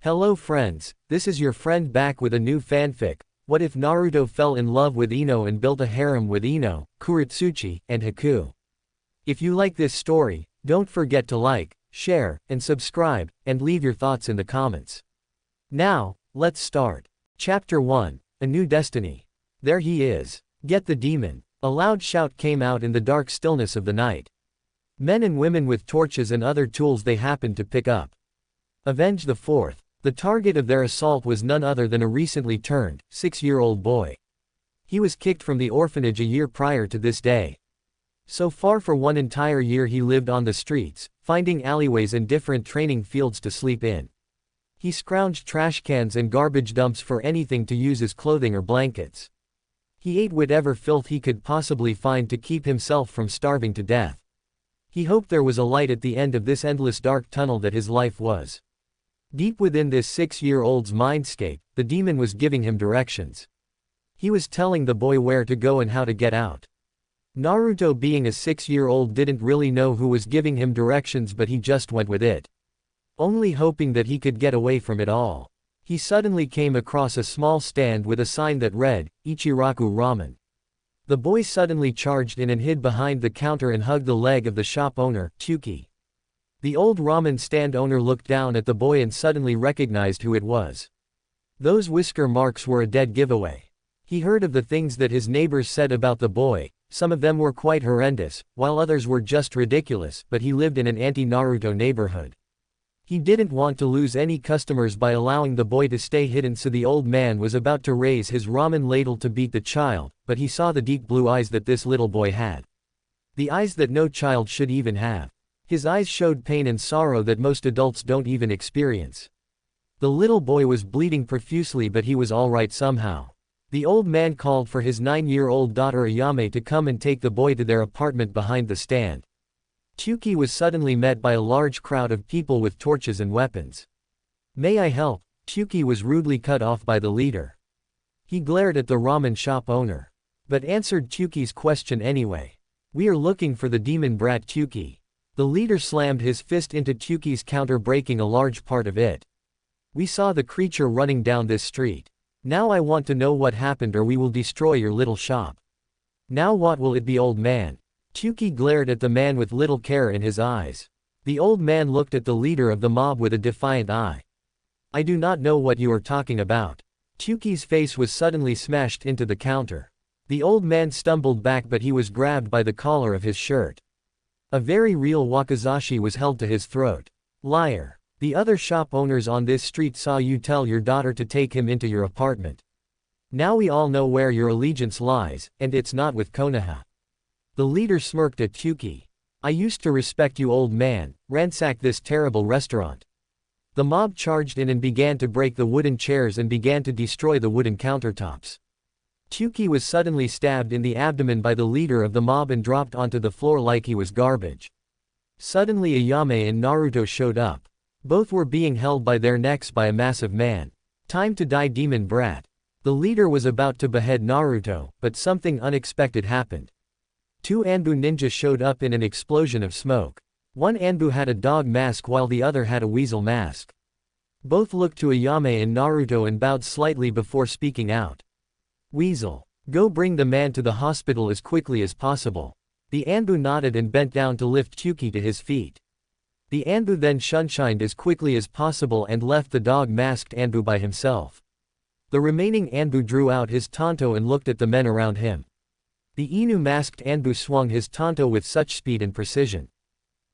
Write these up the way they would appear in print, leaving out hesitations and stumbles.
Hello friends, this is your friend back with a new fanfic. What if Naruto fell in love with Ino and built a harem with Ino, Kurotsuchi, and Haku? If you like this story, don't forget to like, share, and subscribe, and leave your thoughts in the comments. Now, let's start. Chapter 1, A New Destiny. There he is. Get the demon. A loud shout came out in the dark stillness of the night. Men and women with torches and other tools they happened to pick up. Avenge the fourth. The target of their assault was none other than a recently turned, 6-year-old boy. He was kicked from the orphanage a year prior to this day. So far for one entire year he lived on the streets, finding alleyways and different training fields to sleep in. He scrounged trash cans and garbage dumps for anything to use as clothing or blankets. He ate whatever filth he could possibly find to keep himself from starving to death. He hoped there was a light at the end of this endless dark tunnel that his life was. Deep within this 6-year-old's mindscape, the demon was giving him directions. He was telling the boy where to go and how to get out. Naruto, being a 6-year-old, didn't really know who was giving him directions, but he just went with it. Only hoping that he could get away from it all. He suddenly came across a small stand with a sign that read, Ichiraku Ramen. The boy suddenly charged in and hid behind the counter and hugged the leg of the shop owner, Chuki. The old ramen stand owner looked down at the boy and suddenly recognized who it was. Those whisker marks were a dead giveaway. He heard of the things that his neighbors said about the boy. Some of them were quite horrendous, while others were just ridiculous, but he lived in an anti-Naruto neighborhood. He didn't want to lose any customers by allowing the boy to stay hidden, so the old man was about to raise his ramen ladle to beat the child, but he saw the deep blue eyes that this little boy had. The eyes that no child should even have. His eyes showed pain and sorrow that most adults don't even experience. The little boy was bleeding profusely, but he was alright somehow. The old man called for his 9-year-old daughter Ayame to come and take the boy to their apartment behind the stand. Chuki was suddenly met by a large crowd of people with torches and weapons. "May I help?" Chuki was rudely cut off by the leader. He glared at the ramen shop owner, but answered Chuki's question anyway. "We are looking for the demon brat Chuki." The leader slammed his fist into Chuki's counter, breaking a large part of it. "We saw the creature running down this street. Now I want to know what happened, or we will destroy your little shop." "Now what will it be, old man?" Chuki glared at the man with little care in his eyes. The old man looked at the leader of the mob with a defiant eye. "I do not know what you are talking about." Chuki's face was suddenly smashed into the counter. The old man stumbled back, but he was grabbed by the collar of his shirt. A very real wakizashi was held to his throat. "Liar. The other shop owners on this street saw you tell your daughter to take him into your apartment. Now we all know where your allegiance lies, and it's not with Konoha." The leader smirked at Chuki. "I used to respect you, old man. Ransack this terrible restaurant." The mob charged in and began to break the wooden chairs and began to destroy the wooden countertops. Chuki was suddenly stabbed in the abdomen by the leader of the mob and dropped onto the floor like he was garbage. Suddenly Ayame and Naruto showed up. Both were being held by their necks by a massive man. "Time to die, demon brat." The leader was about to behead Naruto, but something unexpected happened. Two Anbu ninjas showed up in an explosion of smoke. One Anbu had a dog mask while the other had a weasel mask. Both looked to Ayame and Naruto and bowed slightly before speaking out. "Weasel, go bring the man to the hospital as quickly as possible." The Anbu nodded and bent down to lift Chuki to his feet. The Anbu then shunshined as quickly as possible and left the dog-masked Anbu by himself. The remaining Anbu drew out his tanto and looked at the men around him. The Inu-masked Anbu swung his tanto with such speed and precision.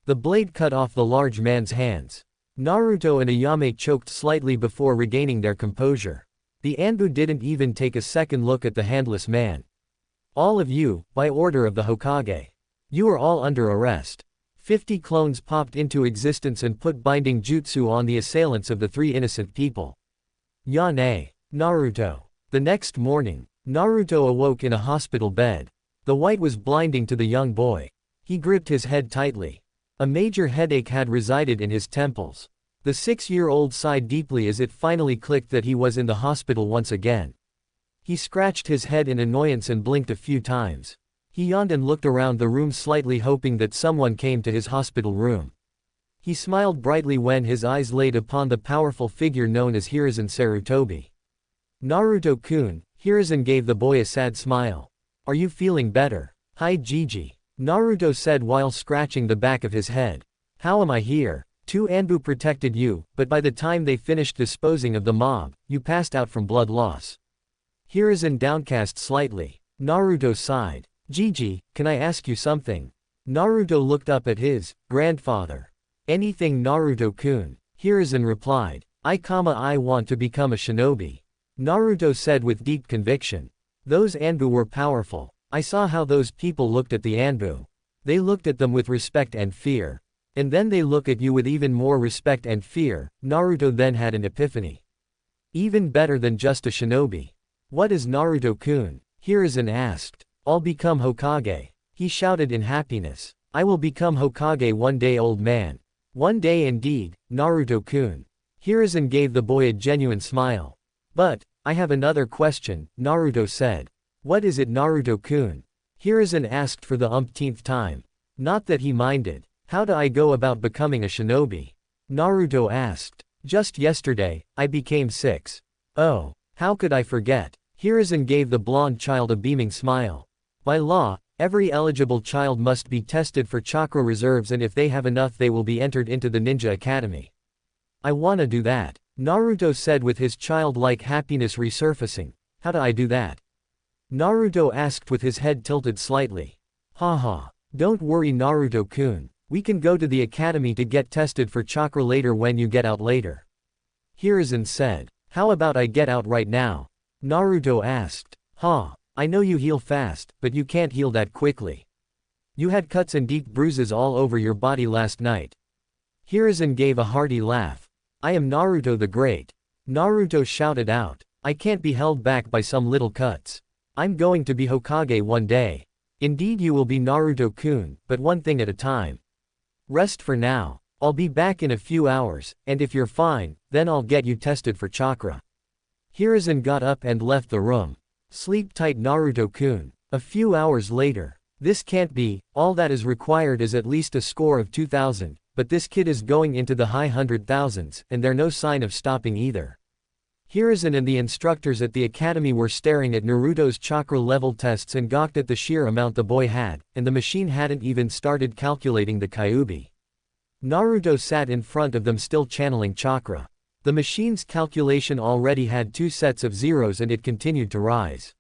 The blade cut off the large man's hands. Naruto and Ayame choked slightly before regaining their composure. The Anbu didn't even take a second look at the handless man. "All of you, by order of the Hokage. You are all under arrest." 50 clones popped into existence and put binding jutsu on the assailants of the 3 innocent people. Yane. Naruto. The next morning, Naruto awoke in a hospital bed. The light was blinding to the young boy. He gripped his head tightly. A major headache had resided in his temples. The 6-year-old sighed deeply as it finally clicked that he was in the hospital once again. He scratched his head in annoyance and blinked a few times. He yawned and looked around the room slightly, hoping that someone came to his hospital room. He smiled brightly when his eyes laid upon the powerful figure known as Hiruzen Sarutobi. Naruto-kun, Hiruzen gave the boy a sad smile. Are you feeling better? Hi Gigi. Naruto said while scratching the back of his head. How am I here? 2 Anbu protected you, but by the time they finished disposing of the mob, you passed out from blood loss. Hiruzen downcast slightly. Naruto sighed. Gigi, can I ask you something? Naruto looked up at his grandfather. Anything Naruto-kun. Hiruzen replied. I want to become a shinobi. Naruto said with deep conviction. Those Anbu were powerful. I saw how those people looked at the Anbu. They looked at them with respect and fear. And then they look at you with even more respect and fear. Naruto then had an epiphany. Even better than just a shinobi. What is Naruto-kun? Hiruzen asked. I'll become Hokage. He shouted in happiness. I will become Hokage one day, old man. One day indeed, Naruto-kun. Hiruzen gave the boy a genuine smile. But, I have another question, Naruto said. What is it, Naruto-kun? Hiruzen asked for the umpteenth time. Not that he minded. How do I go about becoming a shinobi? Naruto asked. Just yesterday, I became 6. Oh, how could I forget? Hiruzen gave the blonde child a beaming smile. By law, every eligible child must be tested for chakra reserves, and if they have enough they will be entered into the ninja academy. I wanna do that, Naruto said with his childlike happiness resurfacing. How do I do that? Naruto asked with his head tilted slightly. Haha. Don't worry Naruto-kun. We can go to the academy to get tested for chakra later when you get out later. Hiruzen said. How about I get out right now? Naruto asked. I know you heal fast, but you can't heal that quickly. You had cuts and deep bruises all over your body last night. Hiruzen gave a hearty laugh. I am Naruto the Great. Naruto shouted out. I can't be held back by some little cuts. I'm going to be Hokage one day. Indeed you will be Naruto-kun, but one thing at a time. Rest for now. I'll be back in a few hours, and if you're fine, then I'll get you tested for chakra. Hiruzen got up and left the room. Sleep tight Naruto-kun. A few hours later. This can't be, all that is required is at least a score of 2000, but this kid is going into the high 100,000s, and there's no sign of stopping either. Hiruzen and the instructors at the academy were staring at Naruto's chakra level tests and gawked at the sheer amount the boy had, and the machine hadn't even started calculating the kyubi. Naruto sat in front of them still channeling chakra. The machine's calculation already had 2 sets of zeros and it continued to rise.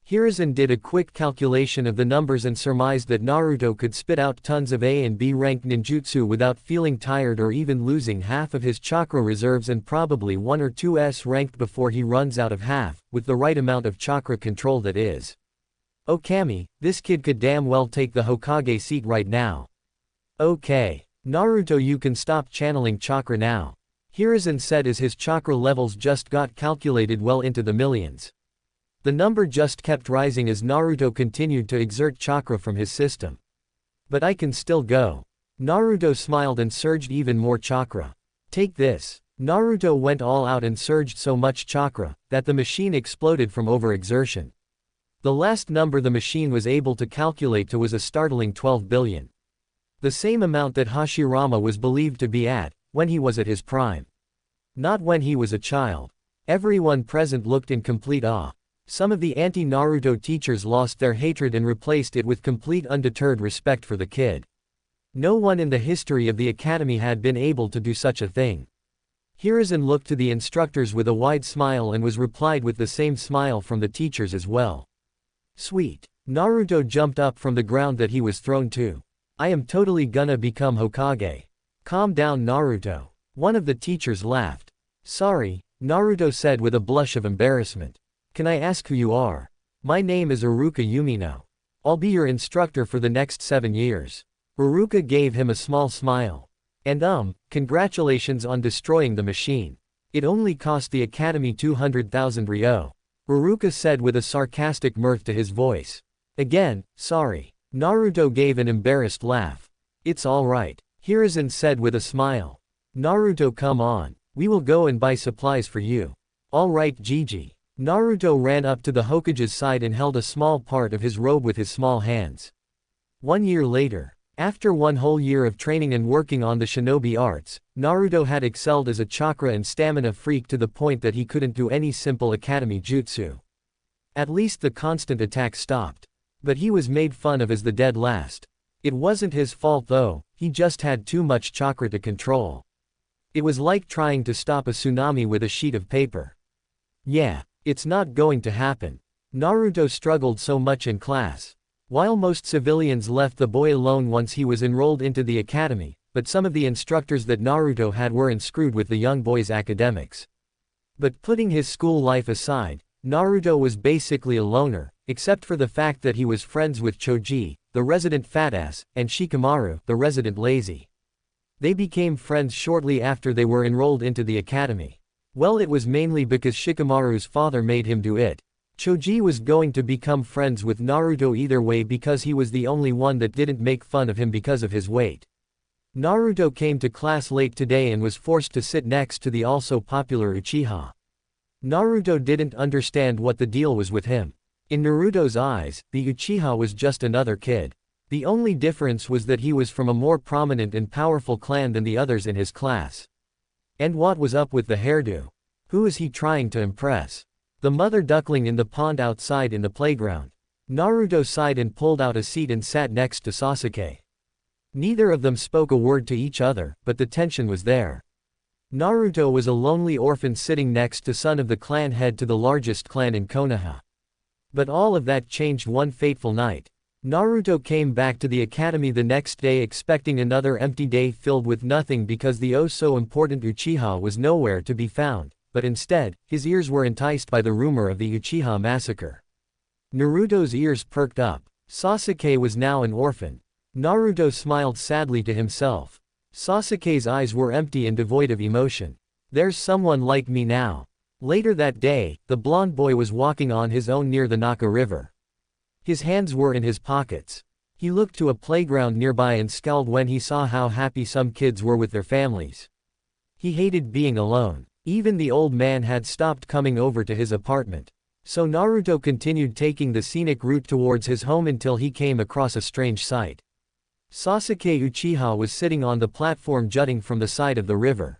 Hiruzen did a quick calculation of the numbers and surmised that Naruto could spit out tons of A and B ranked ninjutsu without feeling tired or even losing half of his chakra reserves, and probably 1 or 2 S ranked before he runs out of half, with the right amount of chakra control that is. Okami, this kid could damn well take the Hokage seat right now. Okay. Naruto, you can stop channeling chakra now. Hiruzen said as his chakra levels just got calculated well into the millions. The number just kept rising as Naruto continued to exert chakra from his system. But I can still go. Naruto smiled and surged even more chakra. Take this. Naruto went all out and surged so much chakra that the machine exploded from overexertion. The last number the machine was able to calculate to was a startling 12 billion. The same amount that Hashirama was believed to be at when he was at his prime. Not when he was a child. Everyone present looked in complete awe. Some of the anti-Naruto teachers lost their hatred and replaced it with complete undeterred respect for the kid. No one in the history of the academy had been able to do such a thing. Hiruzen looked to the instructors with a wide smile and was replied with the same smile from the teachers as well. Sweet. Naruto jumped up from the ground that he was thrown to. I am totally gonna become Hokage. Calm down Naruto. One of the teachers laughed. Sorry, Naruto said with a blush of embarrassment. Can I ask who you are? My name is Iruka Umino. I'll be your instructor for the next 7 years. Iruka gave him a small smile. And congratulations on destroying the machine. It only cost the academy 200,000 ryo. Iruka said with a sarcastic mirth to his voice. Again, sorry. Naruto gave an embarrassed laugh. It's alright, Hiruzen said with a smile. Naruto, come on. We will go and buy supplies for you. Alright Gigi. Naruto ran up to the Hokage's side and held a small part of his robe with his small hands. 1 year later. After one whole year of training and working on the shinobi arts, Naruto had excelled as a chakra and stamina freak to the point that he couldn't do any simple academy jutsu. At least the constant attacks stopped. But he was made fun of as the dead last. It wasn't his fault though, he just had too much chakra to control. It was like trying to stop a tsunami with a sheet of paper. Yeah, it's not going to happen. Naruto struggled so much in class. While most civilians left the boy alone once he was enrolled into the academy, but some of the instructors that Naruto had weren't screwed with the young boy's academics. But putting his school life aside, Naruto was basically a loner, except for the fact that he was friends with Choji, the resident fatass, and Shikamaru, the resident lazy. They became friends shortly after they were enrolled into the academy. Well, it was mainly because Shikamaru's father made him do it. Choji was going to become friends with Naruto either way because he was the only one that didn't make fun of him because of his weight. Naruto came to class late today and was forced to sit next to the also popular Uchiha. Naruto didn't understand what the deal was with him. In Naruto's eyes, the Uchiha was just another kid. The only difference was that he was from a more prominent and powerful clan than the others in his class. And what was up with the hairdo? Who is he trying to impress? The mother duckling in the pond outside in the playground. Naruto sighed and pulled out a seat and sat next to Sasuke. Neither of them spoke a word to each other, but the tension was there. Naruto was a lonely orphan sitting next to son of the clan head to the largest clan in Konoha. But all of that changed one fateful night. Naruto came back to the academy the next day expecting another empty day filled with nothing because the oh-so-important Uchiha was nowhere to be found. But instead, his ears were enticed by the rumor of the Uchiha massacre. Naruto's ears perked up. Sasuke was now an orphan. Naruto smiled sadly to himself. Sasuke's eyes were empty and devoid of emotion. There's someone like me now. Later that day, the blonde boy was walking on his own near the Naka River. His hands were in his pockets. He looked to a playground nearby and scowled when he saw how happy some kids were with their families. He hated being alone. Even the old man had stopped coming over to his apartment. So Naruto continued taking the scenic route towards his home until he came across a strange sight. Sasuke Uchiha was sitting on the platform jutting from the side of the river.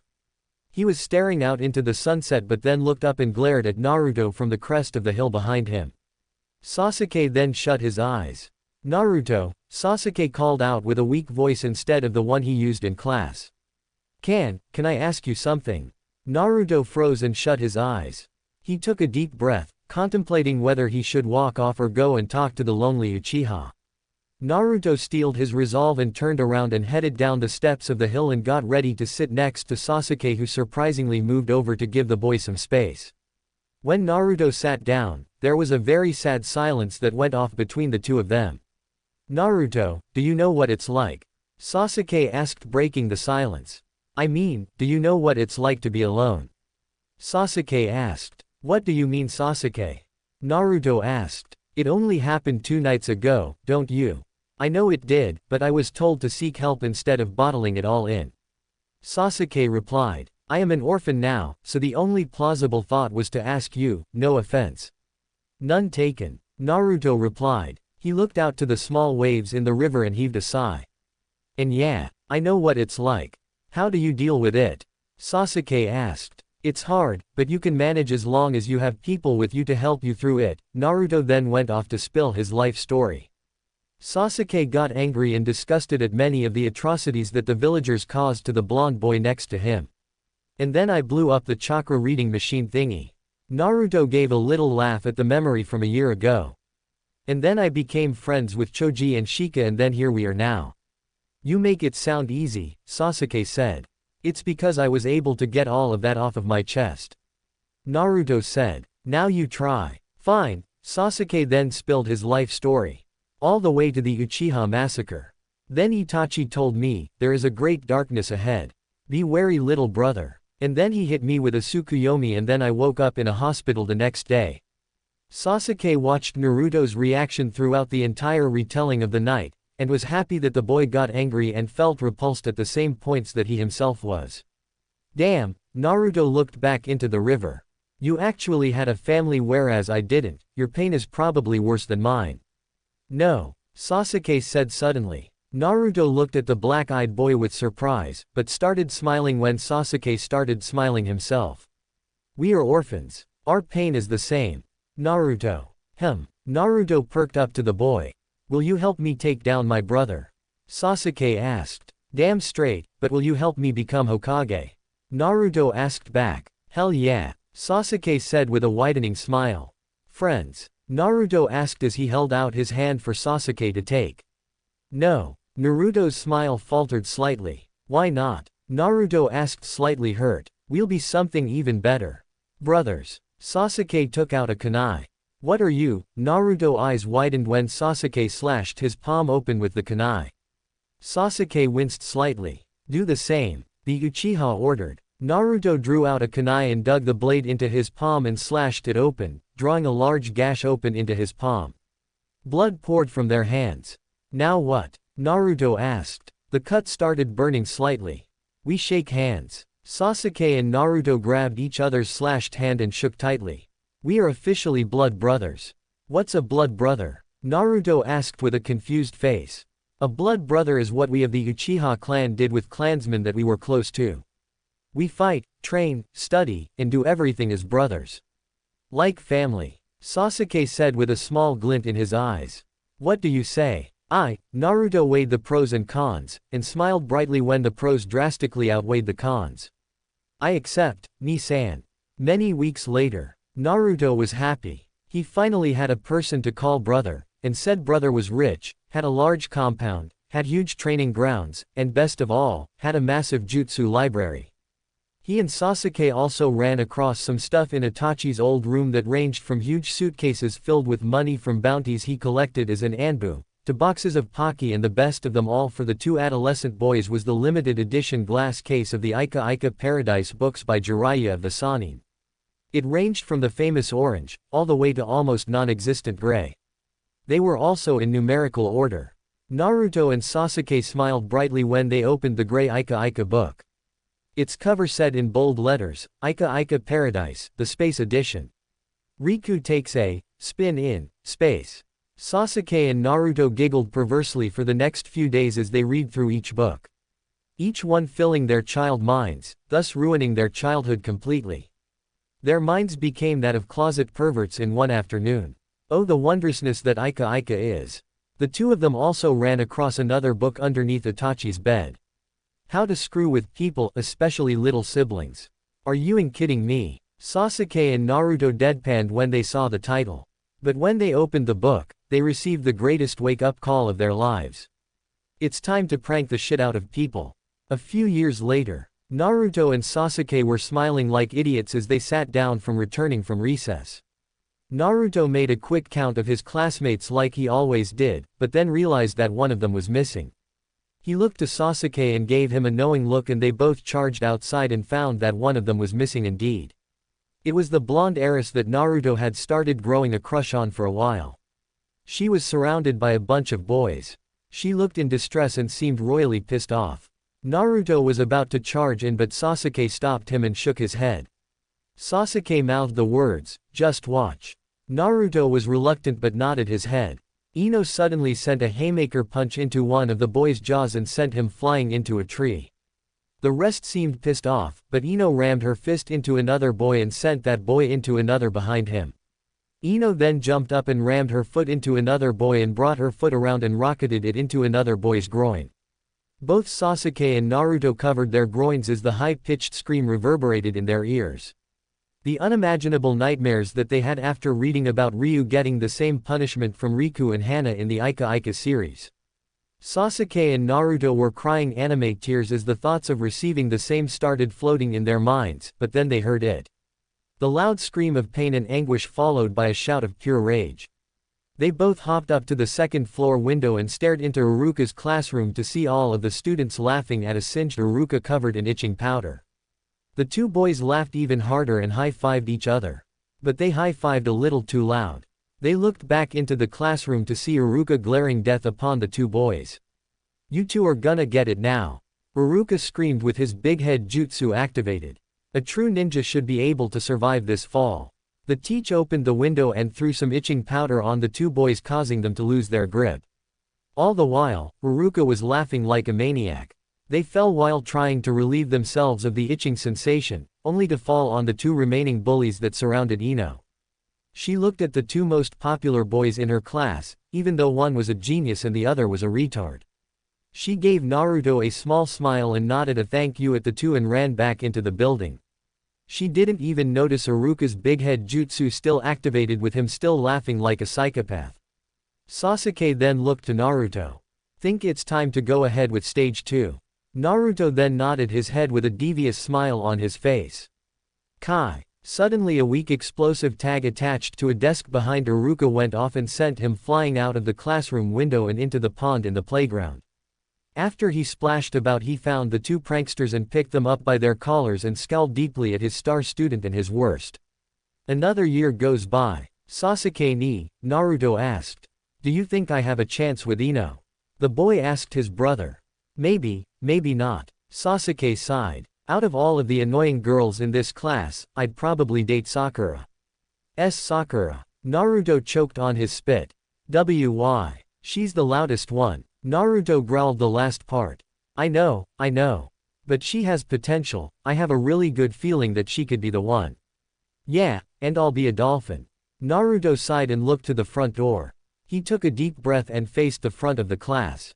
He was staring out into the sunset but then looked up and glared at Naruto from the crest of the hill behind him. Sasuke then shut his eyes. Naruto, Sasuke called out with a weak voice instead of the one he used in class. Can I ask you something? Naruto froze and shut his eyes. He took a deep breath, contemplating whether he should walk off or go and talk to the lonely Uchiha. Naruto steeled his resolve and turned around and headed down the steps of the hill and got ready to sit next to Sasuke, who surprisingly moved over to give the boy some space. When Naruto sat down, there was a very sad silence that went off between the two of them. Naruto, do you know what it's like? Sasuke asked, breaking the silence. I mean, do you know what it's like to be alone? Sasuke asked. What do you mean, Sasuke? Naruto asked. It only happened 2 nights ago, don't you? I know it did, but I was told to seek help instead of bottling it all in. Sasuke replied. I am an orphan now, so the only plausible thought was to ask you, no offense. None taken. Naruto replied. He looked out to the small waves in the river and heaved a sigh. And yeah, I know what it's like. How do you deal with it? Sasuke asked. It's hard, but you can manage as long as you have people with you to help you through it. Naruto then went off to spill his life story. Sasuke got angry and disgusted at many of the atrocities that the villagers caused to the blonde boy next to him. And then I blew up the chakra reading machine thingy. Naruto gave a little laugh at the memory from a year ago. And then I became friends with Choji and Shika, and then here we are now. You make it sound easy, Sasuke said. It's because I was able to get all of that off of my chest. Naruto said. Now you try. Fine. Sasuke then spilled his life story. All the way to the Uchiha massacre. Then Itachi told me, there is a great darkness ahead. Be wary, little brother. And then he hit me with a Tsukuyomi and then I woke up in a hospital the next day. Sasuke watched Naruto's reaction throughout the entire retelling of the night, and was happy that the boy got angry and felt repulsed at the same points that he himself was. Damn, Naruto looked back into the river. You actually had a family whereas I didn't. Your pain is probably worse than mine. No, Sasuke said suddenly. Naruto looked at the black-eyed boy with surprise, but started smiling when Sasuke started smiling himself. We are orphans. Our pain is the same. Naruto. Naruto perked up to the boy. Will you help me take down my brother? Sasuke asked. Damn straight, but will you help me become Hokage? Naruto asked back. Hell yeah, Sasuke said with a widening smile. Friends? Naruto asked as he held out his hand for Sasuke to take. No. Naruto's smile faltered slightly. Why not? Naruto asked, slightly hurt. We'll be something even better. Brothers. Sasuke took out a kunai. What are you? Naruto's eyes widened when Sasuke slashed his palm open with the kunai. Sasuke winced slightly. Do the same. The Uchiha ordered. Naruto drew out a kunai and dug the blade into his palm and slashed it open, drawing a large gash open into his palm. Blood poured from their hands. Now what? Naruto asked. The cut started burning slightly. We shake hands. Sasuke and Naruto grabbed each other's slashed hand and shook tightly. We are officially blood brothers. What's a blood brother? Naruto asked with a confused face. A blood brother is what we of the Uchiha clan did with clansmen that we were close to. We fight, train, study, and do everything as brothers. Like family. Sasuke said with a small glint in his eyes. What do you say? Naruto weighed the pros and cons, and smiled brightly when the pros drastically outweighed the cons. I accept, Ni-san. Many weeks later. Naruto was happy. He finally had a person to call brother, and said brother was rich, had a large compound, had huge training grounds, and best of all, had a massive jutsu library. He and Sasuke also ran across some stuff in Itachi's old room that ranged from huge suitcases filled with money from bounties he collected as an anbu, to boxes of Pocky, and the best of them all for the two adolescent boys was the limited edition glass case of the Ika Ika Paradise books by Jiraiya of the Sannin. It ranged from the famous orange, all the way to almost non-existent gray. They were also in numerical order. Naruto and Sasuke smiled brightly when they opened the gray Ika Ika book. Its cover said in bold letters, Ika Ika Paradise, the Space Edition. Riku takes a spin in space. Sasuke and Naruto giggled perversely for the next few days as they read through each book. Each one filling their child minds, thus ruining their childhood completely. Their minds became that of closet perverts in one afternoon. Oh, the wondrousness that Ika Ika is. The two of them also ran across another book underneath Itachi's bed. How to Screw with People, especially little siblings. Are you kidding me? Sasuke and Naruto deadpanned when they saw the title. But when they opened the book, they received the greatest wake-up call of their lives. It's time to prank the shit out of people. A few years later, Naruto and Sasuke were smiling like idiots as they sat down from returning from recess. Naruto made a quick count of his classmates like he always did, but then realized that one of them was missing. He looked to Sasuke and gave him a knowing look, and they both charged outside and found that one of them was missing indeed. It was the blonde heiress that Naruto had started growing a crush on for a while. She was surrounded by a bunch of boys. She looked in distress and seemed royally pissed off. Naruto was about to charge in, but Sasuke stopped him and shook his head. Sasuke mouthed the words, "Just watch." Naruto was reluctant but nodded his head. Ino suddenly sent a haymaker punch into one of the boy's jaws and sent him flying into a tree. The rest seemed pissed off, but Ino rammed her fist into another boy and sent that boy into another behind him. Ino then jumped up and rammed her foot into another boy and brought her foot around and rocketed it into another boy's groin. Both Sasuke and Naruto covered their groins as the high-pitched scream reverberated in their ears. The unimaginable nightmares that they had after reading about Ryu getting the same punishment from Riku and Hana in the Ika Ika series. Sasuke and Naruto were crying anime tears as the thoughts of receiving the same started floating in their minds, but then they heard it. The loud scream of pain and anguish followed by a shout of pure rage. They both hopped up to the second-floor window and stared into Iruka's classroom to see all of the students laughing at a singed Iruka covered in itching powder. The two boys laughed even harder and high-fived each other. But they high-fived a little too loud. They looked back into the classroom to see Iruka glaring death upon the two boys. "You two are gonna get it now." Iruka screamed with his big head jutsu activated. A true ninja should be able to survive this fall. The teach opened the window and threw some itching powder on the two boys, causing them to lose their grip. All the while, Haruka was laughing like a maniac. They fell while trying to relieve themselves of the itching sensation, only to fall on the two remaining bullies that surrounded Ino. She looked at the two most popular boys in her class, even though one was a genius and the other was a retard. She gave Naruto a small smile and nodded a thank you at the two and ran back into the building. She didn't even notice Haruka's big head jutsu still activated with him still laughing like a psychopath. Sasuke then looked to Naruto. Think it's time to go ahead with stage 2. Naruto then nodded his head with a devious smile on his face. Kai. Suddenly a weak explosive tag attached to a desk behind Haruka went off and sent him flying out of the classroom window and into the pond in the playground. After he splashed about he found the two pranksters and picked them up by their collars and scowled deeply at his star student and his worst. Another year goes by. Sasuke ni, Naruto asked. Do you think I have a chance with Ino? The boy asked his brother. Maybe, maybe not. Sasuke sighed. Out of all of the annoying girls in this class, I'd probably date Sakura. Sakura. Naruto choked on his spit. Why? She's the loudest one. Naruto growled the last part. I know. But she has potential, I have a really good feeling that she could be the one. Yeah, and I'll be a dolphin. Naruto sighed and looked to the front door. He took a deep breath and faced the front of the class.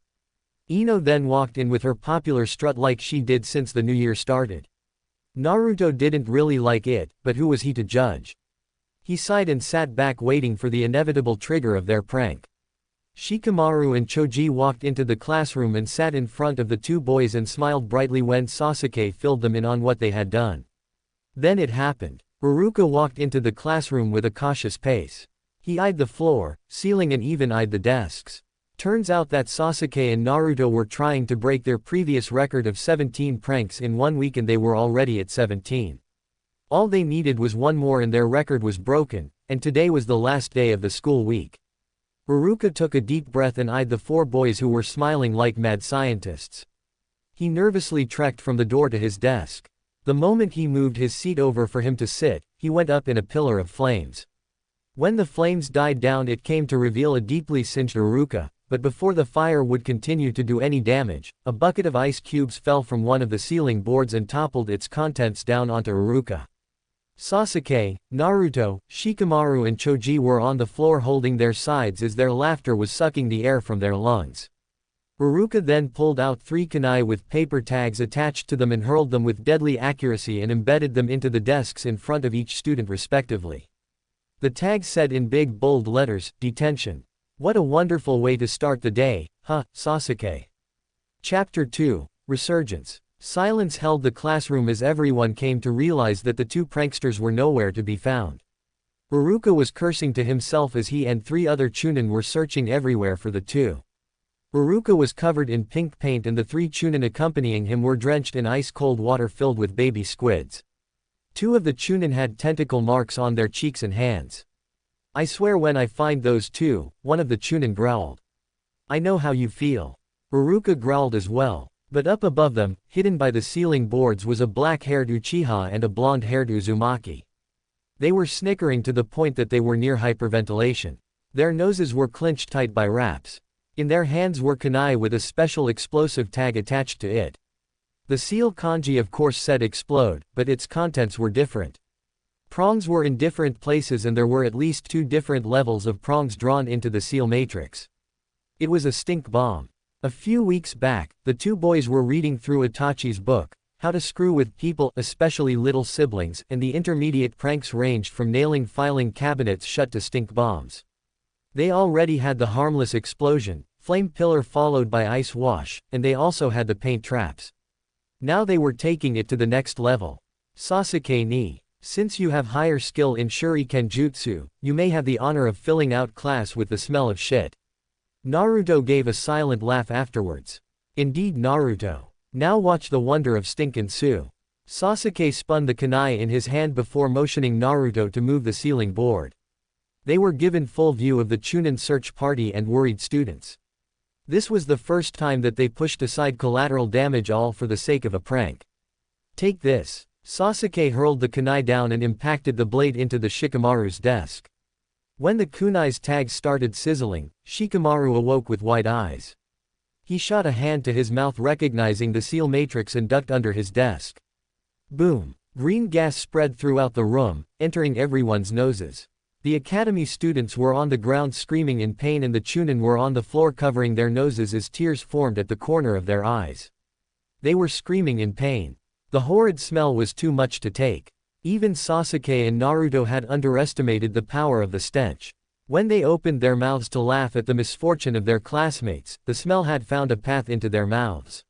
Ino then walked in with her popular strut like she did since the new year started. Naruto didn't really like it, but who was he to judge? He sighed and sat back waiting for the inevitable trigger of their prank. Shikamaru and Choji walked into the classroom and sat in front of the two boys and smiled brightly when Sasuke filled them in on what they had done. Then it happened. Haruka walked into the classroom with a cautious pace. He eyed the floor, ceiling and even eyed the desks. Turns out that Sasuke and Naruto were trying to break their previous record of 17 pranks in 1 week and they were already at 17. All they needed was one more and their record was broken, and today was the last day of the school week. Haruka took a deep breath and eyed the 4 boys who were smiling like mad scientists. He nervously trekked from the door to his desk. The moment he moved his seat over for him to sit, he went up in a pillar of flames. When the flames died down it came to reveal a deeply singed Haruka. But before the fire would continue to do any damage, a bucket of ice cubes fell from one of the ceiling boards and toppled its contents down onto Haruka. Sasuke, Naruto, Shikamaru and Choji were on the floor holding their sides as their laughter was sucking the air from their lungs. Haruka then pulled out 3 kunai with paper tags attached to them and hurled them with deadly accuracy and embedded them into the desks in front of each student respectively. The tags said in big bold letters, "Detention." What a wonderful way to start the day, huh, Sasuke? Chapter 2, Resurgence. Silence held the classroom as everyone came to realize that the two pranksters were nowhere to be found. Haruka was cursing to himself as he and 3 other Chunin were searching everywhere for the two. Haruka was covered in pink paint and the 3 Chunin accompanying him were drenched in ice-cold water filled with baby squids. 2 of the Chunin had tentacle marks on their cheeks and hands. I swear when I find those 2, one of the Chunin growled. I know how you feel. Haruka growled as well, but up above them, hidden by the ceiling boards was a black-haired Uchiha and a blonde-haired Uzumaki. They were snickering to the point that they were near hyperventilation. Their noses were clenched tight by wraps. In their hands were kunai with a special explosive tag attached to it. The seal kanji of course said explode, but its contents were different. Prongs were in different places and there were at least 2 different levels of prongs drawn into the seal matrix. It was a stink bomb. A few weeks back, the 2 boys were reading through Itachi's book, How to Screw with People, especially Little Siblings, and the intermediate pranks ranged from nailing filing cabinets shut to stink bombs. They already had the harmless explosion, flame pillar followed by ice wash, and they also had the paint traps. Now they were taking it to the next level. Sasuke ni. Since you have higher skill in shuriken jutsu, you may have the honor of filling out class with the smell of shit. Naruto gave a silent laugh afterwards. Indeed Naruto. Now watch the wonder of Stinkin' Sue. Sasuke spun the kunai in his hand before motioning Naruto to move the ceiling board. They were given full view of the Chunin search party and worried students. This was the first time that they pushed aside collateral damage all for the sake of a prank. Take this. Sasuke hurled the kunai down and impacted the blade into the Shikamaru's desk. When the kunai's tag started sizzling, Shikamaru awoke with wide eyes. He shot a hand to his mouth recognizing the seal matrix and ducked under his desk. Boom! Green gas spread throughout the room, entering everyone's noses. The academy students were on the ground screaming in pain and the chunin were on the floor covering their noses as tears formed at the corner of their eyes. They were screaming in pain. The horrid smell was too much to take. Even Sasuke and Naruto had underestimated the power of the stench. When they opened their mouths to laugh at the misfortune of their classmates, the smell had found a path into their mouths.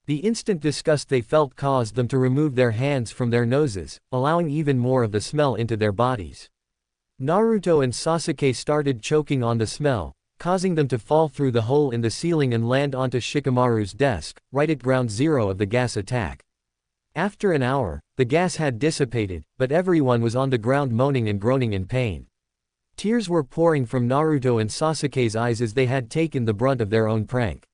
The instant disgust they felt caused them to remove their hands from their noses, allowing even more of the smell into their bodies. Naruto and Sasuke started choking on the smell, causing them to fall through the hole in the ceiling and land onto Shikamaru's desk, right at ground zero of the gas attack. After an hour, the gas had dissipated, but everyone was on the ground moaning and groaning in pain. Tears were pouring from Naruto and Sasuke's eyes as they had taken the brunt of their own prank.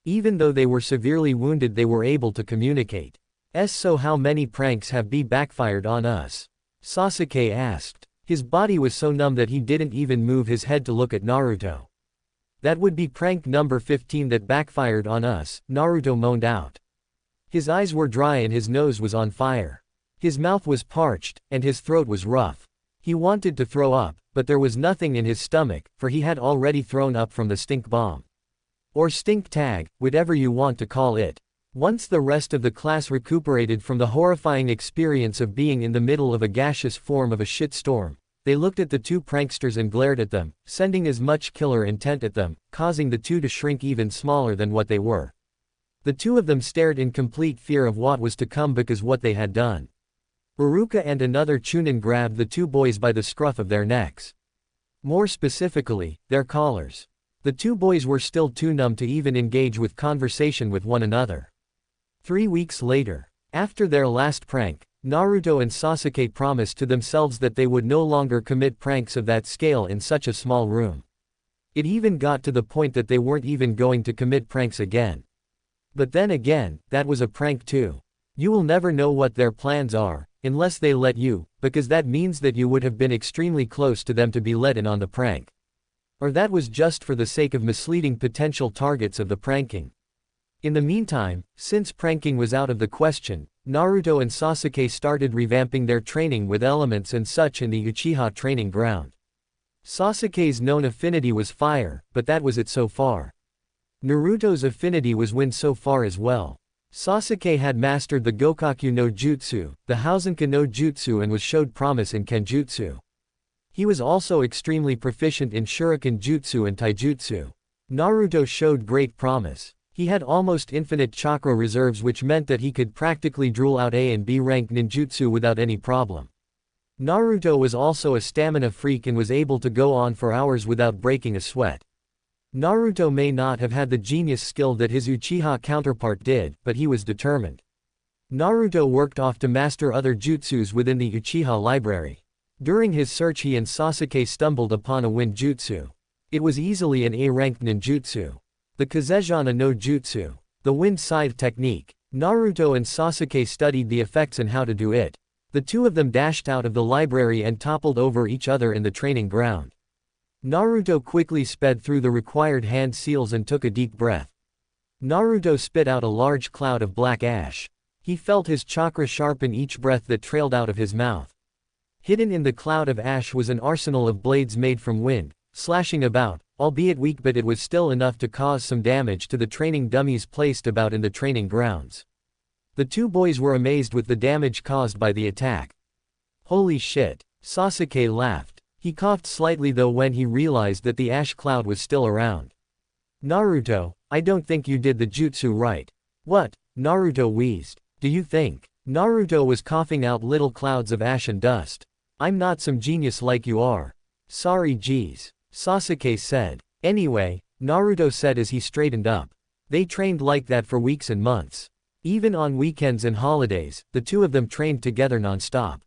Even though they were severely wounded, they were able to communicate. So how many pranks have backfired on us? Sasuke asked. His body was so numb that he didn't even move his head to look at Naruto. That would be prank number 15 that backfired on us, Naruto moaned out. His eyes were dry and his nose was on fire. His mouth was parched, and his throat was rough. He wanted to throw up, but there was nothing in his stomach, for he had already thrown up from the stink bomb. Or stink tag, whatever you want to call it. Once the rest of the class recuperated from the horrifying experience of being in the middle of a gaseous form of a shitstorm, they looked at the two pranksters and glared at them, sending as much killer intent at them, causing the two to shrink even smaller than what they were. The two of them stared in complete fear of what was to come because what they had done. Iruka and another chunin grabbed the two boys by the scruff of their necks. More specifically, their collars. The two boys were still too numb to even engage with conversation with one another. 3 weeks later, after their last prank, Naruto and Sasuke promised to themselves that they would no longer commit pranks of that scale in such a small room. It even got to the point that they weren't even going to commit pranks again. But then again, that was a prank too. You will never know what their plans are, unless they let you, because that means that you would have been extremely close to them to be let in on the prank. Or that was just for the sake of misleading potential targets of the pranking. In the meantime, since pranking was out of the question, Naruto and Sasuke started revamping their training with elements and such in the Uchiha training ground. Sasuke's known affinity was fire, but that was it so far. Naruto's affinity was wind so far as well. Sasuke had mastered the Gokaku no Jutsu, the Hausenka no Jutsu, and was showed promise in Kenjutsu. He was also extremely proficient in Shuriken Jutsu and Taijutsu. Naruto showed great promise. He had almost infinite chakra reserves, which meant that he could practically drool out A and B rank ninjutsu without any problem. Naruto was also a stamina freak and was able to go on for hours without breaking a sweat. Naruto may not have had the genius skill that his Uchiha counterpart did, but he was determined. Naruto worked off to master other jutsus within the Uchiha library. During his search, he and Sasuke stumbled upon a wind jutsu. It was easily an A-ranked ninjutsu. The Kazejana no Jutsu. The wind scythe technique. Naruto and Sasuke studied the effects and how to do it. The two of them dashed out of the library and toppled over each other in the training ground. Naruto quickly sped through the required hand seals and took a deep breath. Naruto spit out a large cloud of black ash. He felt his chakra sharpen each breath that trailed out of his mouth. Hidden in the cloud of ash was an arsenal of blades made from wind, slashing about, albeit weak, but it was still enough to cause some damage to the training dummies placed about in the training grounds. The two boys were amazed with the damage caused by the attack. Holy shit, Sasuke laughed. He coughed slightly though when he realized that the ash cloud was still around. Naruto, I don't think you did the jutsu right. What? Naruto wheezed. Do you think? Naruto was coughing out little clouds of ash and dust. I'm not some genius like you are. Sorry geez, Sasuke said. Anyway, Naruto said as he straightened up. They trained like that for weeks and months. Even on weekends and holidays, the two of them trained together non-stop.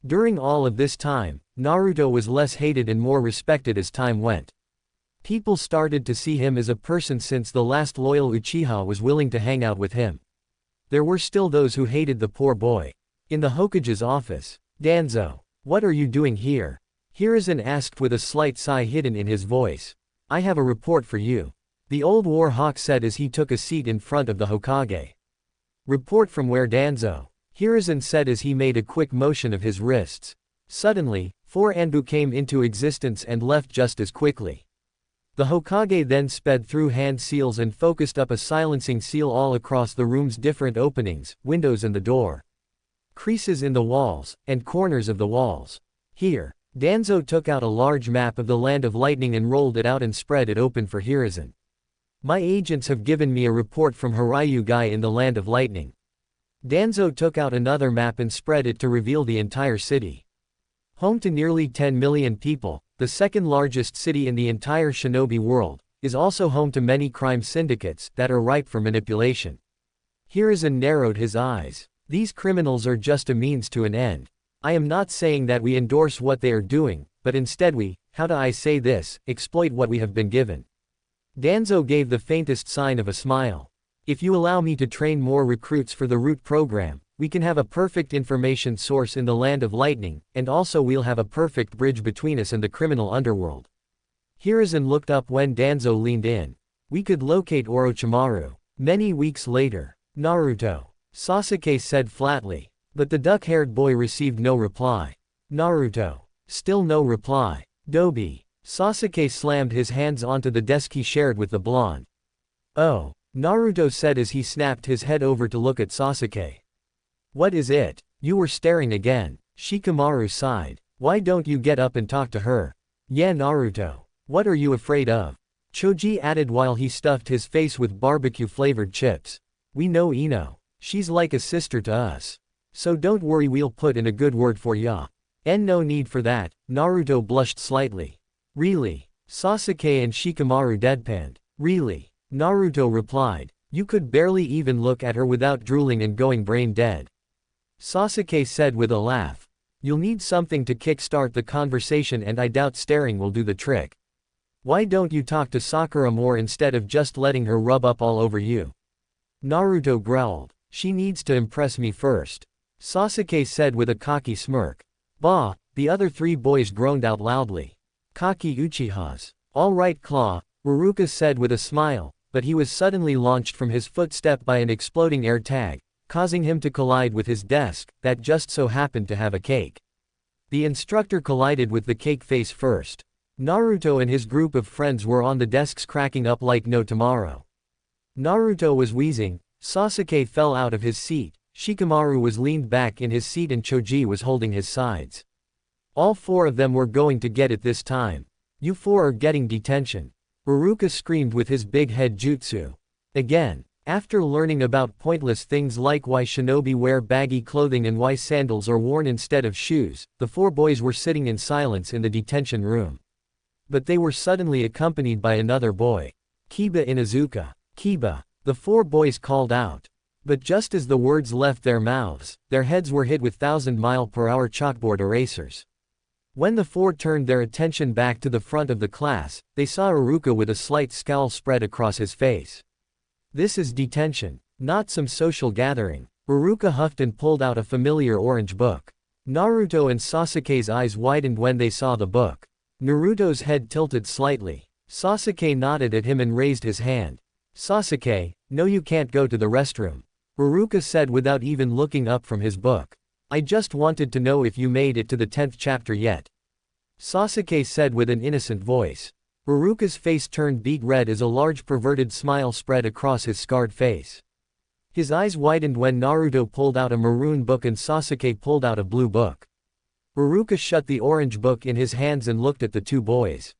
During all of this time, Naruto was less hated and more respected as time went. People started to see him as a person since the last loyal Uchiha was willing to hang out with him. There were still those who hated the poor boy. In the Hokage's office, Danzo, what are you doing here? Hiruzen asked with a slight sigh hidden in his voice. I have a report for you. The old war hawk said as he took a seat in front of the Hokage. Report from where, Danzo? Hiruzen said as he made a quick motion of his wrists. Suddenly, 4 Anbu came into existence and left just as quickly. The Hokage then sped through hand seals and focused up a silencing seal all across the room's different openings, windows and the door. Creases in the walls, and corners of the walls. Here, Danzo took out a large map of the Land of Lightning and rolled it out and spread it open for Hiruzen. My agents have given me a report from Harem in the Land of Lightning. Danzo took out another map and spread it to reveal the entire city. Home to nearly 10 million people, the second largest city in the entire shinobi world, is also home to many crime syndicates that are ripe for manipulation. Hiruzen narrowed his eyes. These criminals are just a means to an end. I am not saying that we endorse what they are doing, but instead we, how do I say this, exploit what we have been given. Danzo gave the faintest sign of a smile. If you allow me to train more recruits for the root program, we can have a perfect information source in the Land of Lightning, and also we'll have a perfect bridge between us and the criminal underworld. Hiruzen looked up when Danzo leaned in. We could locate Orochimaru. Many weeks later. Naruto. Sasuke said flatly. But the duck-haired boy received no reply. Naruto. Still no reply. Dobi. Sasuke slammed his hands onto the desk he shared with the blonde. Oh, Naruto said as he snapped his head over to look at Sasuke. What is it? You were staring again. Shikamaru sighed. Why don't you get up and talk to her? Yeah, Naruto. What are you afraid of? Choji added while he stuffed his face with barbecue-flavored chips. We know Ino. She's like a sister to us. So don't worry, we'll put in a good word for ya. And no need for that. Naruto blushed slightly. Really? Sasuke and Shikamaru deadpanned. Really? Naruto replied. You could barely even look at her without drooling and going brain dead. Sasuke said with a laugh. You'll need something to kickstart the conversation and I doubt staring will do the trick. Why don't you talk to Sakura more instead of just letting her rub up all over you? Naruto growled. She needs to impress me first. Sasuke said with a cocky smirk. Bah, the other 3 boys groaned out loudly. Kaki Uchihas. All right, Claw, Ruruka said with a smile, but he was suddenly launched from his footstep by an exploding air tag, causing him to collide with his desk, that just so happened to have a cake. The instructor collided with the cake face first. Naruto and his group of friends were on the desks cracking up like no tomorrow. Naruto was wheezing, Sasuke fell out of his seat, Shikamaru was leaned back in his seat and Choji was holding his sides. All 4 of them were going to get it this time. You 4 are getting detention. Ruruka screamed with his big head jutsu. Again. After learning about pointless things like why shinobi wear baggy clothing and why sandals are worn instead of shoes, the 4 boys were sitting in silence in the detention room. But they were suddenly accompanied by another boy. Kiba Inuzuka. Kiba. The 4 boys called out. But just as the words left their mouths, their heads were hit with 1,000-mile-per-hour chalkboard erasers. When the 4 turned their attention back to the front of the class, they saw Iruka with a slight scowl spread across his face. This is detention, not some social gathering. Iruka huffed and pulled out a familiar orange book. Naruto and Sasuke's eyes widened when they saw the book. Naruto's head tilted slightly. Sasuke nodded at him and raised his hand. Sasuke, no, you can't go to the restroom. Iruka said without even looking up from his book. I just wanted to know if you made it to the 10th chapter yet. Sasuke said with an innocent voice. Iruka's face turned beet red as a large perverted smile spread across his scarred face. His eyes widened when Naruto pulled out a maroon book and Sasuke pulled out a blue book. Iruka shut the orange book in his hands and looked at the 2 boys.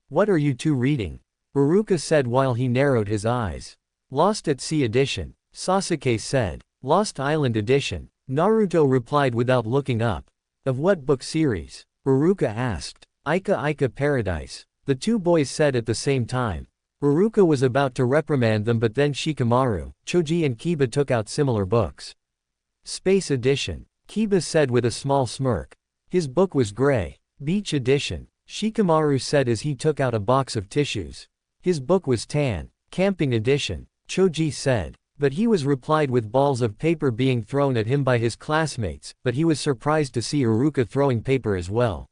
What are you 2 reading? Iruka said while he narrowed his eyes. Lost at Sea Edition. Sasuke said. Lost Island Edition. Naruto replied without looking up. Of what book series? Iruka asked. Ika Ika Paradise. The 2 boys said at the same time. Iruka was about to reprimand them, but then Shikamaru, Choji and Kiba took out similar books. Space Edition. Kiba said with a small smirk. His book was gray. Beach Edition. Shikamaru said as he took out a box of tissues. His book was tan. Camping Edition. Choji said. But he was replied with balls of paper being thrown at him by his classmates, but he was surprised to see Iruka throwing paper as well.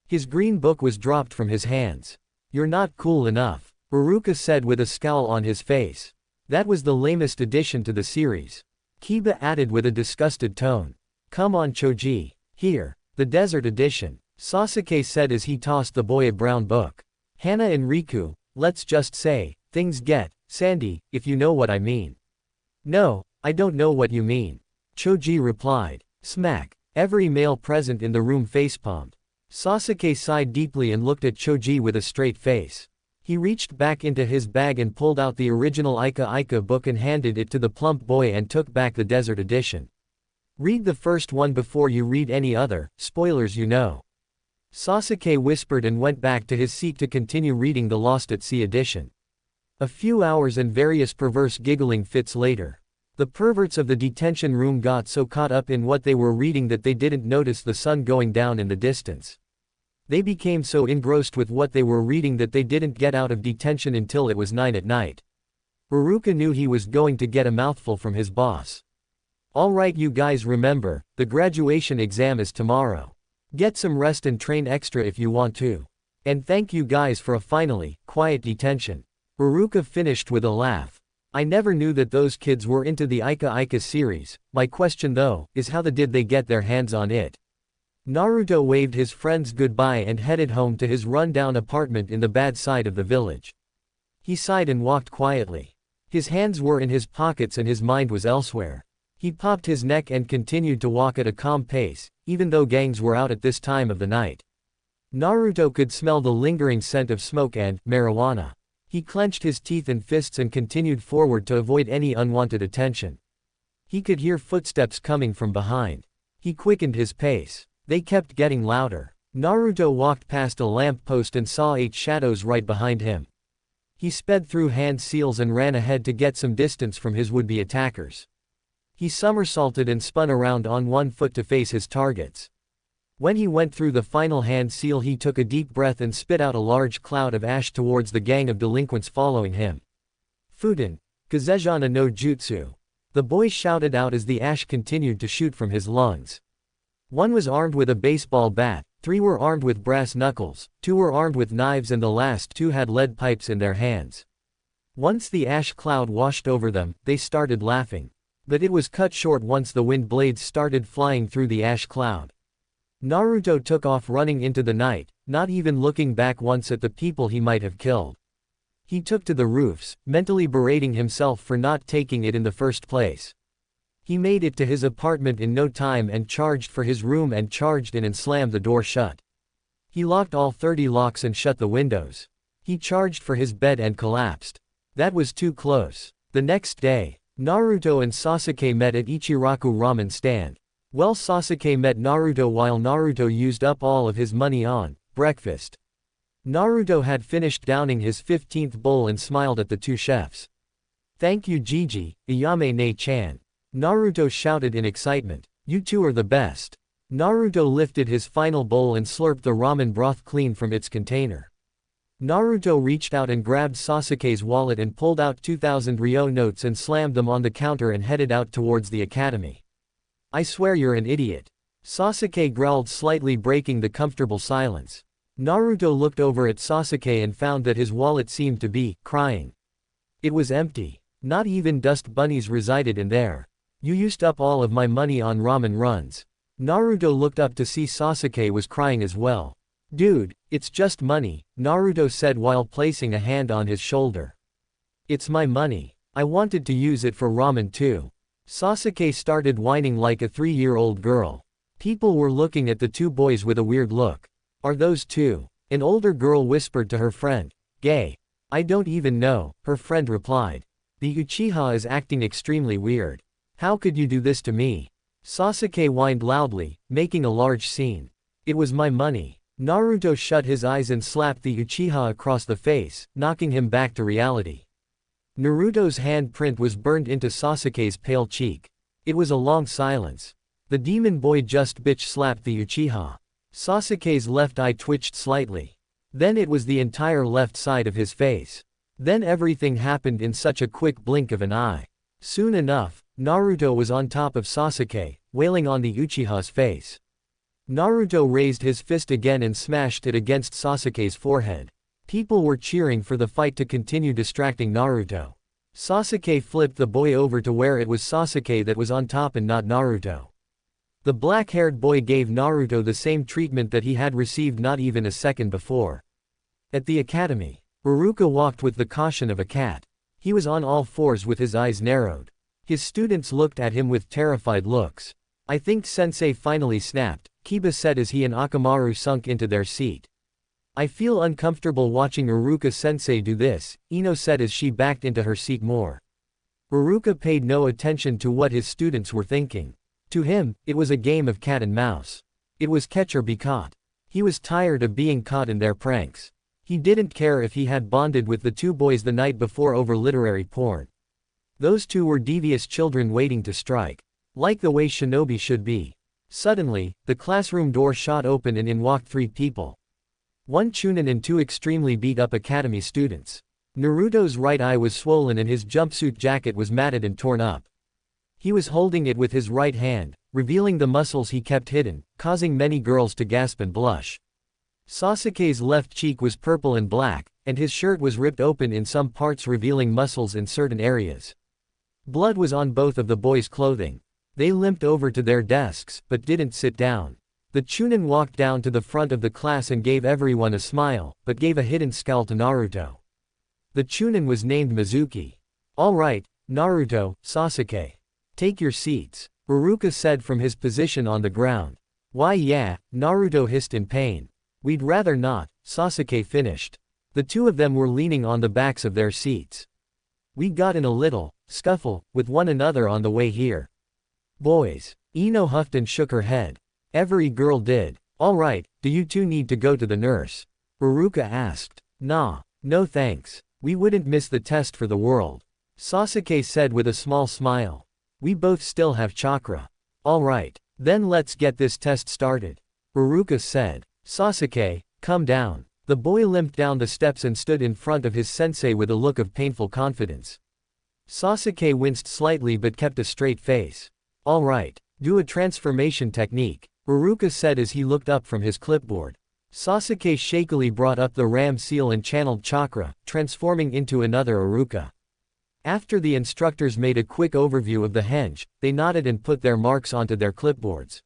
His green book was dropped from his hands. "You're not cool enough," Haruka said with a scowl on his face. "That was the lamest addition to the series." Kiba added with a disgusted tone. "Come on Choji. Here. The desert edition," Sasuke said as he tossed the boy a brown book. "Hana and Riku, let's just say, things get sandy, if you know what I mean." "No, I don't know what you mean," Choji replied. Smack. Every male present in the room facepalmed. Sasuke sighed deeply and looked at Choji with a straight face. He reached back into his bag and pulled out the original Ika book and handed it to the plump boy and took back the desert edition. "Read the first one before you read any other, spoilers you know." Sasuke whispered and went back to his seat to continue reading the Lost at Sea edition. A few hours and various perverse giggling fits later. The perverts of the detention room got so caught up in what they were reading that they didn't notice the sun going down in the distance. They became so engrossed with what they were reading that they didn't get out of detention until it was 9 at night. Haruka knew he was going to get a mouthful from his boss. "Alright you guys, remember, the graduation exam is tomorrow. Get some rest and train extra if you want to. And thank you guys for a finally quiet detention." Haruka finished with a laugh. "I never knew that those kids were into the Ika series. My question though, is how did they get their hands on it?" Naruto waved his friends goodbye and headed home to his run-down apartment in the bad side of the village. He sighed and walked quietly. His hands were in his pockets and his mind was elsewhere. He popped his neck and continued to walk at a calm pace, even though gangs were out at this time of the night. Naruto could smell the lingering scent of smoke and marijuana. He clenched his teeth and fists and continued forward to avoid any unwanted attention. He could hear footsteps coming from behind. He quickened his pace. They kept getting louder. Naruto walked past a lamp post and saw 8 shadows right behind him. He sped through hand seals and ran ahead to get some distance from his would-be attackers. He somersaulted and spun around on one foot to face his targets. When he went through the final hand seal, he took a deep breath and spit out a large cloud of ash towards the gang of delinquents following him. "Fuden, Kazejana no Jutsu," the boy shouted out as the ash continued to shoot from his lungs. 1 was armed with a baseball bat, 3 were armed with brass knuckles, 2 were armed with knives and the last 2 had lead pipes in their hands. Once the ash cloud washed over them, they started laughing. But it was cut short once the wind blades started flying through the ash cloud. Naruto took off running into the night, not even looking back once at the people he might have killed. He took to the roofs, mentally berating himself for not taking it in the first place. He made it to his apartment in no time and charged for his room and charged in and slammed the door shut. He locked all 30 locks and shut the windows. He charged for his bed and collapsed. That was too close. The next day, Naruto and Sasuke met at Ichiraku ramen stand. Well, Sasuke met Naruto while Naruto used up all of his money on breakfast. Naruto had finished downing his 15th bowl and smiled at the 2 chefs. "Thank you Jiji, Iyame-ne-chan." Naruto shouted in excitement. "You two are the best." Naruto lifted his final bowl and slurped the ramen broth clean from its container. Naruto reached out and grabbed Sasuke's wallet and pulled out 2,000 Ryo notes and slammed them on the counter and headed out towards the academy. "I swear you're an idiot." Sasuke growled, slightly breaking the comfortable silence. Naruto looked over at Sasuke and found that his wallet seemed to be crying. It was empty. Not even dust bunnies resided in there. "You used up all of my money on ramen runs." Naruto looked up to see Sasuke was crying as well. "Dude, it's just money," Naruto said while placing a hand on his shoulder. "It's my money. I wanted to use it for ramen too." Sasuke started whining like a 3-year-old girl. People were looking at the 2 boys with a weird look. "Are those 2? An older girl whispered to her friend. "Gay." "I don't even know," her friend replied. "The Uchiha is acting extremely weird. How could you do this to me?" Sasuke whined loudly, making a large scene. "It was my money." Naruto shut his eyes and slapped the Uchiha across the face, knocking him back to reality. Naruto's handprint was burned into Sasuke's pale cheek. It was a long silence. The demon boy just bitch slapped the Uchiha. Sasuke's left eye twitched slightly. Then it was the entire left side of his face. Then everything happened in such a quick blink of an eye. Soon enough, Naruto was on top of Sasuke, wailing on the Uchiha's face. Naruto raised his fist again and smashed it against Sasuke's forehead. People were cheering for the fight to continue distracting Naruto. Sasuke flipped the boy over to where it was Sasuke that was on top and not Naruto. The black-haired boy gave Naruto the same treatment that he had received not even a second before. At the academy, Iruka walked with the caution of a cat. He was on all fours with his eyes narrowed. His students looked at him with terrified looks. "I think Sensei finally snapped," Kiba said as he and Akamaru sunk into their seat. "I feel uncomfortable watching Iruka-sensei do this," Ino said as she backed into her seat more. Iruka paid no attention to what his students were thinking. To him, it was a game of cat and mouse. It was catch or be caught. He was tired of being caught in their pranks. He didn't care if he had bonded with the two boys the night before over literary porn. Those two were devious children waiting to strike. Like the way shinobi should be. Suddenly, the classroom door shot open and in walked three people. One chunin and two extremely beat-up academy students. Naruto's right eye was swollen and his jumpsuit jacket was matted and torn up. He was holding it with his right hand, revealing the muscles he kept hidden, causing many girls to gasp and blush. Sasuke's left cheek was purple and black, and his shirt was ripped open in some parts revealing muscles in certain areas. Blood was on both of the boys' clothing. They limped over to their desks, but didn't sit down. The chunin walked down to the front of the class and gave everyone a smile, but gave a hidden scowl to Naruto. The chunin was named Mizuki. "All right, Naruto, Sasuke. Take your seats," Iruka said from his position on the ground. "Why yeah," Naruto hissed in pain. "We'd rather not," Sasuke finished. The two of them were leaning on the backs of their seats. "We got in a little scuffle with one another on the way here." "Boys," Ino huffed and shook her head. Every girl did. "All right, do you two need to go to the nurse?" Iruka asked. "Nah, no thanks. We wouldn't miss the test for the world," Sasuke said with a small smile. "We both still have chakra." "All right, then let's get this test started," Iruka said. "Sasuke, come down." The boy limped down the steps and stood in front of his sensei with a look of painful confidence. Sasuke winced slightly but kept a straight face. "All right, do a transformation technique," Iruka said as he looked up from his clipboard. Sasuke shakily brought up the ram seal and channeled chakra, transforming into another Iruka. After the instructors made a quick overview of the henge, they nodded and put their marks onto their clipboards.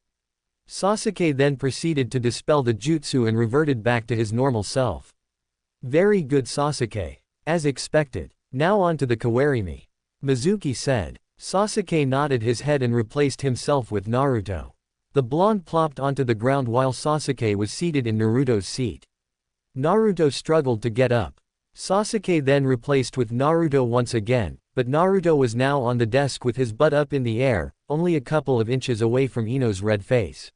Sasuke then proceeded to dispel the jutsu and reverted back to his normal self. "Very good, Sasuke. As expected. Now on to the kawarimi," Mizuki said. Sasuke nodded his head and replaced himself with Naruto. The blonde plopped onto the ground while Sasuke was seated in Naruto's seat. Naruto struggled to get up. Sasuke then replaced with Naruto once again, but Naruto was now on the desk with his butt up in the air, only a couple of inches away from Ino's red face.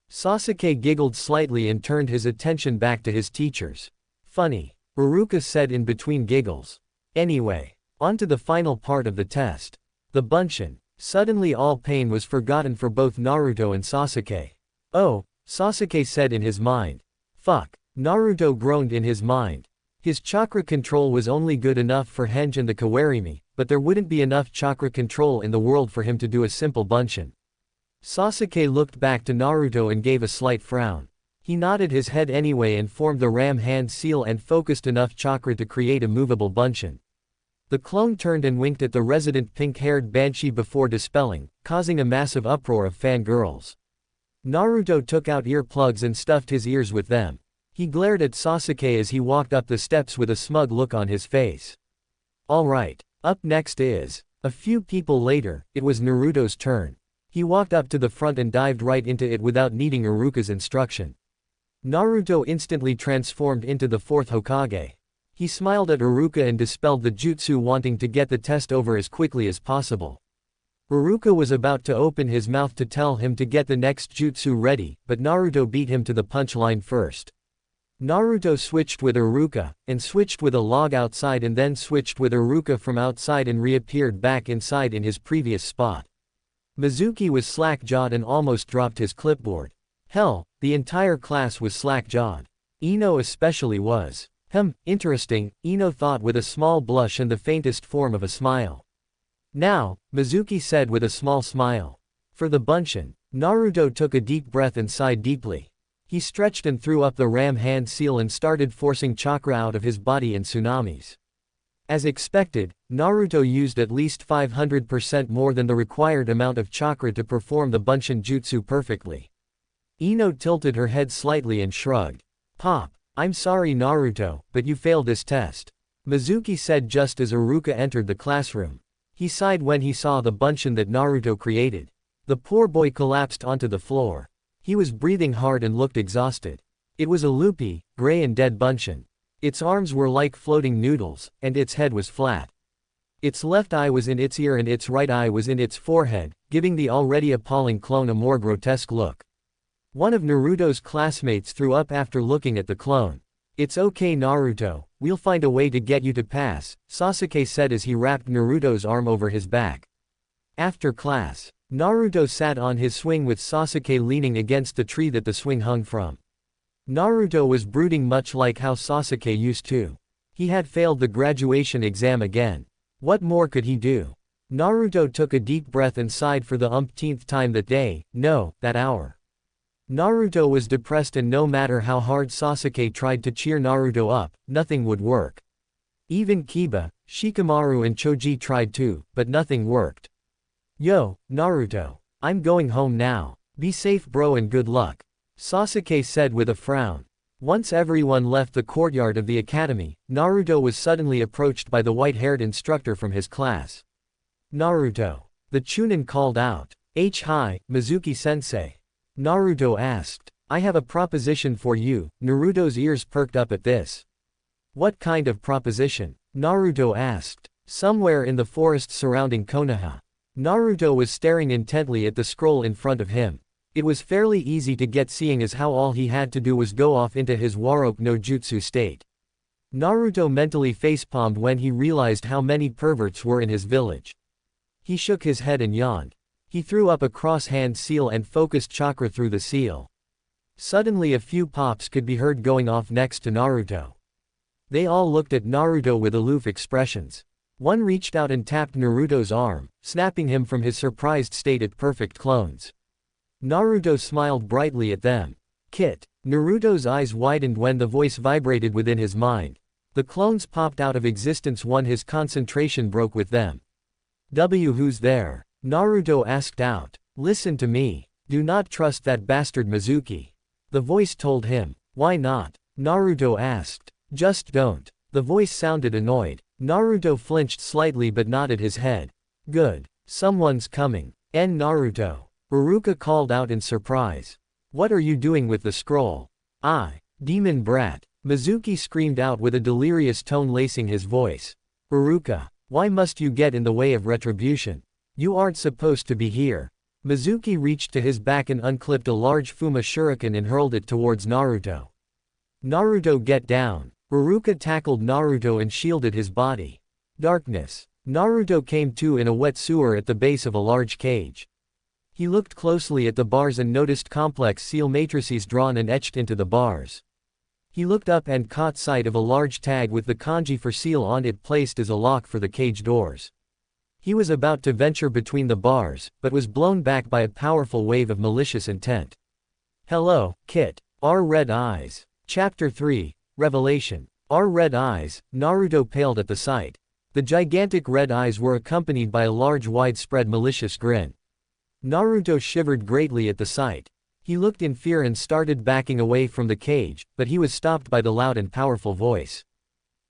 Sasuke giggled slightly and turned his attention back to his teachers. "Funny," Iruka said in between giggles. "Anyway, on to the final part of the test. The bunshin." Suddenly all pain was forgotten for both Naruto and Sasuke. "Oh," Sasuke said in his mind. "Fuck." Naruto groaned in his mind. His chakra control was only good enough for henge and the kawarimi, but there wouldn't be enough chakra control in the world for him to do a simple bunshin. Sasuke looked back to Naruto and gave a slight frown. He nodded his head anyway and formed the ram hand seal and focused enough chakra to create a movable bunshin. The clone turned and winked at the resident pink-haired banshee before dispelling, causing a massive uproar of fangirls. Naruto took out earplugs and stuffed his ears with them. He glared at Sasuke as he walked up the steps with a smug look on his face. "All right, up next is..." A few people later, it was Naruto's turn. He walked up to the front and dived right into it without needing Iruka's instruction. Naruto instantly transformed into the fourth Hokage. He smiled at Iruka and dispelled the jutsu, wanting to get the test over as quickly as possible. Iruka was about to open his mouth to tell him to get the next jutsu ready, but Naruto beat him to the punchline first. Naruto switched with Iruka, and switched with a log outside and then switched with Iruka from outside and reappeared back inside in his previous spot. Mizuki was slack-jawed and almost dropped his clipboard. Hell, the entire class was slack-jawed. Ino especially was. Interesting, Ino thought with a small blush and the faintest form of a smile. "Now," Mizuki said with a small smile. "For the bunshin." Naruto took a deep breath and sighed deeply. He stretched and threw up the ram hand seal and started forcing chakra out of his body in tsunamis. As expected, Naruto used at least 500% more than the required amount of chakra to perform the Bunshin Jutsu perfectly. Ino tilted her head slightly and shrugged. "Pop, I'm sorry Naruto, but you failed this test," Mizuki said just as Iruka entered the classroom. He sighed when he saw the Bunshin that Naruto created. The poor boy collapsed onto the floor. He was breathing hard and looked exhausted. It was a loopy, gray and dead Bunshin. Its arms were like floating noodles, and its head was flat. Its left eye was in its ear and its right eye was in its forehead, giving the already appalling clone a more grotesque look. One of Naruto's classmates threw up after looking at the clone. "It's okay Naruto, we'll find a way to get you to pass," Sasuke said as he wrapped Naruto's arm over his back. After class, Naruto sat on his swing with Sasuke leaning against the tree that the swing hung from. Naruto was brooding much like how Sasuke used to. He had failed the graduation exam again. What more could he do? Naruto took a deep breath and sighed for the umpteenth time that day, no, that hour. Naruto was depressed and no matter how hard Sasuke tried to cheer Naruto up, nothing would work. Even Kiba, Shikamaru and Choji tried too, but nothing worked. "Yo, Naruto. I'm going home now. Be safe bro and good luck," Sasuke said with a frown. Once everyone left the courtyard of the academy, Naruto was suddenly approached by the white-haired instructor from his class. "Naruto." The Chunin called out. Hi, Mizuki-sensei." Naruto asked. "I have a proposition for you." Naruto's ears perked up at this. "What kind of proposition?" Naruto asked. "Somewhere in the forest surrounding Konoha." Naruto was staring intently at the scroll in front of him. It was fairly easy to get seeing as how all he had to do was go off into his Waroke no Jutsu state. Naruto mentally facepalmed when he realized how many perverts were in his village. He shook his head and yawned. He threw up a cross-hand seal and focused chakra through the seal. Suddenly a few pops could be heard going off next to Naruto. They all looked at Naruto with aloof expressions. One reached out and tapped Naruto's arm, snapping him from his surprised state at perfect clones. Naruto smiled brightly at them. "Kit." Naruto's eyes widened when the voice vibrated within his mind. The clones popped out of existence when his concentration broke with them. Who's there?" Naruto asked out. "Listen to me. Do not trust that bastard Mizuki." The voice told him. "Why not?" Naruto asked. "Just don't." The voice sounded annoyed. Naruto flinched slightly but nodded his head. "Good. Someone's coming." Naruto. Iruka called out in surprise. "What are you doing with the scroll?" Demon brat." Mizuki screamed out with a delirious tone lacing his voice. "Iruka, why must you get in the way of retribution? You aren't supposed to be here." Mizuki reached to his back and unclipped a large Fuma shuriken and hurled it towards Naruto. "Naruto get down." Iruka tackled Naruto and shielded his body. Darkness. Naruto came to in a wet sewer at the base of a large cage. He looked closely at the bars and noticed complex seal matrices drawn and etched into the bars. He looked up and caught sight of a large tag with the kanji for seal on it placed as a lock for the cage doors. He was about to venture between the bars, but was blown back by a powerful wave of malicious intent. "Hello, Kit. Our red eyes." Chapter 3, Revelation. Our red eyes. Naruto paled at the sight. The gigantic red eyes were accompanied by a large widespread malicious grin. Naruto shivered greatly at the sight. He looked in fear and started backing away from the cage, but he was stopped by the loud and powerful voice.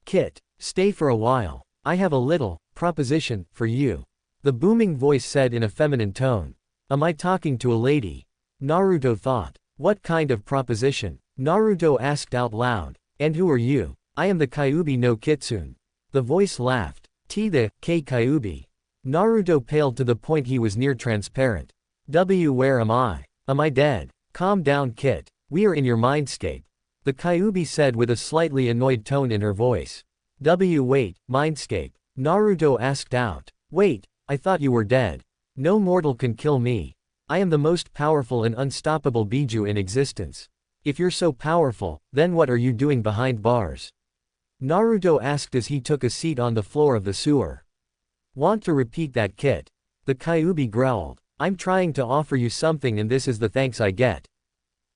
"Kit, stay for a while. I have a little proposition for you," the booming voice said in a feminine tone. "Am I talking to a lady?" Naruto thought. "What kind of proposition?" Naruto asked out loud. "And who are you?" "I am the Kyuubi no Kitsune." The voice laughed. The Kyuubi." Naruto paled to the point he was near transparent. Where am I? Am I dead?" "Calm down Kit. We are in your mindscape," the Kyuubi said with a slightly annoyed tone in her voice. Wait, mindscape?" Naruto asked out. "Wait, I thought you were dead." "No mortal can kill me. I am the most powerful and unstoppable Biju in existence." "If you're so powerful, then what are you doing behind bars?" Naruto asked as he took a seat on the floor of the sewer. "Want to repeat that Kit?" the Kyuubi growled. I'm trying to offer you something and this is the thanks I get.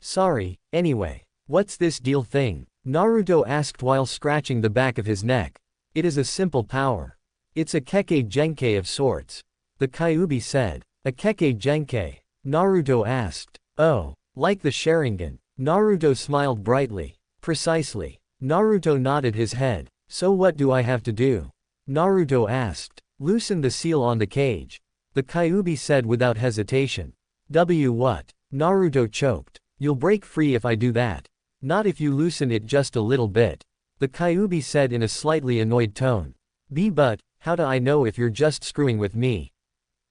Sorry, anyway. What's this deal thing? Naruto asked while scratching the back of his neck. It is a simple power. It's a Kekkei Genkai of sorts. The Kyuubi said. A Kekkei Genkai? Naruto asked. Oh, like the Sharingan. Naruto smiled brightly. Precisely. Naruto nodded his head. So what do I have to do? Naruto asked. Loosen the seal on the cage. The Kyuubi said without hesitation. What? Naruto choked. You'll break free if I do that. Not if you loosen it just a little bit. The Kyuubi said in a slightly annoyed tone. But, how do I know if you're just screwing with me?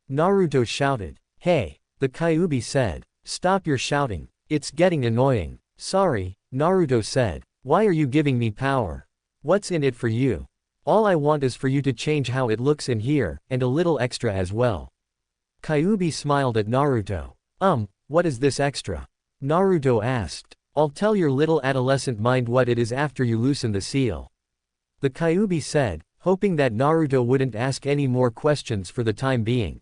Naruto shouted. Hey, the Kyuubi said. Stop your shouting. It's getting annoying. Sorry, Naruto said. Why are you giving me power? What's in it for you? All I want is for you to change how it looks in here, and a little extra as well. Kyuubi smiled at Naruto. What is this extra? Naruto asked. I'll tell your little adolescent mind what it is after you loosen the seal. The Kyuubi said, hoping that Naruto wouldn't ask any more questions for the time being.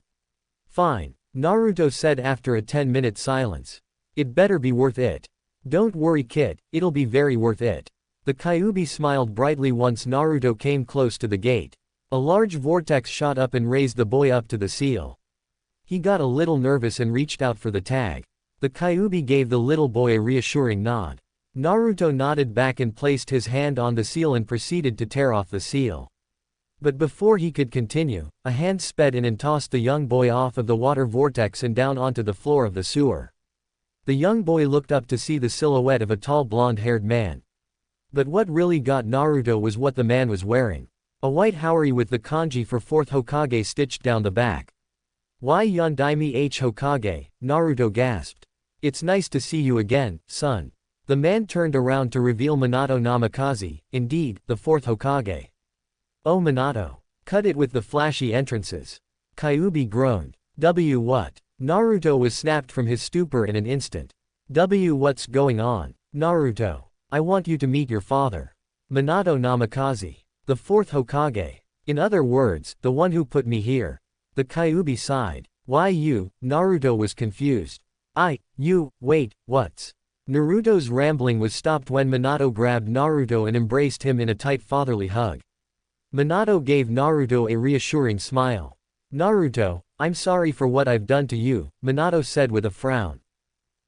Fine, Naruto said after a 10-minute silence. It better be worth it. Don't worry kid, it'll be very worth it. The Kyuubi smiled brightly once Naruto came close to the gate. A large vortex shot up and raised the boy up to the seal. He got a little nervous and reached out for the tag. The Kyuubi gave the little boy a reassuring nod. Naruto nodded back and placed his hand on the seal and proceeded to tear off the seal. But before he could continue, a hand sped in and tossed the young boy off of the water vortex and down onto the floor of the sewer. The young boy looked up to see the silhouette of a tall blonde-haired man. But what really got Naruto was what the man was wearing. A white haori with the kanji for 4th Hokage stitched down the back. Why Yondaime H Hokage, Naruto gasped. It's nice to see you again, son. The man turned around to reveal Minato Namikaze, indeed, the 4th Hokage. Oh Minato. Cut it with the flashy entrances. Kyuubi groaned. What? Naruto was snapped from his stupor in an instant. What's going on? Naruto. I want you to meet your father. Minato Namikaze. The 4th Hokage. In other words, the one who put me here. The Kyuubi sighed. Why you? Naruto was confused. Wait, what's? Naruto's rambling was stopped when Minato grabbed Naruto and embraced him in a tight fatherly hug. Minato gave Naruto a reassuring smile. Naruto, I'm sorry for what I've done to you, Minato said with a frown.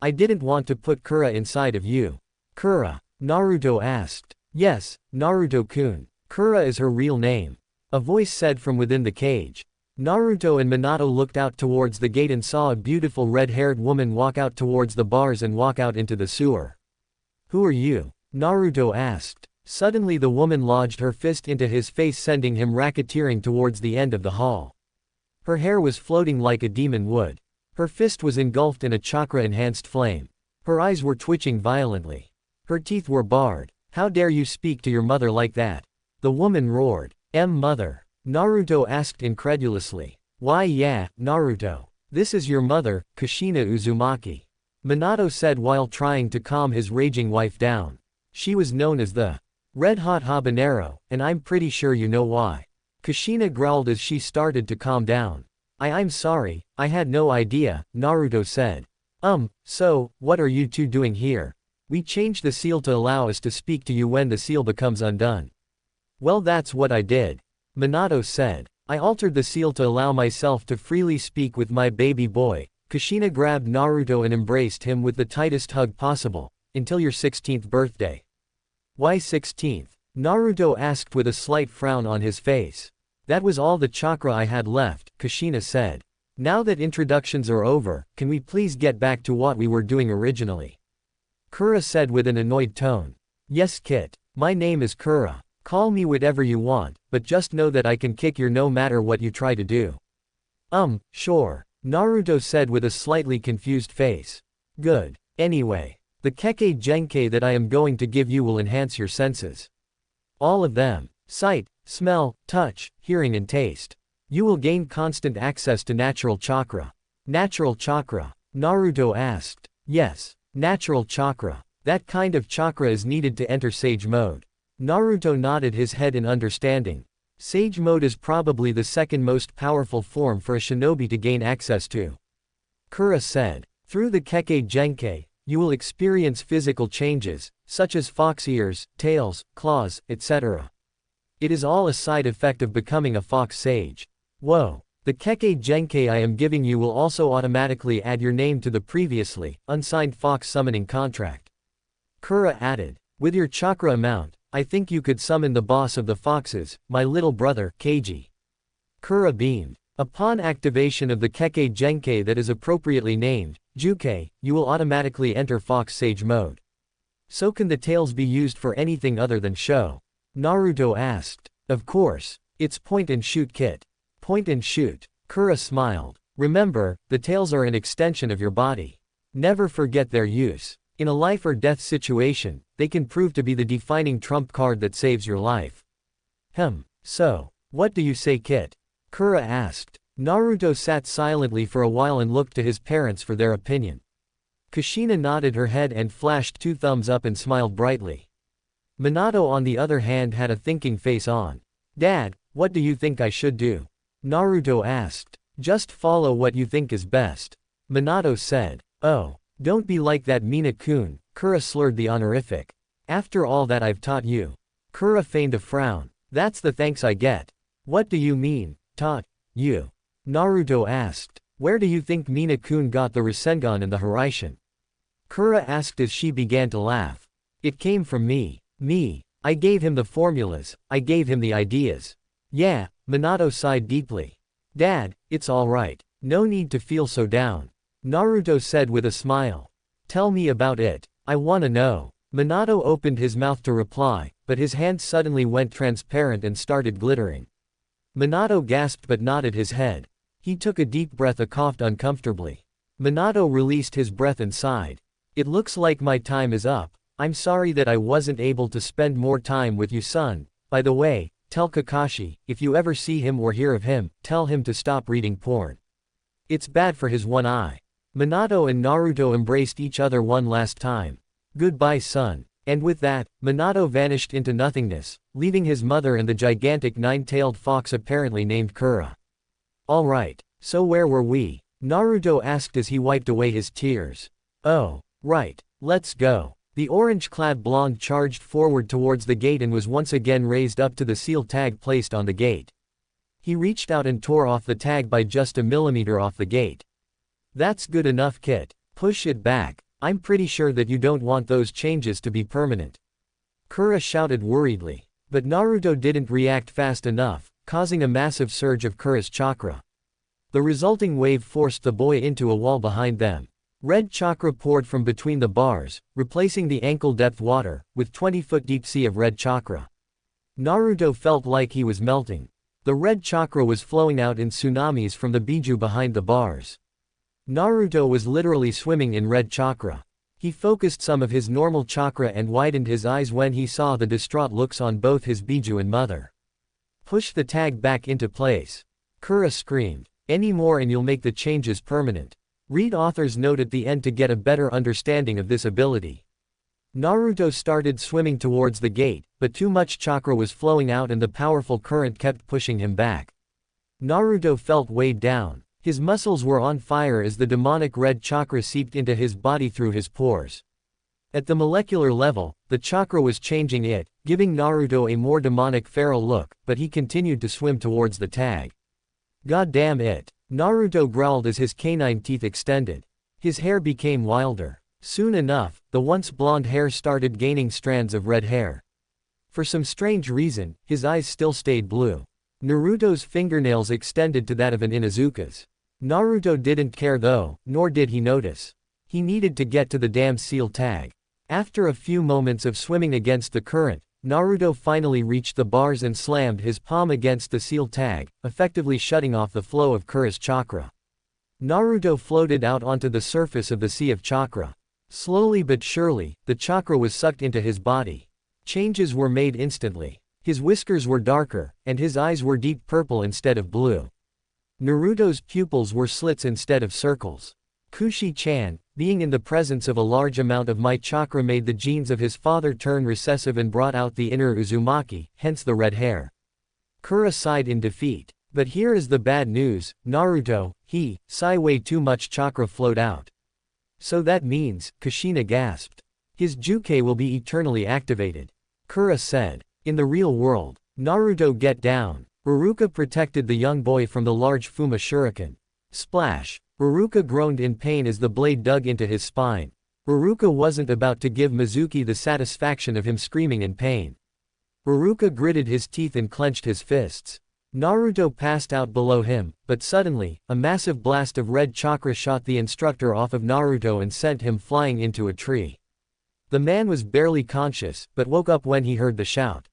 I didn't want to put Kura inside of you. Kura? Naruto asked. Yes, Naruto-kun. Kura is her real name. A voice said from within the cage. Naruto and Minato looked out towards the gate and saw a beautiful red-haired woman walk out towards the bars and walk out into the sewer. Who are you? Naruto asked. Suddenly the woman lodged her fist into his face, sending him racketeering towards the end of the hall. Her hair was floating like a demon would. Her fist was engulfed in a chakra-enhanced flame. Her eyes were twitching violently. Her teeth were barred. How dare you speak to your mother like that? The woman roared. Mother? Naruto asked incredulously. Why yeah, Naruto. This is your mother, Kushina Uzumaki. Minato said while trying to calm his raging wife down. She was known as the Red Hot Habanero, and I'm pretty sure you know why. Kushina growled as she started to calm down. I'm sorry, I had no idea, Naruto said. So, what are you two doing here? We changed the seal to allow us to speak to you when the seal becomes undone. Well, that's what I did. Minato said. I altered the seal to allow myself to freely speak with my baby boy. Kushina grabbed Naruto and embraced him with the tightest hug possible, until your 16th birthday. Why 16th? Naruto asked with a slight frown on his face. That was all the chakra I had left, Kushina said. Now that introductions are over, can we please get back to what we were doing originally? Kura said with an annoyed tone. Yes Kit. My name is Kura. Call me whatever you want, but just know that I can kick your no matter what you try to do. Sure. Naruto said with a slightly confused face. Good. Anyway, the Kekkei Genkai that I am going to give you will enhance your senses. All of them. Sight, smell, touch, hearing and taste. You will gain constant access to natural chakra. Natural chakra? Naruto asked. Yes, natural chakra. That kind of chakra is needed to enter Sage Mode. Naruto nodded his head in understanding. Sage Mode is probably the second most powerful form for a shinobi to gain access to. Kura said. Through the Kekkei Genkai, you will experience physical changes, such as fox ears, tails, claws, etc. It is all a side effect of becoming a fox sage. Whoa. The Kekkei Genkai I am giving you will also automatically add your name to the previously unsigned fox summoning contract. Kura added. With your chakra amount, I think you could summon the boss of the foxes, my little brother, Keiji. Kura beamed. Upon activation of the Kekkei Genkai that is appropriately named, Jukei, you will automatically enter Fox Sage mode. So can the tails be used for anything other than show? Naruto asked. Of course. It's point and shoot kit. Point and shoot. Kura smiled. Remember, the tails are an extension of your body. Never forget their use. In a life or death situation, they can prove to be the defining trump card that saves your life. So, what do you say, Kit? Kura asked. Naruto sat silently for a while and looked to his parents for their opinion. Kushina nodded her head and flashed 2 thumbs up and smiled brightly. Minato on the other hand had a thinking face on. Dad, what do you think I should do? Naruto asked. Just follow what you think is best. Minato said. Oh, don't be like that Mina-kun, Kura slurred the honorific. After all that I've taught you. Kura feigned a frown. That's the thanks I get. What do you mean, taught you? Naruto asked. Where do you think Mina-kun got the Rasengan and the Hiraishin? Kura asked as she began to laugh. It came from me. I gave him the formulas, I gave him the ideas. Yeah, Minato sighed deeply. Dad, it's alright. No need to feel so down. Naruto said with a smile. Tell me about it. I wanna know. Minato opened his mouth to reply, but his hand suddenly went transparent and started glittering. Minato gasped but nodded his head. He took a deep breath and coughed uncomfortably. Minato released his breath and sighed. It looks like my time is up. I'm sorry that I wasn't able to spend more time with you, son. By the way, tell Kakashi, if you ever see him or hear of him, tell him to stop reading porn. It's bad for his one eye. Minato and Naruto embraced each other one last time. Goodbye, son. And with that, Minato vanished into nothingness, leaving his mother and the gigantic 9-tailed fox apparently named Kura. Alright, so where were we? Naruto asked as he wiped away his tears. Oh, right, let's go. The orange-clad blonde charged forward towards the gate and was once again raised up to the seal tag placed on the gate. He reached out and tore off the tag by just a millimeter off the gate. That's good enough, Kit. Push it back. I'm pretty sure that you don't want those changes to be permanent. Kura shouted worriedly. But Naruto didn't react fast enough, causing a massive surge of Kura's chakra. The resulting wave forced the boy into a wall behind them. Red chakra poured from between the bars, replacing the ankle-depth water, with 20-foot deep sea of red chakra. Naruto felt like he was melting. The red chakra was flowing out in tsunamis from the biju behind the bars. Naruto was literally swimming in red chakra. He focused some of his normal chakra and widened his eyes when he saw the distraught looks on both his biju and mother. Push the tag back into place. Kura screamed. Any more and you'll make the changes permanent. Read author's note at the end to get a better understanding of this ability. Naruto started swimming towards the gate, but too much chakra was flowing out and the powerful current kept pushing him back. Naruto felt weighed down. His muscles were on fire as the demonic red chakra seeped into his body through his pores. At the molecular level, the chakra was changing it, giving Naruto a more demonic feral look, but he continued to swim towards the tag. God damn it. Naruto growled as his canine teeth extended. His hair became wilder. Soon enough, the once blonde hair started gaining strands of red hair. For some strange reason, his eyes still stayed blue. Naruto's fingernails extended to that of an Inuzuka's. Naruto didn't care though, nor did he notice. He needed to get to the damn seal tag. After a few moments of swimming against the current, Naruto finally reached the bars and slammed his palm against the seal tag, effectively shutting off the flow of Kura's chakra. Naruto floated out onto the surface of the sea of chakra. Slowly but surely, the chakra was sucked into his body. Changes were made instantly. His whiskers were darker, and his eyes were deep purple instead of blue. Naruto's pupils were slits instead of circles. Kushi-chan, being in the presence of a large amount of my chakra made the genes of his father turn recessive and brought out the inner Uzumaki, hence the red hair. Kura sighed in defeat. But here is the bad news, Naruto, Sai way too much chakra flowed out. So that means, Kushina gasped. His Juke will be eternally activated. Kura said. In the real world, Naruto get down. Iruka protected the young boy from the large Fuma shuriken. Splash. Iruka groaned in pain as the blade dug into his spine. Iruka wasn't about to give Mizuki the satisfaction of him screaming in pain. Iruka gritted his teeth and clenched his fists. Naruto passed out below him, but suddenly, a massive blast of red chakra shot the instructor off of Naruto and sent him flying into a tree. The man was barely conscious, but woke up when he heard the shout.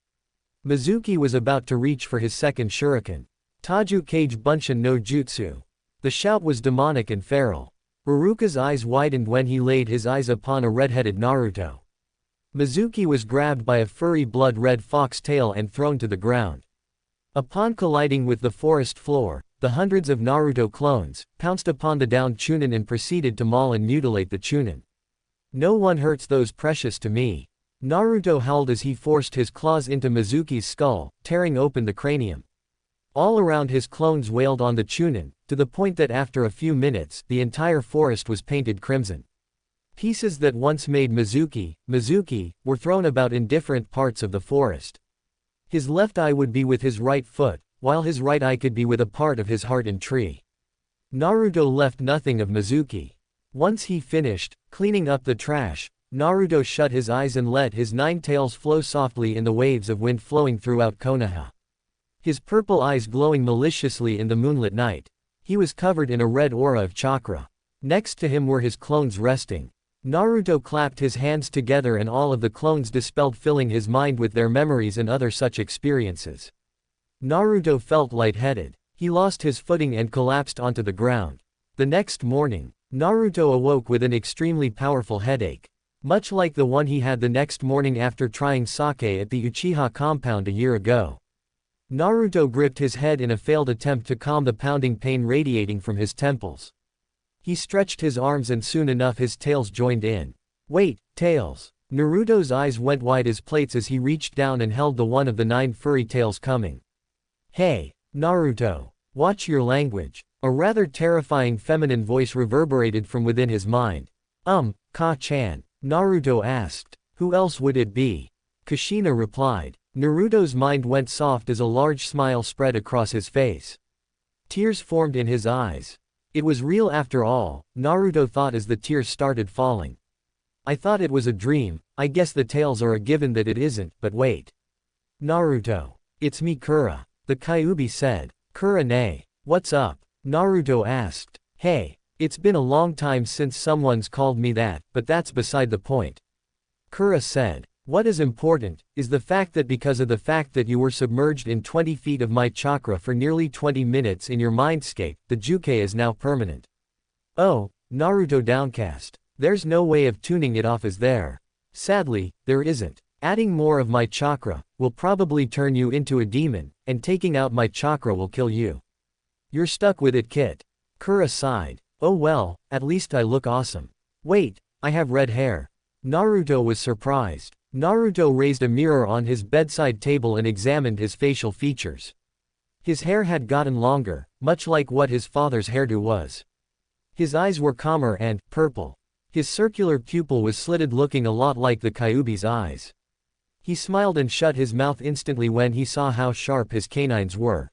Mizuki was about to reach for his second shuriken. Taju Kage Bunshin no Jutsu. The shout was demonic and feral. Iruka's eyes widened when he laid his eyes upon a red-headed Naruto. Mizuki was grabbed by a furry blood-red fox tail and thrown to the ground. Upon colliding with the forest floor, the hundreds of Naruto clones pounced upon the downed Chunin and proceeded to maul and mutilate the Chunin. No one hurts those precious to me. Naruto howled as he forced his claws into Mizuki's skull, tearing open the cranium. All around his clones wailed on the Chunin, to the point that after a few minutes, the entire forest was painted crimson. Pieces that once made Mizuki, were thrown about in different parts of the forest. His left eye would be with his right foot, while his right eye could be with a part of his heart and tree. Naruto left nothing of Mizuki. Once he finished cleaning up the trash, Naruto shut his eyes and let his 9 tails flow softly in the waves of wind flowing throughout Konoha. His purple eyes glowing maliciously in the moonlit night. He was covered in a red aura of chakra. Next to him were his clones resting. Naruto clapped his hands together and all of the clones dispelled, filling his mind with their memories and other such experiences. Naruto felt lightheaded. He lost his footing and collapsed onto the ground. The next morning, Naruto awoke with an extremely powerful headache. Much like the one he had the next morning after trying sake at the Uchiha compound a year ago. Naruto gripped his head in a failed attempt to calm the pounding pain radiating from his temples. He stretched his arms and soon enough his tails joined in. Wait, tails. Naruto's eyes went wide as plates as he reached down and held the one of the 9 furry tails coming. Hey, Naruto. Watch your language. A rather terrifying feminine voice reverberated from within his mind. Ka-chan. Naruto asked. Who else would it be? Kushina replied. Naruto's mind went soft as a large smile spread across his face. Tears formed in his eyes. It was real after all, Naruto thought as the tears started falling. I thought it was a dream, I guess the tails are a given that it isn't, but wait. Naruto. It's me Kura. The Kyuubi said. Kura-ne. What's up? Naruto asked. Hey, it's been a long time since someone's called me that, but that's beside the point. Kura said. What is important, is the fact that because of the fact that you were submerged in 20 feet of my chakra for nearly 20 minutes in your mindscape, the Juke is now permanent. Oh, Naruto downcast. There's no way of tuning it off, is there? Sadly, there isn't. Adding more of my chakra will probably turn you into a demon, and taking out my chakra will kill you. You're stuck with it, Kit. Kura sighed. Oh well, at least I look awesome. Wait, I have red hair. Naruto was surprised. Naruto raised a mirror on his bedside table and examined his facial features. His hair had gotten longer, much like what his father's hairdo was. His eyes were calmer and purple. His circular pupil was slitted, looking a lot like the Kyuubi's eyes. He smiled and shut his mouth instantly when he saw how sharp his canines were.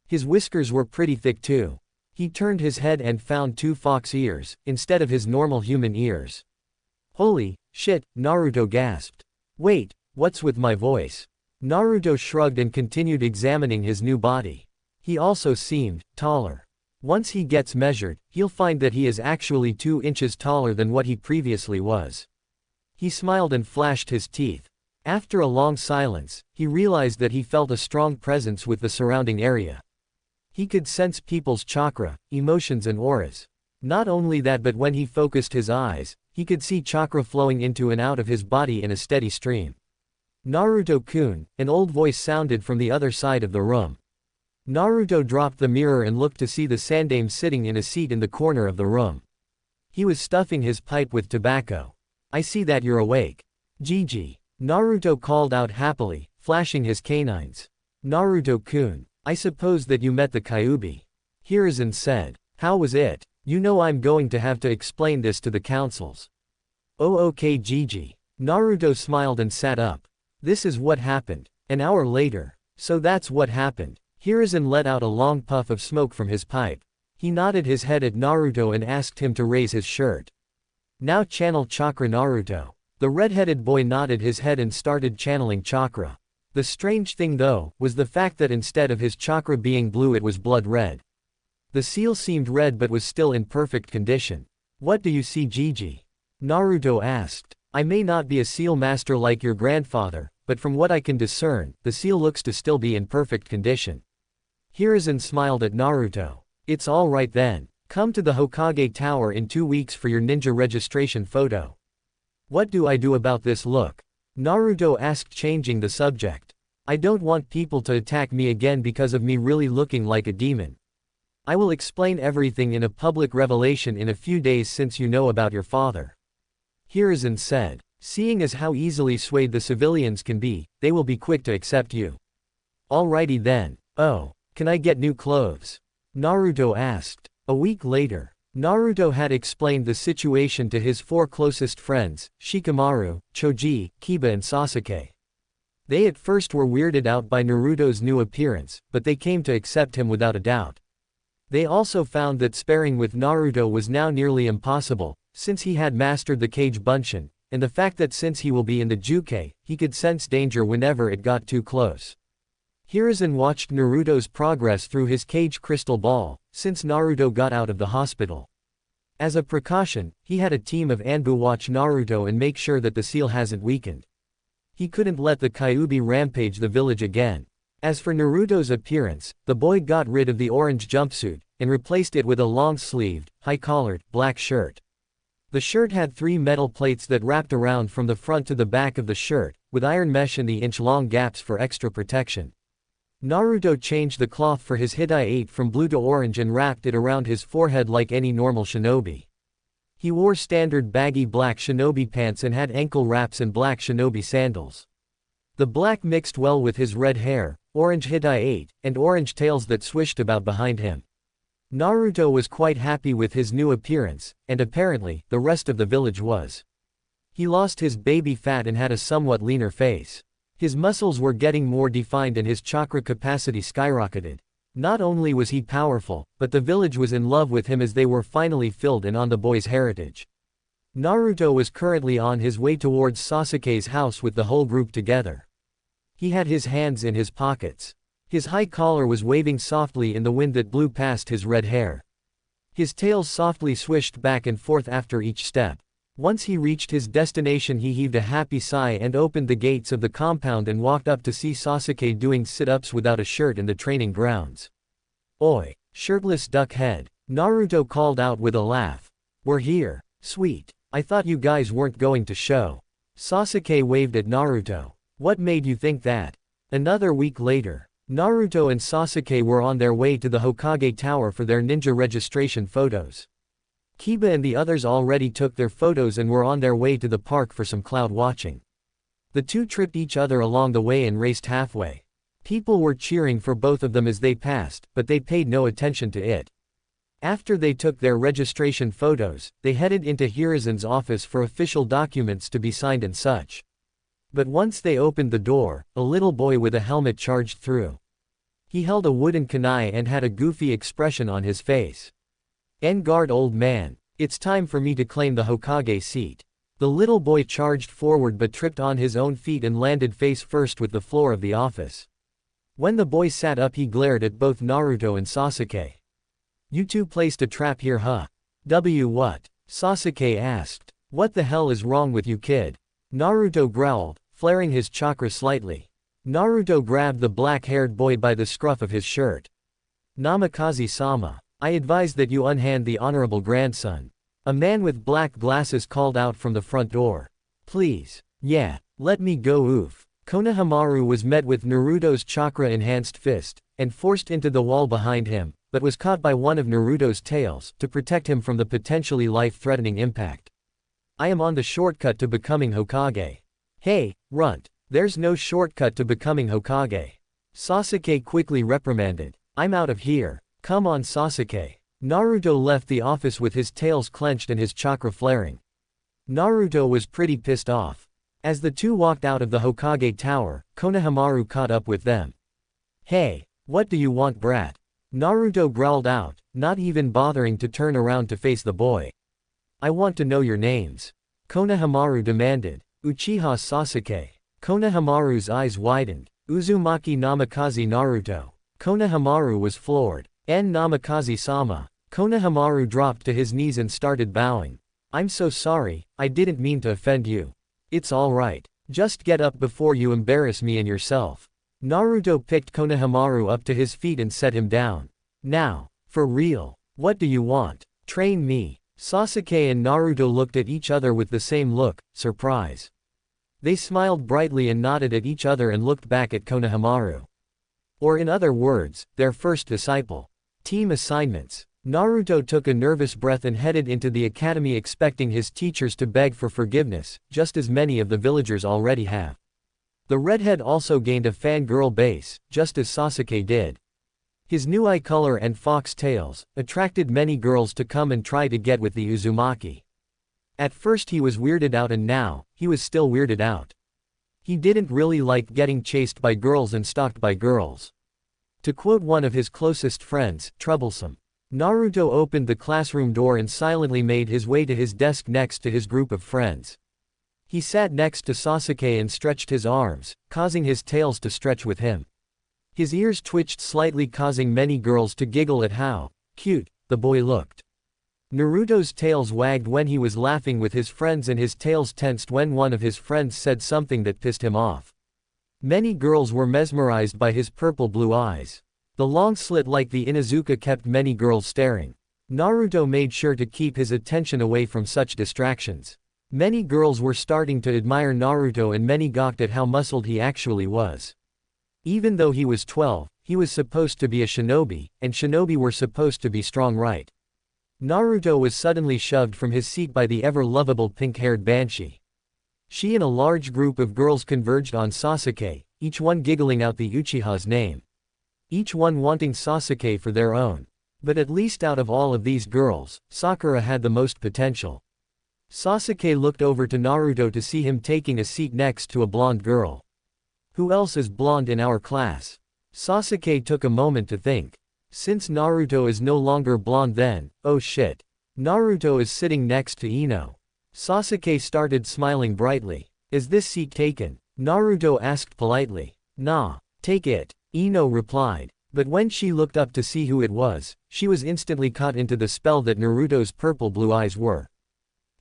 His whiskers were pretty thick too. He turned his head and found 2 fox ears, instead of his normal human ears. Holy shit, Naruto gasped. Wait, what's with my voice? Naruto shrugged and continued examining his new body. He also seemed taller. Once he gets measured, he'll find that he is actually 2 inches taller than what he previously was. He smiled and flashed his teeth. After a long silence, he realized that he felt a strong presence with the surrounding area. He could sense people's chakra, emotions and auras. Not only that, but when he focused his eyes, he could see chakra flowing into and out of his body in a steady stream. Naruto-kun, an old voice sounded from the other side of the room. Naruto dropped the mirror and looked to see the Sandaime sitting in a seat in the corner of the room. He was stuffing his pipe with tobacco. I see that you're awake. Gigi. Naruto called out happily, flashing his canines. Naruto-kun. I suppose that you met the Kyuubi. Hiruzen said. How was it? You know I'm going to have to explain this to the councils. Oh okay Gigi. Naruto smiled and sat up. This is what happened. An hour later. So that's what happened. Hiruzen let out a long puff of smoke from his pipe. He nodded his head at Naruto and asked him to raise his shirt. Now channel chakra Naruto. The red-headed boy nodded his head and started channeling chakra. The strange thing though, was the fact that instead of his chakra being blue it was blood red. The seal seemed red but was still in perfect condition. What do you see Gigi? Naruto asked. I may not be a seal master like your grandfather, but from what I can discern, the seal looks to still be in perfect condition. Hiruzen smiled at Naruto. It's all right then. Come to the Hokage Tower in 2 weeks for your ninja registration photo. What do I do about this look? Naruto asked, changing the subject. I don't want people to attack me again because of me really looking like a demon. I will explain everything in a public revelation in a few days since you know about your father. Hiruzen said. Seeing as how easily swayed the civilians can be, they will be quick to accept you. Alrighty then. Oh, can I get new clothes? Naruto asked. A week later. Naruto had explained the situation to his 4 closest friends, Shikamaru, Choji, Kiba and Sasuke. They at first were weirded out by Naruto's new appearance, but they came to accept him without a doubt. They also found that sparring with Naruto was now nearly impossible, since he had mastered the Kage Bunshin, and the fact that since he will be in the Juke, he could sense danger whenever it got too close. Hiruzen watched Naruto's progress through his Kage crystal ball, since Naruto got out of the hospital. As a precaution, he had a team of Anbu watch Naruto and make sure that the seal hasn't weakened. He couldn't let the Kyuubi rampage the village again. As for Naruto's appearance, the boy got rid of the orange jumpsuit, and replaced it with a long-sleeved, high-collared, black shirt. The shirt had 3 metal plates that wrapped around from the front to the back of the shirt, with iron mesh in the inch-long gaps for extra protection. Naruto changed the cloth for his Hitai-8 from blue to orange and wrapped it around his forehead like any normal shinobi. He wore standard baggy black shinobi pants and had ankle wraps and black shinobi sandals. The black mixed well with his red hair, orange Hitai-8, and orange tails that swished about behind him. Naruto was quite happy with his new appearance, and apparently, the rest of the village was. He lost his baby fat and had a somewhat leaner face. His muscles were getting more defined and his chakra capacity skyrocketed. Not only was he powerful, but the village was in love with him as they were finally filled in on the boy's heritage. Naruto was currently on his way towards Sasuke's house with the whole group together. He had his hands in his pockets. His high collar was waving softly in the wind that blew past his red hair. His tail softly swished back and forth after each step. Once he reached his destination he heaved a happy sigh and opened the gates of the compound and walked up to see Sasuke doing sit-ups without a shirt in the training grounds. Oi, shirtless duck head, Naruto called out with a laugh. We're here. Sweet. I thought you guys weren't going to show. Sasuke waved at Naruto. What made you think that? Another week later, Naruto and Sasuke were on their way to the Hokage Tower for their ninja registration photos. Kiba and the others already took their photos and were on their way to the park for some cloud watching. The two tripped each other along the way and raced halfway. People were cheering for both of them as they passed, but they paid no attention to it. After they took their registration photos, they headed into Hiruzen's office for official documents to be signed and such. But once they opened the door, a little boy with a helmet charged through. He held a wooden kunai and had a goofy expression on his face. En garde old man, it's time for me to claim the Hokage seat. The little boy charged forward but tripped on his own feet and landed face first with the floor of the office. When the boy sat up he glared at both Naruto and Sasuke. You two placed a trap here huh? What? Sasuke asked. What the hell is wrong with you kid? Naruto growled, flaring his chakra slightly. Naruto grabbed the black-haired boy by the scruff of his shirt. Namikaze-sama. I advise that you unhand the honorable grandson. A man with black glasses called out from the front door. Please. Yeah, let me go oof. Konohamaru was met with Naruto's chakra-enhanced fist, and forced into the wall behind him, but was caught by one of Naruto's tails, to protect him from the potentially life-threatening impact. I am on the shortcut to becoming Hokage. Hey, runt. There's no shortcut to becoming Hokage. Sasuke quickly reprimanded. I'm out of here. Come on Sasuke. Naruto left the office with his tails clenched and his chakra flaring. Naruto was pretty pissed off. As the two walked out of the Hokage tower, Konohamaru caught up with them. Hey, what do you want, brat? Naruto growled out, not even bothering to turn around to face the boy. I want to know your names. Konohamaru demanded. Uchiha Sasuke. Konohamaru's eyes widened. Uzumaki Namikaze Naruto. Konohamaru was floored. En Namikaze-sama. Konohamaru dropped to his knees and started bowing. I'm so sorry, I didn't mean to offend you. It's alright. Just get up before you embarrass me and yourself. Naruto picked Konohamaru up to his feet and set him down. Now, for real, what do you want? Train me. Sasuke and Naruto looked at each other with the same look, surprise. They smiled brightly and nodded at each other and looked back at Konohamaru. Or in other words, their first disciple. Team assignments. Naruto took a nervous breath and headed into the academy expecting his teachers to beg for forgiveness, just as many of the villagers already have. The redhead also gained a fangirl base, just as Sasuke did. His new eye color and fox tails attracted many girls to come and try to get with the Uzumaki. At first he was weirded out and now, he was still weirded out. He didn't really like getting chased by girls and stalked by girls. To quote one of his closest friends, troublesome. Naruto opened the classroom door and silently made his way to his desk next to his group of friends. He sat next to Sasuke and stretched his arms, causing his tails to stretch with him. His ears twitched slightly, causing many girls to giggle at how cute the boy looked. Naruto's tails wagged when he was laughing with his friends and his tails tensed when one of his friends said something that pissed him off. Many girls were mesmerized by his purple-blue eyes. The long slit like the Inuzuka kept many girls staring. Naruto made sure to keep his attention away from such distractions. Many girls were starting to admire Naruto and many gawked at how muscled he actually was. Even though he was 12, he was supposed to be a shinobi, and shinobi were supposed to be strong, right? Naruto was suddenly shoved from his seat by the ever-lovable pink-haired Banshee. She and a large group of girls converged on Sasuke, each one giggling out the Uchiha's name. Each one wanting Sasuke for their own. But at least out of all of these girls, Sakura had the most potential. Sasuke looked over to Naruto to see him taking a seat next to a blonde girl. Who else is blonde in our class? Sasuke took a moment to think. Since Naruto is no longer blonde then, oh shit. Naruto is sitting next to Ino. Sasuke started smiling brightly. Is this seat taken? Naruto asked politely. Nah, take it. Ino replied. But when she looked up to see who it was, she was instantly caught into the spell that Naruto's purple-blue eyes were.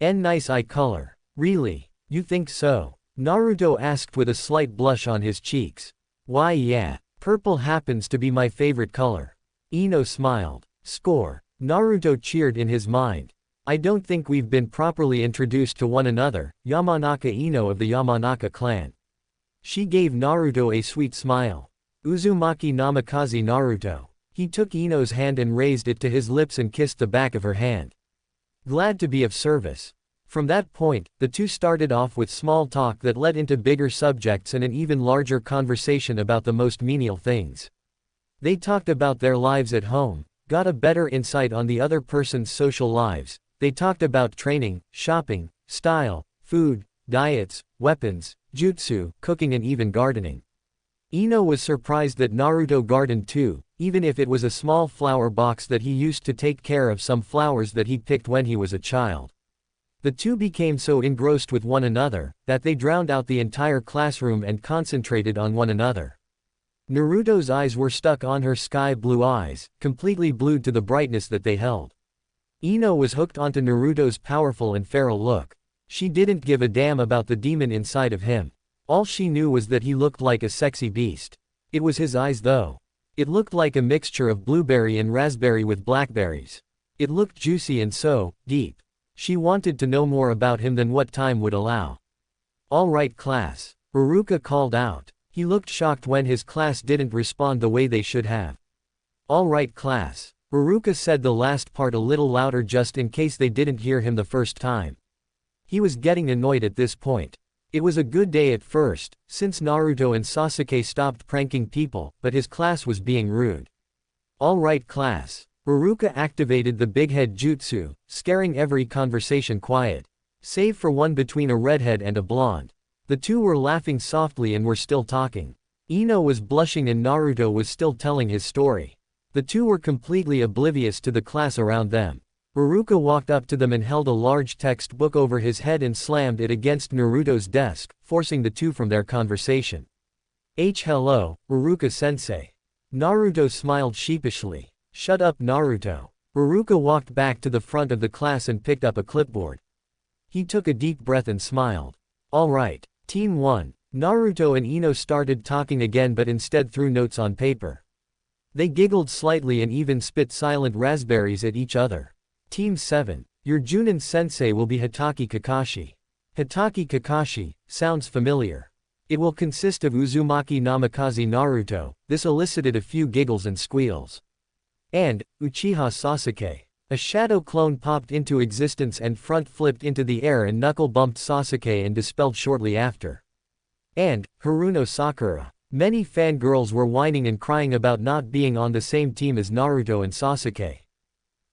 And nice eye color. Really? You think so? Naruto asked with a slight blush on his cheeks. Why yeah, purple happens to be my favorite color. Ino smiled. Score. Naruto cheered in his mind. I don't think we've been properly introduced to one another, Yamanaka Ino of the Yamanaka clan. She gave Naruto a sweet smile. Uzumaki Namikaze Naruto. He took Ino's hand and raised it to his lips and kissed the back of her hand. Glad to be of service. From that point, the two started off with small talk that led into bigger subjects and an even larger conversation about the most menial things. They talked about their lives at home, got a better insight on the other person's social lives. They talked about training, shopping, style, food, diets, weapons, jutsu, cooking and even gardening. Ino was surprised that Naruto gardened too, even if it was a small flower box that he used to take care of some flowers that he picked when he was a child. The two became so engrossed with one another, that they drowned out the entire classroom and concentrated on one another. Naruto's eyes were stuck on her sky-blue eyes, completely glued to the brightness that they held. Ino was hooked onto Naruto's powerful and feral look. She didn't give a damn about the demon inside of him. All she knew was that he looked like a sexy beast. It was his eyes though. It looked like a mixture of blueberry and raspberry with blackberries. It looked juicy and so deep. She wanted to know more about him than what time would allow. All right class. Haruka called out. He looked shocked when his class didn't respond the way they should have. All right class. Haruka said the last part a little louder just in case they didn't hear him the first time. He was getting annoyed at this point. It was a good day at first, since Naruto and Sasuke stopped pranking people, but his class was being rude. Alright class. Iruka activated the big head jutsu, scaring every conversation quiet. Save for one between a redhead and a blonde. The two were laughing softly and were still talking. Ino was blushing and Naruto was still telling his story. The two were completely oblivious to the class around them. Iruka walked up to them and held a large textbook over his head and slammed it against Naruto's desk, forcing the two from their conversation. Hello, Iruka-sensei. Naruto smiled sheepishly. Shut up Naruto. Iruka walked back to the front of the class and picked up a clipboard. He took a deep breath and smiled. Alright, Team 1. Naruto and Ino started talking again but instead threw notes on paper. They giggled slightly and even spit silent raspberries at each other. Team 7. Your Junin sensei will be Hitaki Kakashi. Hitaki Kakashi, sounds familiar. It will consist of Uzumaki Namikaze Naruto, this elicited a few giggles and squeals. And, Uchiha Sasuke. A shadow clone popped into existence and front flipped into the air and knuckle bumped Sasuke and dispelled shortly after. And, Haruno Sakura. Many fangirls were whining and crying about not being on the same team as Naruto and Sasuke.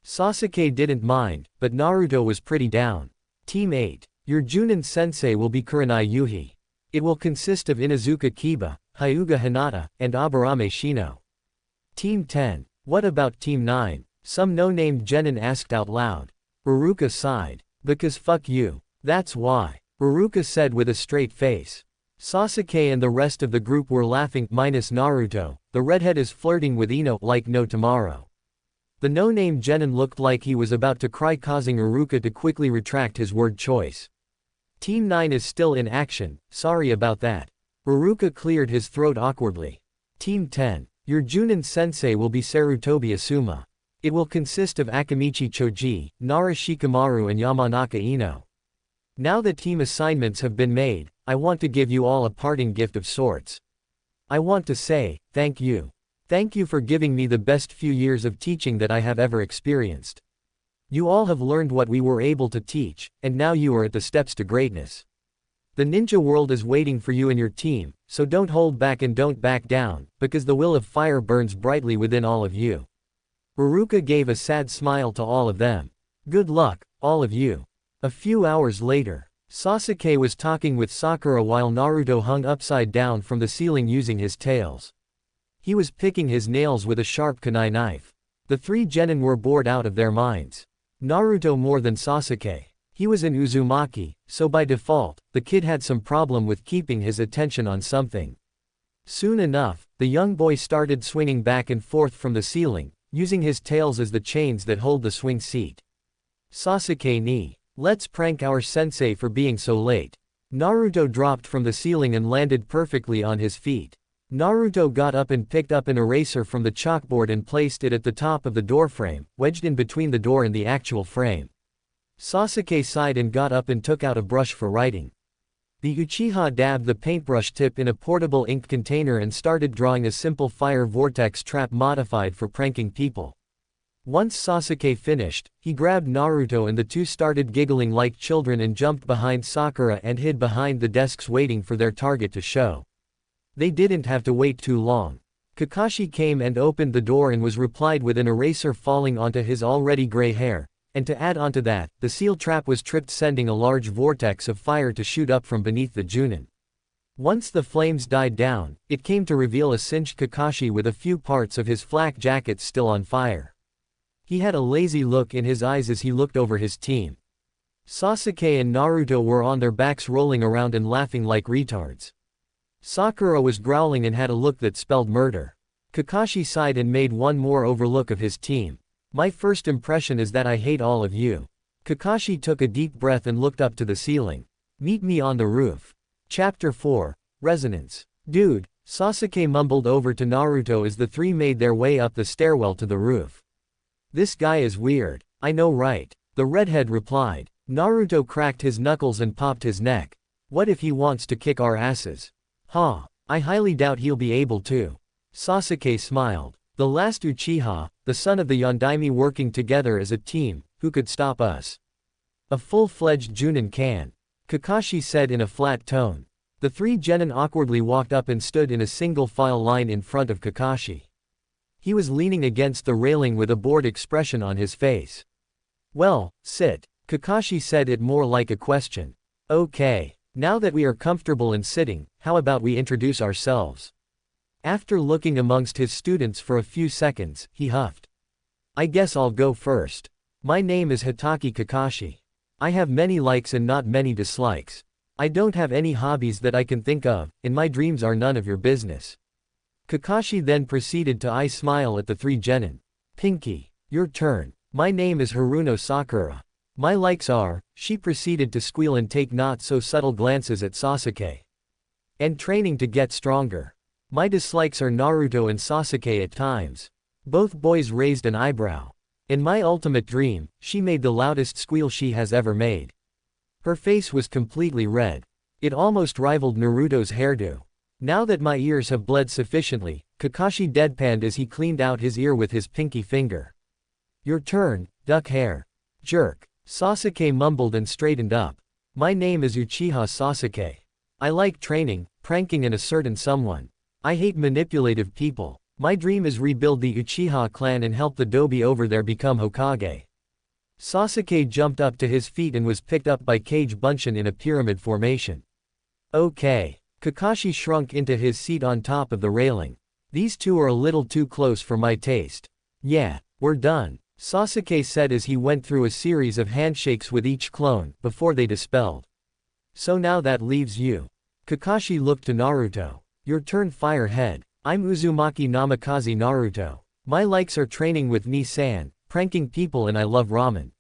Sasuke didn't mind, but Naruto was pretty down. Team 8. Your Junin sensei will be Kurenai Yuhi. It will consist of Inuzuka Kiba, Hyuga Hinata, and Aburame Shino. Team 10. What about Team 9? Some no-named genin asked out loud. Iruka sighed. Because fuck you. That's why. Iruka said with a straight face. Sasuke and the rest of the group were laughing, minus Naruto. The redhead is flirting with Ino like no tomorrow. The no-name genin looked like he was about to cry, causing Iruka to quickly retract his word choice. Team 9 is still in action, sorry about that. Iruka cleared his throat awkwardly. Team 10. Your Junin sensei will be Sarutobi Asuma. It will consist of Akamichi Choji, Nara Shikamaru and Yamanaka Ino. Now that team assignments have been made, I want to give you all a parting gift of sorts. I want to say, thank you. Thank you for giving me the best few years of teaching that I have ever experienced. You all have learned what we were able to teach, and now you are at the steps to greatness. The ninja world is waiting for you and your team, so don't hold back and don't back down, because the will of fire burns brightly within all of you. Iruka gave a sad smile to all of them. Good luck, all of you. A few hours later, Sasuke was talking with Sakura while Naruto hung upside down from the ceiling using his tails. He was picking his nails with a sharp kunai knife. The three genin were bored out of their minds. Naruto more than Sasuke. He was an Uzumaki, so by default, the kid had some problem with keeping his attention on something. Soon enough, the young boy started swinging back and forth from the ceiling, using his tails as the chains that hold the swing seat. Sasuke ni. Let's prank our sensei for being so late. Naruto dropped from the ceiling and landed perfectly on his feet. Naruto got up and picked up an eraser from the chalkboard and placed it at the top of the doorframe, wedged in between the door and the actual frame. Sasuke sighed and got up and took out a brush for writing. The Uchiha dabbed the paintbrush tip in a portable ink container and started drawing a simple fire vortex trap modified for pranking people. Once Sasuke finished, he grabbed Naruto and the two started giggling like children and jumped behind Sakura and hid behind the desks waiting for their target to show. They didn't have to wait too long. Kakashi came and opened the door and was replied with an eraser falling onto his already gray hair, and to add onto that, the seal trap was tripped, sending a large vortex of fire to shoot up from beneath the Junin. Once the flames died down, it came to reveal a singed Kakashi with a few parts of his flak jacket still on fire. He had a lazy look in his eyes as he looked over his team. Sasuke and Naruto were on their backs rolling around and laughing like retards. Sakura was growling and had a look that spelled murder. Kakashi sighed and made one more overlook of his team. My first impression is that I hate all of you. Kakashi took a deep breath and looked up to the ceiling. Meet me on the roof. Chapter 4. Resonance. Dude, Sasuke mumbled over to Naruto as the three made their way up the stairwell to the roof. This guy is weird. I know, right? The redhead replied. Naruto cracked his knuckles and popped his neck. What if he wants to kick our asses? Huh. I highly doubt he'll be able to. Sasuke smiled. The last Uchiha, the son of the Yondaime, working together as a team, who could stop us? A full-fledged Junin can. Kakashi said in a flat tone. The three genin awkwardly walked up and stood in a single file line in front of Kakashi. He was leaning against the railing with a bored expression on his face. Well, sit. Kakashi said it more like a question. Okay. Now that we are comfortable in sitting, how about we introduce ourselves? After looking amongst his students for a few seconds, he huffed. I guess I'll go first. My name is Hitaki Kakashi. I have many likes and not many dislikes. I don't have any hobbies that I can think of, and my dreams are none of your business. Kakashi then proceeded to eye smile at the three genin. Pinky, your turn. My name is Haruno Sakura. My likes are, she proceeded to squeal and take not so subtle glances at Sasuke. And training to get stronger. My dislikes are Naruto and Sasuke at times. Both boys raised an eyebrow. In my ultimate dream, she made the loudest squeal she has ever made. Her face was completely red. It almost rivaled Naruto's hairdo. Now that my ears have bled sufficiently, Kakashi deadpanned as he cleaned out his ear with his pinky finger. Your turn, duck hair. Jerk. Sasuke mumbled and straightened up. My name is Uchiha Sasuke. I like training, pranking and asserting someone. I hate manipulative people. My dream is rebuild the Uchiha clan and help the Dobi over there become Hokage. Sasuke jumped up to his feet and was picked up by Kage Bunshin in a pyramid formation. Okay. Kakashi shrunk into his seat on top of the railing. These two are a little too close for my taste. Yeah, we're done, Sasuke said as he went through a series of handshakes with each clone, before they dispelled. So now that leaves you. Kakashi looked to Naruto. Your turn, Firehead. I'm Uzumaki Namikaze Naruto. My likes are training with Ni-san, pranking people and I love ramen.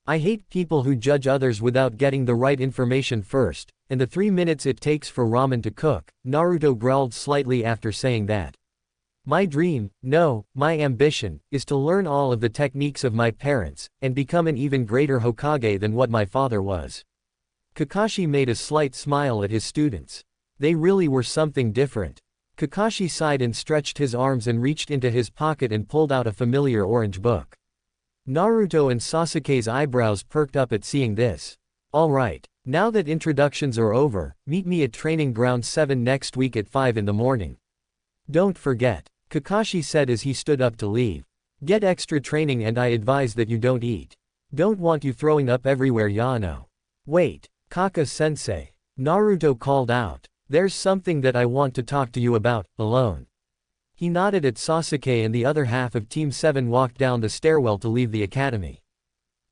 I hate people who judge others without getting the right information first, and the 3 minutes it takes for ramen to cook, Naruto growled slightly after saying that. My dream, no, my ambition, is to learn all of the techniques of my parents, and become an even greater Hokage than what my father was. Kakashi made a slight smile at his students. They really were something different. Kakashi sighed and stretched his arms and reached into his pocket and pulled out a familiar orange book. Naruto and Sasuke's eyebrows perked up at seeing this. Alright, now that introductions are over, meet me at Training Ground 7 next week at 5 in the morning. Don't forget, Kakashi said as he stood up to leave. Get extra training and I advise that you don't eat. Don't want you throwing up everywhere, Yano. Wait, Kaka-sensei. Naruto called out. There's something that I want to talk to you about, alone. He nodded at Sasuke and the other half of Team 7 walked down the stairwell to leave the academy.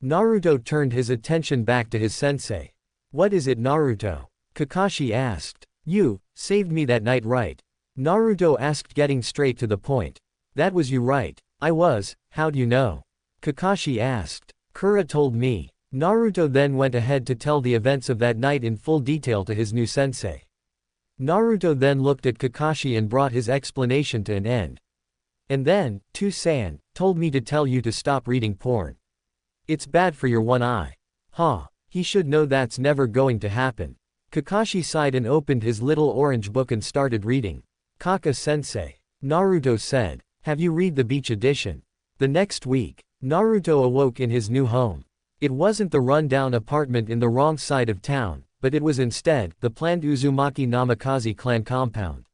Naruto turned his attention back to his sensei. What is it, Naruto? Kakashi asked. You saved me that night, right? Naruto asked, getting straight to the point. That was you, right? I was. How'd you know? Kakashi asked. Kura told me. Naruto then went ahead to tell the events of that night in full detail to his new sensei. Naruto then looked at Kakashi and brought his explanation to an end. And then, To-san, told me to tell you to stop reading porn. It's bad for your one eye. Huh, he should know that's never going to happen. Kakashi sighed and opened his little orange book and started reading. Kaka-sensei. Naruto said. Have you read the beach edition? The next week, Naruto awoke in his new home. It wasn't the run-down apartment in the wrong side of town, but it was instead the planned Uzumaki Namikaze clan compound.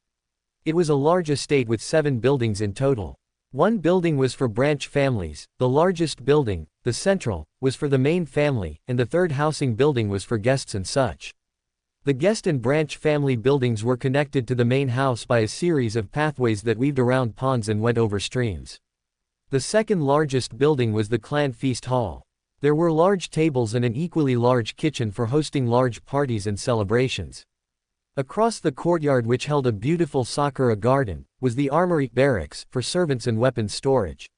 It was a large estate with 7 buildings in total. One building was for branch families, the largest building, the central, was for the main family, and the third housing building was for guests and such. The guest and branch family buildings were connected to the main house by a series of pathways that weaved around ponds and went over streams. The second largest building was the clan feast hall. There were large tables and an equally large kitchen for hosting large parties and celebrations. Across the courtyard, which held a beautiful sakura garden, was the armory barracks for servants and weapons storage.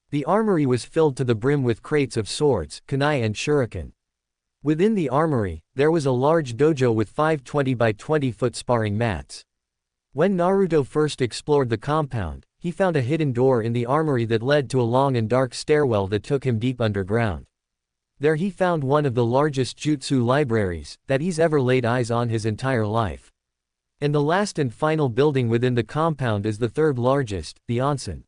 The armory was filled to the brim with crates of swords, kunai and shuriken. Within the armory, there was a large dojo with 5 20 by 20 foot sparring mats. When Naruto first explored the compound, he found a hidden door in the armory that led to a long and dark stairwell that took him deep underground. There he found one of the largest jutsu libraries that he's ever laid eyes on his entire life. And the last and final building within the compound is the third largest, the onsen.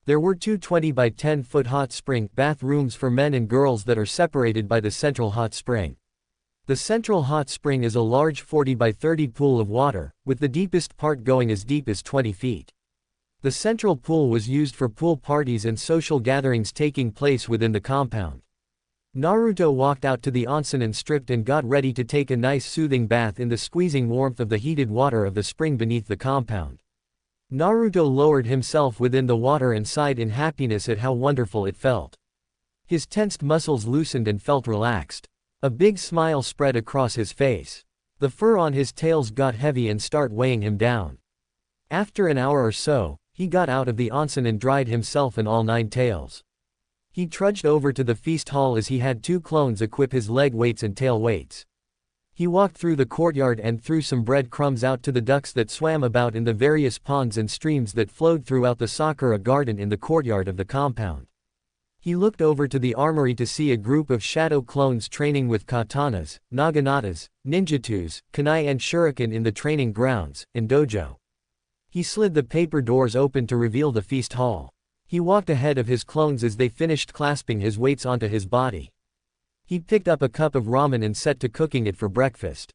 There were 2 20 by 10 foot hot spring bathrooms for men and girls that are separated by the central hot spring. The central hot spring is a large 40 by 30 pool of water, with the deepest part going as deep as 20 feet. The central pool was used for pool parties and social gatherings taking place within the compound. Naruto walked out to the onsen and stripped and got ready to take a nice soothing bath in the squeezing warmth of the heated water of the spring beneath the compound. Naruto lowered himself within the water and sighed in happiness at how wonderful it felt. His tensed muscles loosened and felt relaxed. A big smile spread across his face. The fur on his tails got heavy and started weighing him down. After an hour or so, he got out of the onsen and dried himself and all 9 tails. He trudged over to the feast hall as he had 2 clones equip his leg weights and tail weights. He walked through the courtyard and threw some bread crumbs out to the ducks that swam about in the various ponds and streams that flowed throughout the sakura garden in the courtyard of the compound. He looked over to the armory to see a group of shadow clones training with katanas, naganatas, ninjatus, kunai and shuriken in the training grounds, and dojo. He slid the paper doors open to reveal the feast hall. He walked ahead of his clones as they finished clasping his weights onto his body. He picked up a cup of ramen and set to cooking it for breakfast.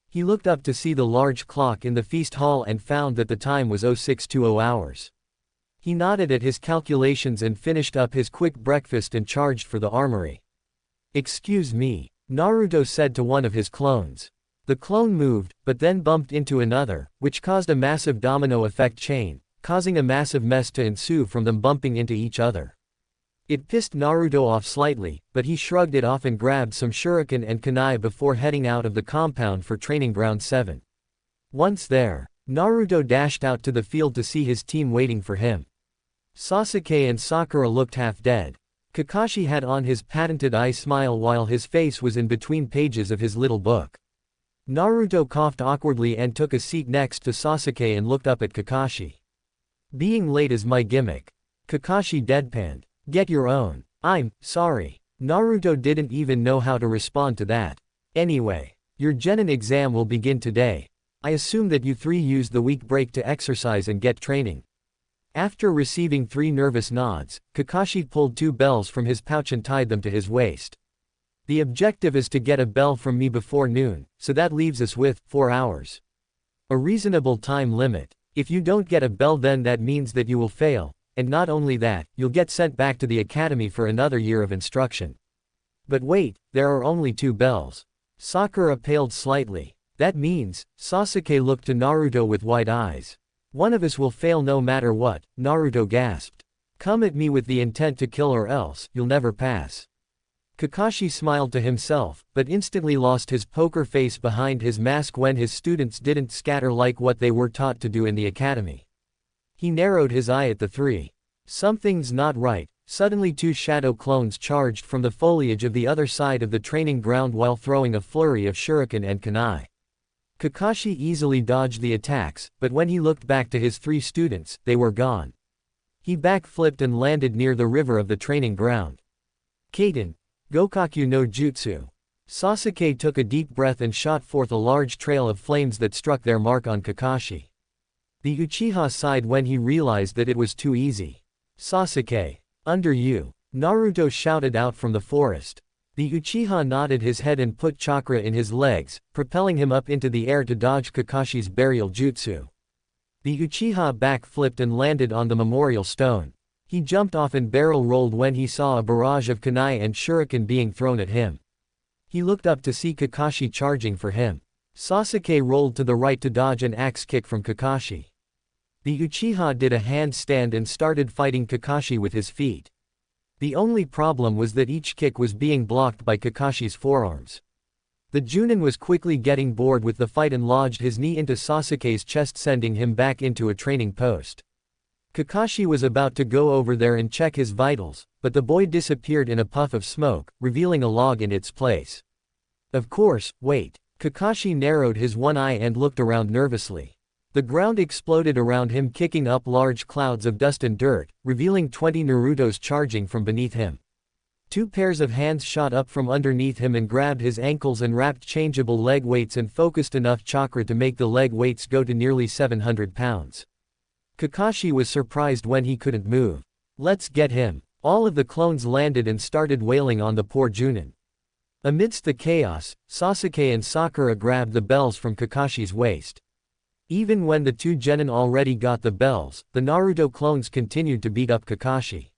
He looked up to see the large clock in the feast hall and found that the time was 0620 hours. He nodded at his calculations and finished up his quick breakfast and charged for the armory. "Excuse me," Naruto said to one of his clones. The clone moved, but then bumped into another, which caused a massive domino effect chain, causing a massive mess to ensue from them bumping into each other. It pissed Naruto off slightly, but he shrugged it off and grabbed some shuriken and kunai before heading out of the compound for Training Ground 7. Once there, Naruto dashed out to the field to see his team waiting for him. Sasuke and Sakura looked half dead. Kakashi had on his patented eye smile while his face was in between pages of his little book. Naruto coughed awkwardly and took a seat next to Sasuke and looked up at Kakashi. "Being late is my gimmick." Kakashi deadpanned. "Get your own." "I'm sorry." Naruto didn't even know how to respond to that. "Anyway, your Genin exam will begin today. I assume that you 3 used the week break to exercise and get training." After receiving 3 nervous nods, Kakashi pulled 2 bells from his pouch and tied them to his waist. "The objective is to get a bell from me before noon, so that leaves us with 4 hours. A reasonable time limit. If you don't get a bell, then that means that you will fail, and not only that, you'll get sent back to the academy for another year of instruction." "But wait, there are only 2 bells." Sakura paled slightly. "That means," Sasuke looked to Naruto with wide eyes. "One of us will fail no matter what," Naruto gasped. "Come at me with the intent to kill or else, you'll never pass." Kakashi smiled to himself, but instantly lost his poker face behind his mask when his students didn't scatter like what they were taught to do in the academy. He narrowed his eye at the 3. Something's not right. Suddenly 2 shadow clones charged from the foliage of the other side of the training ground while throwing a flurry of shuriken and kunai. Kakashi easily dodged the attacks, but when he looked back to his 3 students, they were gone. He backflipped and landed near the river of the training ground. "Kaiten, Gokaku no Jutsu." Sasuke took a deep breath and shot forth a large trail of flames that struck their mark on Kakashi. The Uchiha sighed when he realized that it was too easy. "Sasuke, under you," Naruto shouted out from the forest. The Uchiha nodded his head and put chakra in his legs, propelling him up into the air to dodge Kakashi's burial jutsu. The Uchiha backflipped and landed on the memorial stone. He jumped off and barrel rolled when he saw a barrage of kunai and shuriken being thrown at him. He looked up to see Kakashi charging for him. Sasuke rolled to the right to dodge an axe kick from Kakashi. The Uchiha did a handstand and started fighting Kakashi with his feet. The only problem was that each kick was being blocked by Kakashi's forearms. The Junin was quickly getting bored with the fight and lodged his knee into Sasuke's chest, sending him back into a training post. Kakashi was about to go over there and check his vitals, but the boy disappeared in a puff of smoke, revealing a log in its place. "Of course, wait." Kakashi narrowed his one eye and looked around nervously. The ground exploded around him, kicking up large clouds of dust and dirt, revealing 20 Narutos charging from beneath him. 2 pairs of hands shot up from underneath him and grabbed his ankles and wrapped changeable leg weights and focused enough chakra to make the leg weights go to nearly 700 pounds. Kakashi was surprised when he couldn't move. "Let's get him." All of the clones landed and started wailing on the poor Junin. Amidst the chaos, Sasuke and Sakura grabbed the bells from Kakashi's waist. Even when the two genin already got the bells, the Naruto clones continued to beat up Kakashi.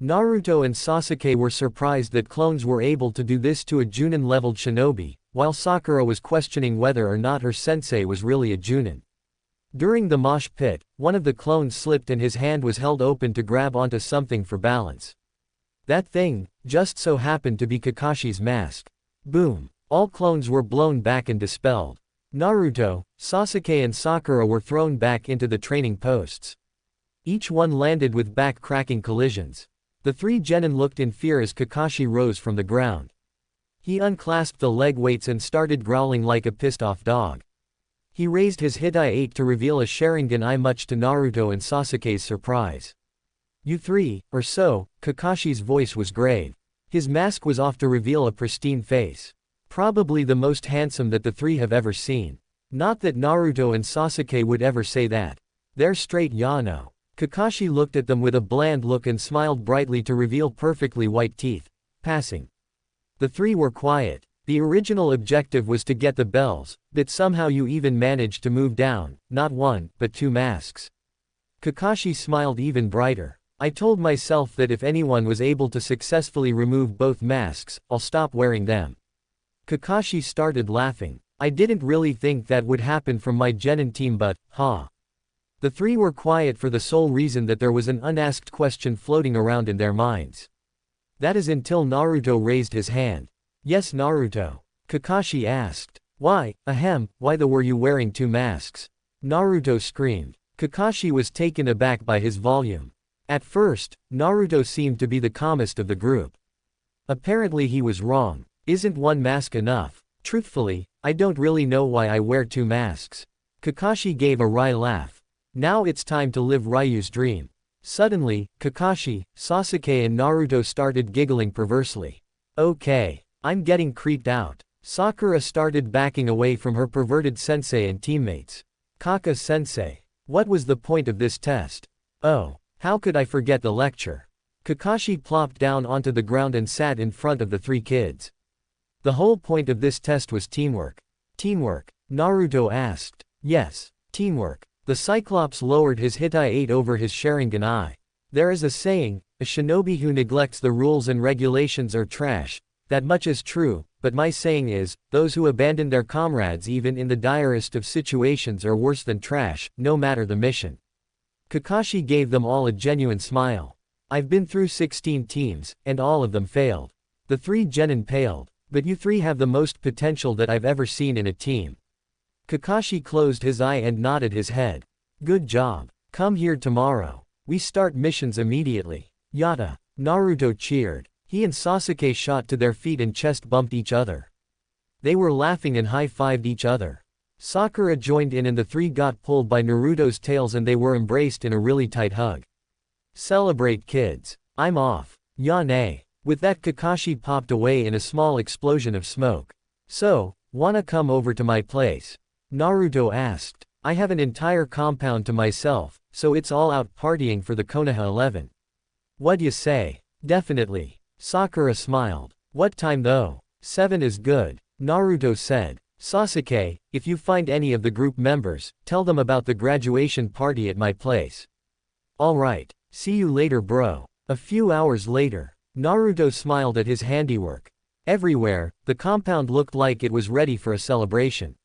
Naruto and Sasuke were surprised that clones were able to do this to a Junin-leveled shinobi, while Sakura was questioning whether or not her sensei was really a Junin. During the mosh pit, one of the clones slipped and his hand was held open to grab onto something for balance. That thing just so happened to be Kakashi's mask. Boom! All clones were blown back and dispelled. Naruto, Sasuke and Sakura were thrown back into the training posts. Each one landed with back-cracking collisions. The three genin looked in fear as Kakashi rose from the ground. He unclasped the leg weights and started growling like a pissed-off dog. He raised his Hitai-8 to reveal a Sharingan-eye, much to Naruto and Sasuke's surprise. "You three, or so," Kakashi's voice was grave. His mask was off to reveal a pristine face. Probably the most handsome that the three have ever seen. Not that Naruto and Sasuke would ever say that. They're straight Yano. Kakashi looked at them with a bland look and smiled brightly to reveal perfectly white teeth. Passing. The three were quiet. The original objective was to get the bells, but somehow you even managed to move down, not one, but two masks. Kakashi smiled even brighter. I told myself that if anyone was able to successfully remove both masks, I'll stop wearing them. Kakashi started laughing. I didn't really think that would happen from my genin team, but, The three were quiet for the sole reason that there was an unasked question floating around in their minds. That is until Naruto raised his hand. "Yes, Naruto?" Kakashi asked. Why were you wearing two masks?" Naruto screamed. Kakashi was taken aback by his volume. At first, Naruto seemed to be the calmest of the group. Apparently he was wrong. Isn't one mask enough? Truthfully, I don't really know why I wear two masks. Kakashi gave a wry laugh. Now it's time to live Ryu's dream. Suddenly, Kakashi, Sasuke and Naruto started giggling perversely. Okay. I'm getting creeped out. Sakura started backing away from her perverted sensei and teammates. Kaka-sensei. What was the point of this test? Oh, how could I forget the lecture? Kakashi plopped down onto the ground and sat in front of the three kids. The whole point of this test was teamwork. Teamwork? Naruto asked. Yes, teamwork. The Cyclops lowered his Hitai-8 over his Sharingan eye. There is a saying, a shinobi who neglects the rules and regulations are trash. That much is true, but my saying is, those who abandon their comrades even in the direst of situations are worse than trash, no matter the mission. Kakashi gave them all a genuine smile. I've been through 16 teams, and all of them failed. The three genin paled. But you three have the most potential that I've ever seen in a team. Kakashi closed his eye and nodded his head. Good job. Come here tomorrow. We start missions immediately. Yada. Naruto cheered. He and Sasuke shot to their feet and chest bumped each other. They were laughing and high-fived each other. Sakura joined in and the three got pulled by Naruto's tails and they were embraced in a really tight hug. Celebrate, kids. I'm off. Yane. With that, Kakashi popped away in a small explosion of smoke. So, wanna come over to my place? Naruto asked. I have an entire compound to myself, so it's all out partying for the Konoha 11. What'd you say? Definitely. Sakura smiled. What time though? 7 is good. Naruto said. Sasuke, if you find any of the group members, tell them about the graduation party at my place. Alright. See you later, bro. A few hours later. Naruto smiled at his handiwork. Everywhere, the compound looked like it was ready for a celebration.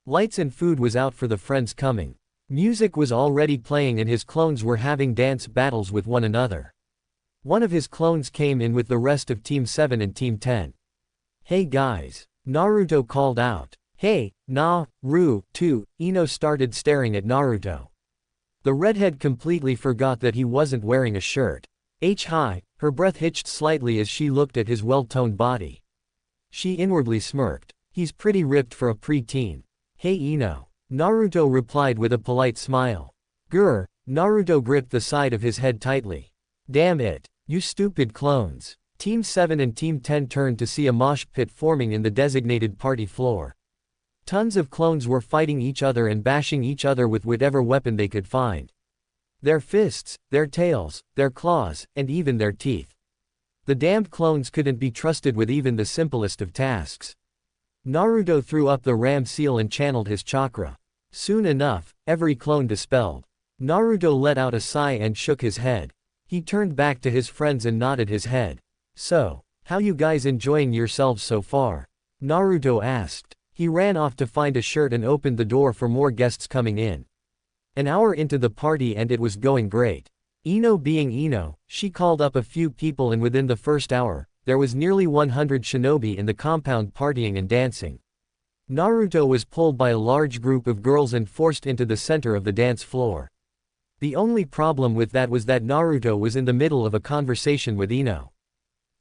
Lights and food was out for the friends coming. Music was already playing and his clones were having dance battles with one another. One of his clones came in with the rest of Team 7 and Team 10. Hey guys. Naruto called out. Hey, too. Ino started staring at Naruto. The redhead completely forgot that he wasn't wearing a shirt. Hi, her breath hitched slightly as she looked at his well-toned body. She inwardly smirked. He's pretty ripped for a pre-teen. Hey Ino. Naruto replied with a polite smile. Grr. Naruto gripped the side of his head tightly. Damn it. You stupid clones. Team 7 and Team 10 turned to see a mosh pit forming in the designated party floor. Tons of clones were fighting each other and bashing each other with whatever weapon they could find. Their fists, their tails, their claws, and even their teeth. The damned clones couldn't be trusted with even the simplest of tasks. Naruto threw up the ram seal and channeled his chakra. Soon enough, every clone dispelled. Naruto let out a sigh and shook his head. He turned back to his friends and nodded his head. "So, how you guys enjoying yourselves so far?" Naruto asked. He ran off to find a shirt and opened the door for more guests coming in. An hour into the party and it was going great. Ino being Ino, she called up a few people and within the first hour, there was nearly 100 shinobi in the compound partying and dancing. Naruto was pulled by a large group of girls and forced into the center of the dance floor. The only problem with that was that Naruto was in the middle of a conversation with Ino.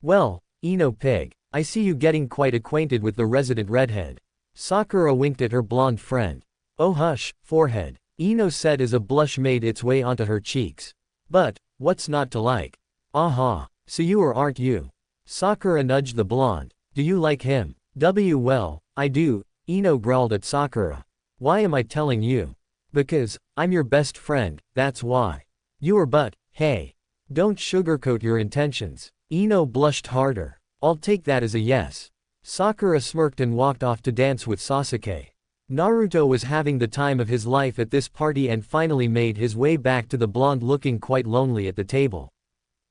"Well, Ino pig, I see you getting quite acquainted with the resident redhead." Sakura winked at her blonde friend. "Oh hush, forehead," Ino said as a blush made its way onto her cheeks. "But, what's not to like? Aha, so you aren't you?" Sakura nudged the blonde. "Do you like him?" Well, I do," Ino growled at Sakura. "Why am I telling you?" "Because, I'm your best friend, that's why." But, hey. Don't sugarcoat your intentions." Ino blushed harder. "I'll take that as a yes." Sakura smirked and walked off to dance with Sasuke. Naruto was having the time of his life at this party and finally made his way back to the blonde looking quite lonely at the table.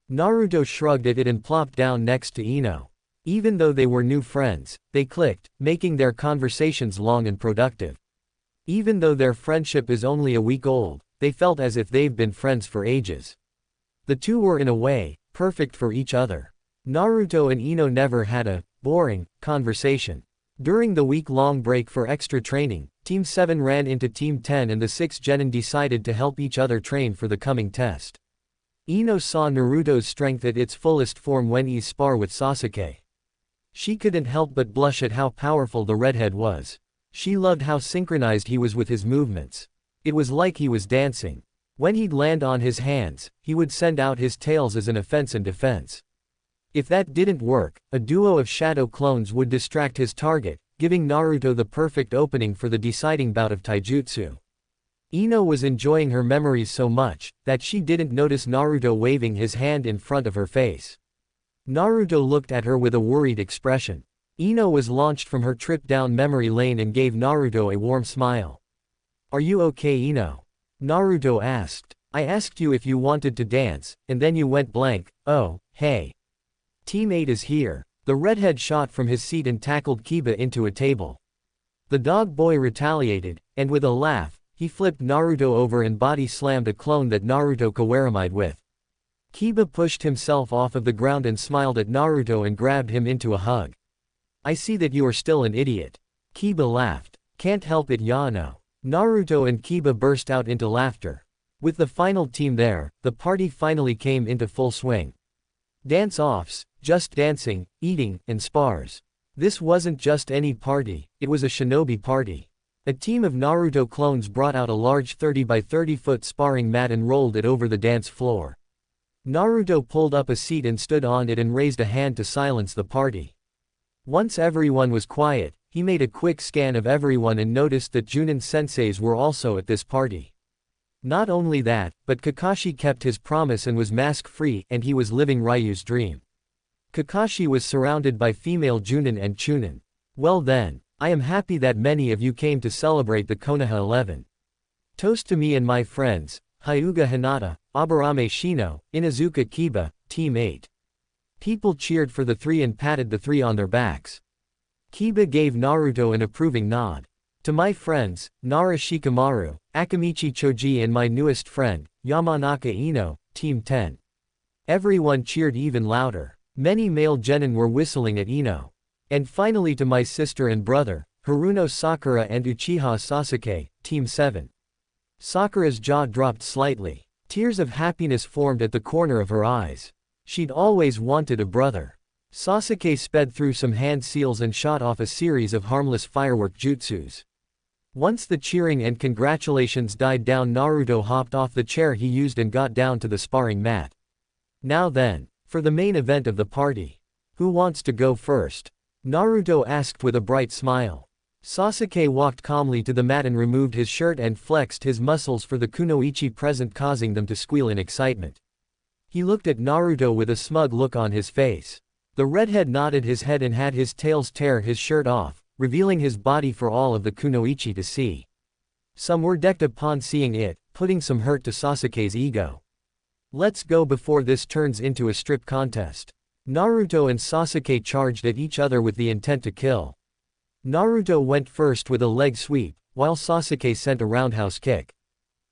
Naruto shrugged at it and plopped down next to Ino. Even though they were new friends, they clicked, making their conversations long and productive. Even though their friendship is only a week old, they felt as if they've been friends for ages. The two were in a way, perfect for each other. Naruto and Ino never had a boring conversation. During the week-long break for extra training, Team 7 ran into Team 10 and the 6 genin decided to help each other train for the coming test. Ino saw Naruto's strength at its fullest form when he spar with Sasuke. She couldn't help but blush at how powerful the redhead was. She loved how synchronized he was with his movements. It was like he was dancing. When he'd land on his hands, he would send out his tails as an offense and defense. If that didn't work, a duo of shadow clones would distract his target, giving Naruto the perfect opening for the deciding bout of taijutsu. Ino was enjoying her memories so much, that she didn't notice Naruto waving his hand in front of her face. Naruto looked at her with a worried expression. Ino was launched from her trip down memory lane and gave Naruto a warm smile. "Are you okay, Ino?" Naruto asked. "I asked you if you wanted to dance, and then you went blank. Oh, hey. Team 8 is here." The redhead shot from his seat and tackled Kiba into a table. The dog boy retaliated, and with a laugh, he flipped Naruto over and body slammed a clone that Naruto kawaramied with. Kiba pushed himself off of the ground and smiled at Naruto and grabbed him into a hug. "I see that you are still an idiot." Kiba laughed. "Can't help it, Yano." Naruto and Kiba burst out into laughter. With the final team there, the party finally came into full swing. Dance-offs, just dancing, eating, and spars. This wasn't just any party, it was a shinobi party. A team of Naruto clones brought out a large 30 by 30 foot sparring mat and rolled it over the dance floor. Naruto pulled up a seat and stood on it and raised a hand to silence the party. Once everyone was quiet, he made a quick scan of everyone and noticed that Junin senseis were also at this party. Not only that, but Kakashi kept his promise and was mask-free, and he was living Ryu's dream. Kakashi was surrounded by female Junin and Chunin. "Well then, I am happy that many of you came to celebrate the Konoha 11. Toast to me and my friends, Hyuga Hinata, Aburame Shino, Inazuka Kiba, Team 8. People cheered for the three and patted the three on their backs. Kiba gave Naruto an approving nod. "To my friends, Nara Shikamaru, Akamichi Choji and my newest friend, Yamanaka Ino, Team 10. Everyone cheered even louder. Many male genin were whistling at Ino. "And finally to my sister and brother, Haruno Sakura and Uchiha Sasuke, Team 7. Sakura's jaw dropped slightly. Tears of happiness formed at the corner of her eyes. She'd always wanted a brother. Sasuke sped through some hand seals and shot off a series of harmless firework jutsus. Once the cheering and congratulations died down, Naruto hopped off the chair he used and got down to the sparring mat. "Now then, for the main event of the party. Who wants to go first?" Naruto asked with a bright smile. Sasuke walked calmly to the mat and removed his shirt and flexed his muscles for the kunoichi present, causing them to squeal in excitement. He looked at Naruto with a smug look on his face. The redhead nodded his head and had his tails tear his shirt off, revealing his body for all of the kunoichi to see. Some were decked upon seeing it, putting some hurt to Sasuke's ego. Let's go before this turns into a strip contest. Naruto and Sasuke charged at each other with the intent to kill. Naruto went first with a leg sweep, while Sasuke sent a roundhouse kick.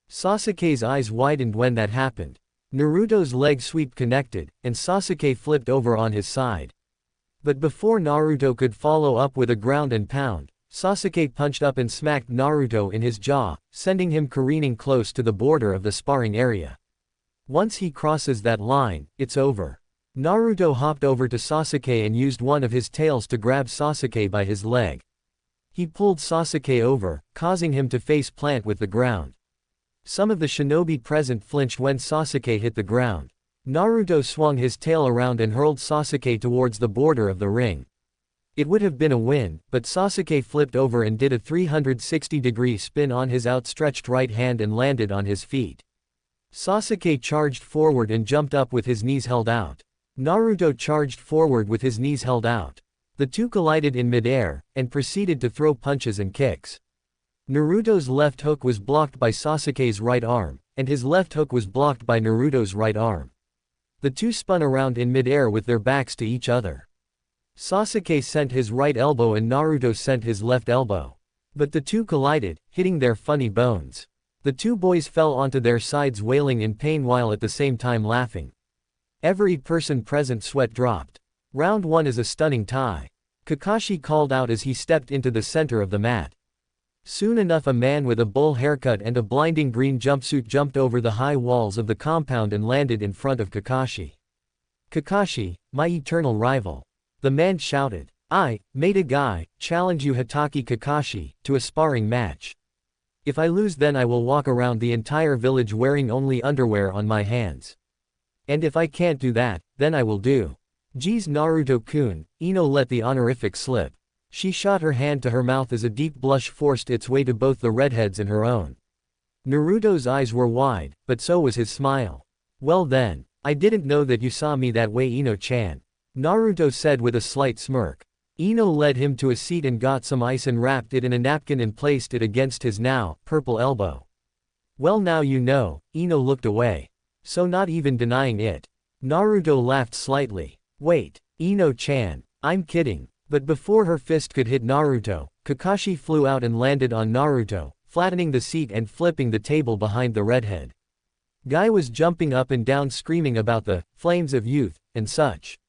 Sasuke's eyes widened when that happened. Naruto's leg sweep connected, and Sasuke flipped over on his side. But before Naruto could follow up with a ground and pound, Sasuke punched up and smacked Naruto in his jaw, sending him careening close to the border of the sparring area. Once he crosses that line, it's over. Naruto hopped over to Sasuke and used one of his tails to grab Sasuke by his leg. He pulled Sasuke over, causing him to face plant with the ground. Some of the shinobi present flinched when Sasuke hit the ground. Naruto swung his tail around and hurled Sasuke towards the border of the ring. It would have been a win, but Sasuke flipped over and did a 360-degree spin on his outstretched right hand and landed on his feet. Sasuke charged forward and jumped up with his knees held out. Naruto charged forward with his knees held out. The two collided in midair, and proceeded to throw punches and kicks. Naruto's left hook was blocked by Sasuke's right arm, and his left hook was blocked by Naruto's right arm. The two spun around in midair with their backs to each other. Sasuke sent his right elbow and Naruto sent his left elbow. But the two collided, hitting their funny bones. The two boys fell onto their sides wailing in pain while at the same time laughing. Every person present sweat dropped. Round 1 is a stunning tie. Kakashi called out as he stepped into the center of the mat. Soon enough a man with a bowl haircut and a blinding green jumpsuit jumped over the high walls of the compound and landed in front of Kakashi. "Kakashi, my eternal rival." The man shouted. "I, made a guy, challenge you Hatake Kakashi, to a sparring match. If I lose then I will walk around the entire village wearing only underwear on my hands. And if I can't do that, then I will do. Geez Naruto-kun," Ino let the honorific slip. She shot her hand to her mouth as a deep blush forced its way to both the redheads and her own. Naruto's eyes were wide, but so was his smile. "Well then, I didn't know that you saw me that way Ino-chan," Naruto said with a slight smirk. Ino led him to a seat and got some ice and wrapped it in a napkin and placed it against his now purple elbow. "Well now you know," Ino looked away. "So not even denying it." Naruto laughed slightly. "Wait, Ino-chan, I'm kidding." But before her fist could hit Naruto, Kakashi flew out and landed on Naruto, flattening the seat and flipping the table behind the redhead. Guy was jumping up and down screaming about the flames of youth, and such.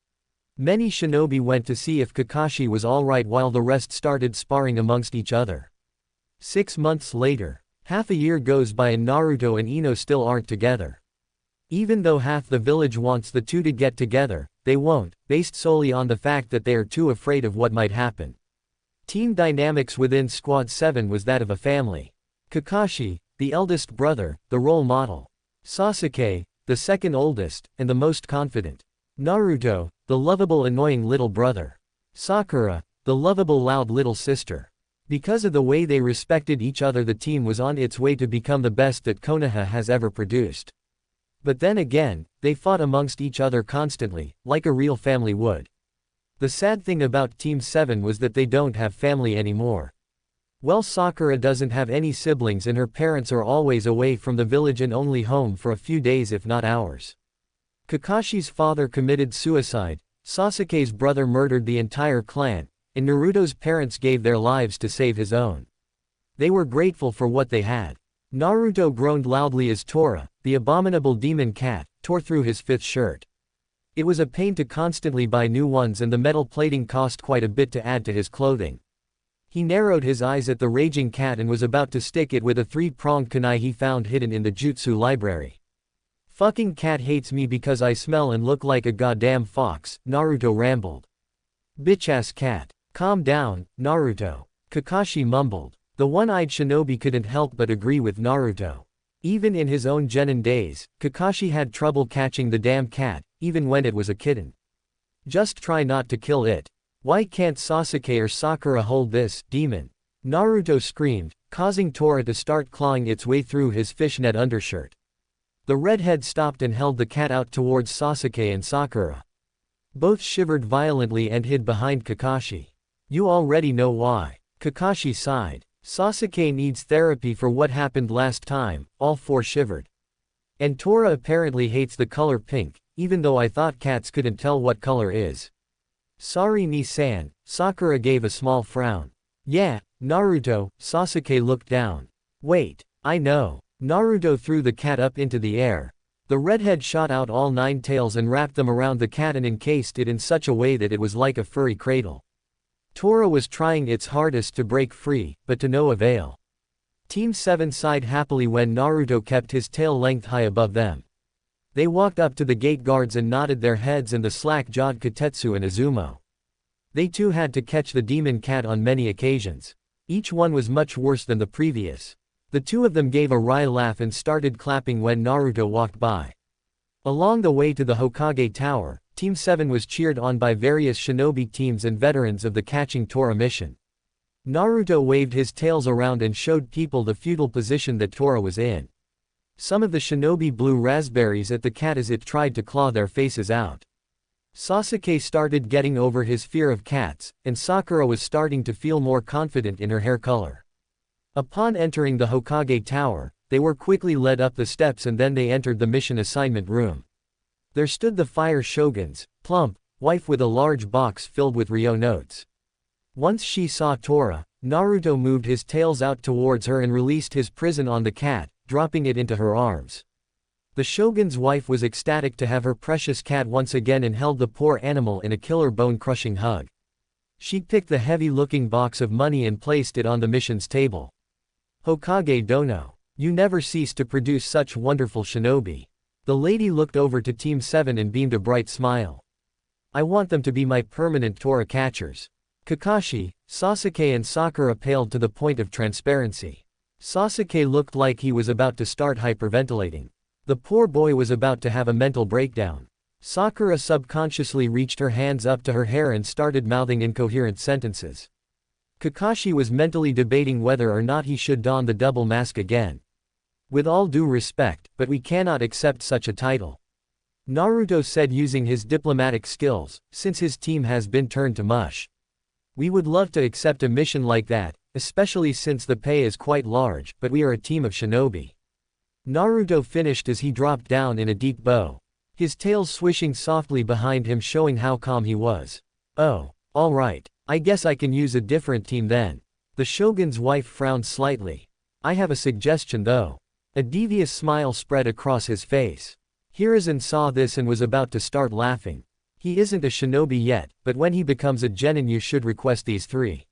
Many shinobi went to see if Kakashi was alright while the rest started sparring amongst each other. 6 months later. Half a year goes by and Naruto and Ino still aren't together. Even though half the village wants the two to get together, they won't, based solely on the fact that they are too afraid of what might happen. Team dynamics within Squad 7 was that of a family. Kakashi, the eldest brother, the role model. Sasuke, the second oldest, and the most confident. Naruto, the lovable annoying little brother. Sakura, the lovable loud little sister. Because of the way they respected each other, the team was on its way to become the best that Konoha has ever produced. But then again, they fought amongst each other constantly, like a real family would. The sad thing about Team 7 was that they don't have family anymore. Well, Sakura doesn't have any siblings and her parents are always away from the village and only home for a few days if not hours. Kakashi's father committed suicide, Sasuke's brother murdered the entire clan, and Naruto's parents gave their lives to save his own. They were grateful for what they had. Naruto groaned loudly as Tora, the abominable demon cat, tore through his 5th shirt. It was a pain to constantly buy new ones and the metal plating cost quite a bit to add to his clothing. He narrowed his eyes at the raging cat and was about to stick it with a 3-pronged kunai he found hidden in the jutsu library. "Fucking cat hates me because I smell and look like a goddamn fox," Naruto rambled. "Bitch-ass cat. Calm down, Naruto," Kakashi mumbled. The one-eyed shinobi couldn't help but agree with Naruto. Even in his own genin days, Kakashi had trouble catching the damn cat, even when it was a kitten. "Just try not to kill it. Why can't Sasuke or Sakura hold this demon?" Naruto screamed, causing Tora to start clawing its way through his fishnet undershirt. The redhead stopped and held the cat out towards Sasuke and Sakura. Both shivered violently and hid behind Kakashi. You already know why. Kakashi sighed. Sasuke needs therapy for what happened last time, all four shivered. And Tora apparently hates the color pink, even though I thought cats couldn't tell what color is. Sorry Ni-san, Sakura gave a small frown. Yeah, Naruto, Sasuke looked down. Wait, I know. Naruto threw the cat up into the air. The redhead shot out all 9 tails and wrapped them around the cat and encased it in such a way that it was like a furry cradle. Tora was trying its hardest to break free, but to no avail. Team 7 sighed happily when Naruto kept his tail length high above them. They walked up to the gate guards and nodded their heads and the slack-jawed Kotetsu and Izumo. They too had to catch the demon cat on many occasions. Each one was much worse than the previous. The two of them gave a wry laugh and started clapping when Naruto walked by. Along the way to the Hokage Tower, Team 7 was cheered on by various shinobi teams and veterans of the catching Tora mission. Naruto waved his tails around and showed people the feudal position that Tora was in. Some of the shinobi blew raspberries at the cat as it tried to claw their faces out. Sasuke started getting over his fear of cats, and Sakura was starting to feel more confident in her hair color. Upon entering the Hokage Tower, they were quickly led up the steps and then they entered the mission assignment room. There stood the fire shogun's plump wife with a large box filled with Ryo notes. Once she saw Tora, Naruto moved his tails out towards her and released his prison on the cat, dropping it into her arms. The shogun's wife was ecstatic to have her precious cat once again and held the poor animal in a killer bone-crushing hug. She picked the heavy-looking box of money and placed it on the mission's table. Hokage Dono, you never cease to produce such wonderful shinobi. The lady looked over to Team 7 and beamed a bright smile. I want them to be my permanent Tora catchers. Kakashi, Sasuke and Sakura paled to the point of transparency. Sasuke looked like he was about to start hyperventilating. The poor boy was about to have a mental breakdown. Sakura subconsciously reached her hands up to her hair and started mouthing incoherent sentences. Kakashi was mentally debating whether or not he should don the double mask again. With all due respect, but we cannot accept such a title. Naruto said using his diplomatic skills, since his team has been turned to mush. We would love to accept a mission like that, especially since the pay is quite large, but we are a team of shinobi. Naruto finished as he dropped down in a deep bow. His tail swishing softly behind him showing how calm he was. Oh, alright, I guess I can use a different team then. The shogun's wife frowned slightly. I have a suggestion though. A devious smile spread across his face. Hiruzen saw this and was about to start laughing. He isn't a shinobi yet, but when he becomes a genin you should request these 3.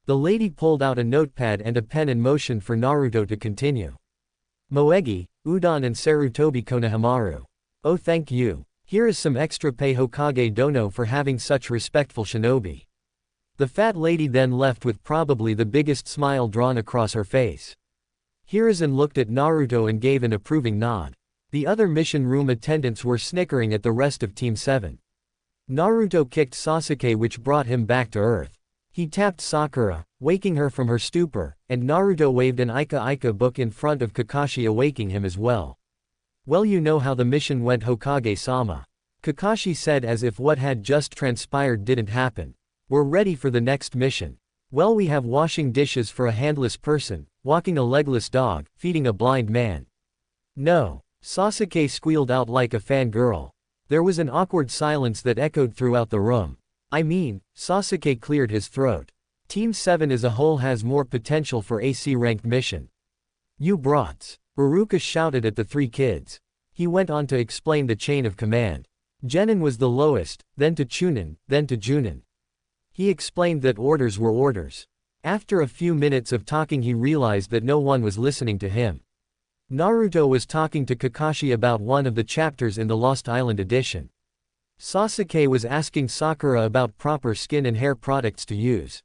The lady pulled out a notepad and a pen and motioned for Naruto to continue. Moegi, Udon and Sarutobi Konohamaru. Oh thank you. Here is some extra pay Hokage Dono for having such respectful shinobi. The fat lady then left with probably the biggest smile drawn across her face. Hiruzen looked at Naruto and gave an approving nod. The other mission room attendants were snickering at the rest of Team 7. Naruto kicked Sasuke which brought him back to earth. He tapped Sakura, waking her from her stupor, and Naruto waved an Ika book in front of Kakashi awaking him as well. Well you know how the mission went Hokage-sama. Kakashi said as if what had just transpired didn't happen. We're ready for the next mission. Well we have washing dishes for a handless person, walking a legless dog, feeding a blind man. No. Sasuke squealed out like a fangirl. There was an awkward silence that echoed throughout the room. I mean, Sasuke cleared his throat. Team 7 as a whole has more potential for AC-ranked mission. You brats. Iruka shouted at the 3 kids. He went on to explain the chain of command. Genin was the lowest, then to Chunin, then to Junin. He explained that orders were orders. After a few minutes of talking he realized that no one was listening to him. Naruto was talking to Kakashi about one of the chapters in the Lost Island edition. Sasuke was asking Sakura about proper skin and hair products to use.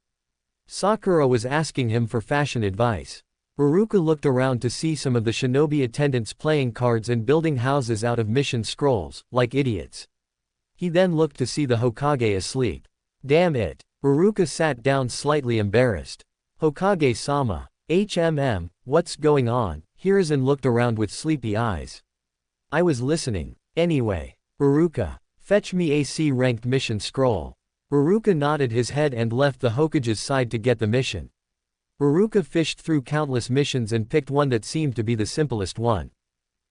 Sakura was asking him for fashion advice. Iruka looked around to see some of the shinobi attendants playing cards and building houses out of mission scrolls, like idiots. He then looked to see the Hokage asleep. Damn it. Iruka sat down slightly embarrassed. Hokage-sama. HMM, what's going on? Hiruzen looked around with sleepy eyes. I was listening. Anyway. Iruka. Fetch me a C-ranked mission scroll. Iruka nodded his head and left the Hokage's side to get the mission. Iruka fished through countless missions and picked one that seemed to be the simplest one.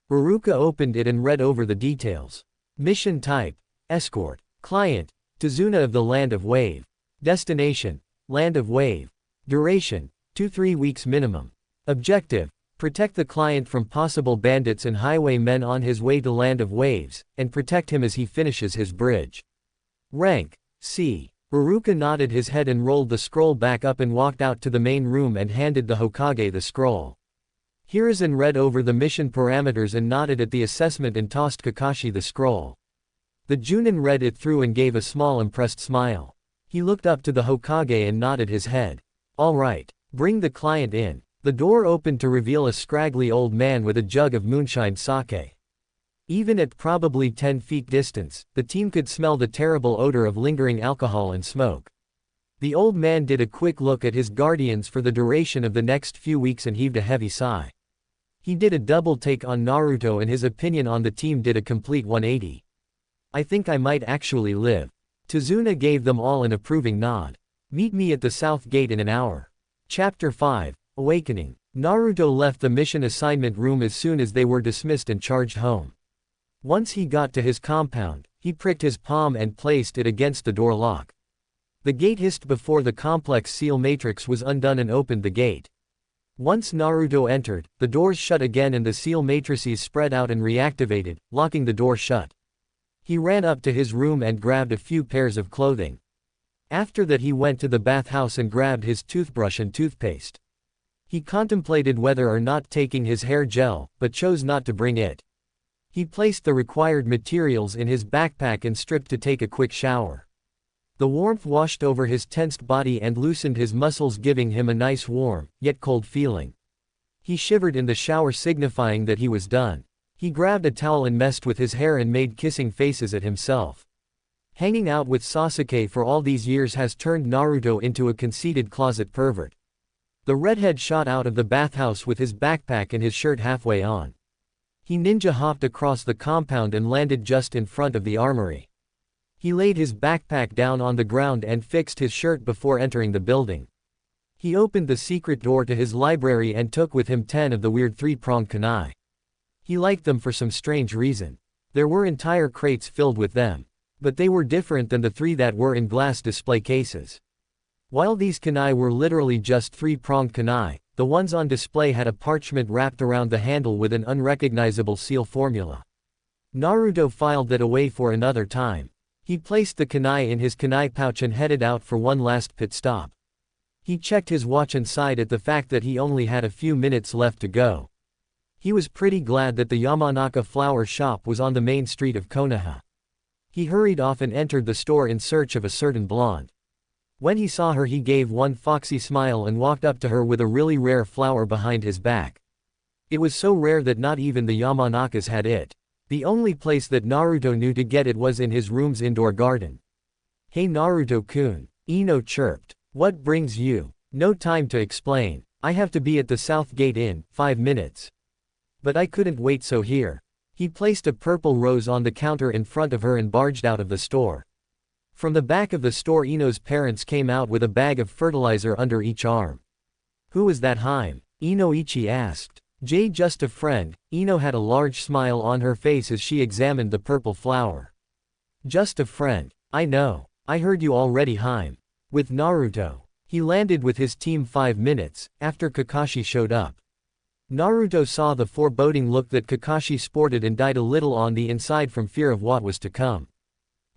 Iruka opened it and read over the details. Mission type: escort. Client: Tazuna of the Land of Wave. Destination: Land of Wave. Duration: 2-3 weeks minimum. Objective: protect the client from possible bandits and highwaymen on his way to Land of Waves, and protect him as he finishes his bridge. Rank: C. Iruka nodded his head and rolled the scroll back up and walked out to the main room and handed the Hokage the scroll. Hiruzen read over the mission parameters and nodded at the assessment and tossed Kakashi the scroll. The Junin read it through and gave a small impressed smile. He looked up to the Hokage and nodded his head. All right, bring the client in. The door opened to reveal a scraggly old man with a jug of moonshine sake. Even at probably 10 feet distance, the team could smell the terrible odor of lingering alcohol and smoke. The old man did a quick look at his guardians for the duration of the next few weeks and heaved a heavy sigh. He did a double take on Naruto and his opinion on the team did a complete 180. I think I might actually live. Tazuna gave them all an approving nod. Meet me at the south gate in an hour. Chapter 5, Awakening. Naruto left the mission assignment room as soon as they were dismissed and charged home. Once he got to his compound, he pricked his palm and placed it against the door lock. The gate hissed before the complex seal matrix was undone and opened the gate. Once Naruto entered, the doors shut again and the seal matrices spread out and reactivated, locking the door shut. He ran up to his room and grabbed a few pairs of clothing. After that he went to the bathhouse and grabbed his toothbrush and toothpaste. He contemplated whether or not taking his hair gel, but chose not to bring it. He placed the required materials in his backpack and stripped to take a quick shower. The warmth washed over his tensed body and loosened his muscles, giving him a nice warm, yet cold feeling. He shivered in the shower, signifying that he was done. He grabbed a towel and messed with his hair and made kissing faces at himself. Hanging out with Sasuke for all these years has turned Naruto into a conceited closet pervert. The redhead shot out of the bathhouse with his backpack and his shirt halfway on. He ninja hopped across the compound and landed just in front of the armory. He laid his backpack down on the ground and fixed his shirt before entering the building. He opened the secret door to his library and took with him 10 of the weird 3-pronged kunai. He liked them for some strange reason. There were entire crates filled with them. But they were different than the 3 that were in glass display cases. While these kunai were literally just 3-pronged kunai, the ones on display had a parchment wrapped around the handle with an unrecognizable seal formula. Naruto filed that away for another time. He placed the kunai in his kunai pouch and headed out for one last pit stop. He checked his watch and sighed at the fact that he only had a few minutes left to go. He was pretty glad that the Yamanaka flower shop was on the main street of Konoha. He hurried off and entered the store in search of a certain blonde. When he saw her he gave one foxy smile and walked up to her with a really rare flower behind his back. It was so rare that not even the Yamanakas had it. The only place that Naruto knew to get it was in his room's indoor garden. "Hey Naruto-kun," Ino chirped. "What brings you?" "No time to explain. I have to be at the South Gate in 5 minutes. But I couldn't wait, so here." He placed a purple rose on the counter in front of her and barged out of the store. From the back of the store Ino's parents came out with a bag of fertilizer under each arm. "Who is that Harem?" Inoichi asked. "Jay, just a friend." Ino had a large smile on her face as she examined the purple flower. "Just a friend. I know. I heard you already Harem. With Naruto." He landed with his team 5 minutes after Kakashi showed up. Naruto saw the foreboding look that Kakashi sported and died a little on the inside from fear of what was to come.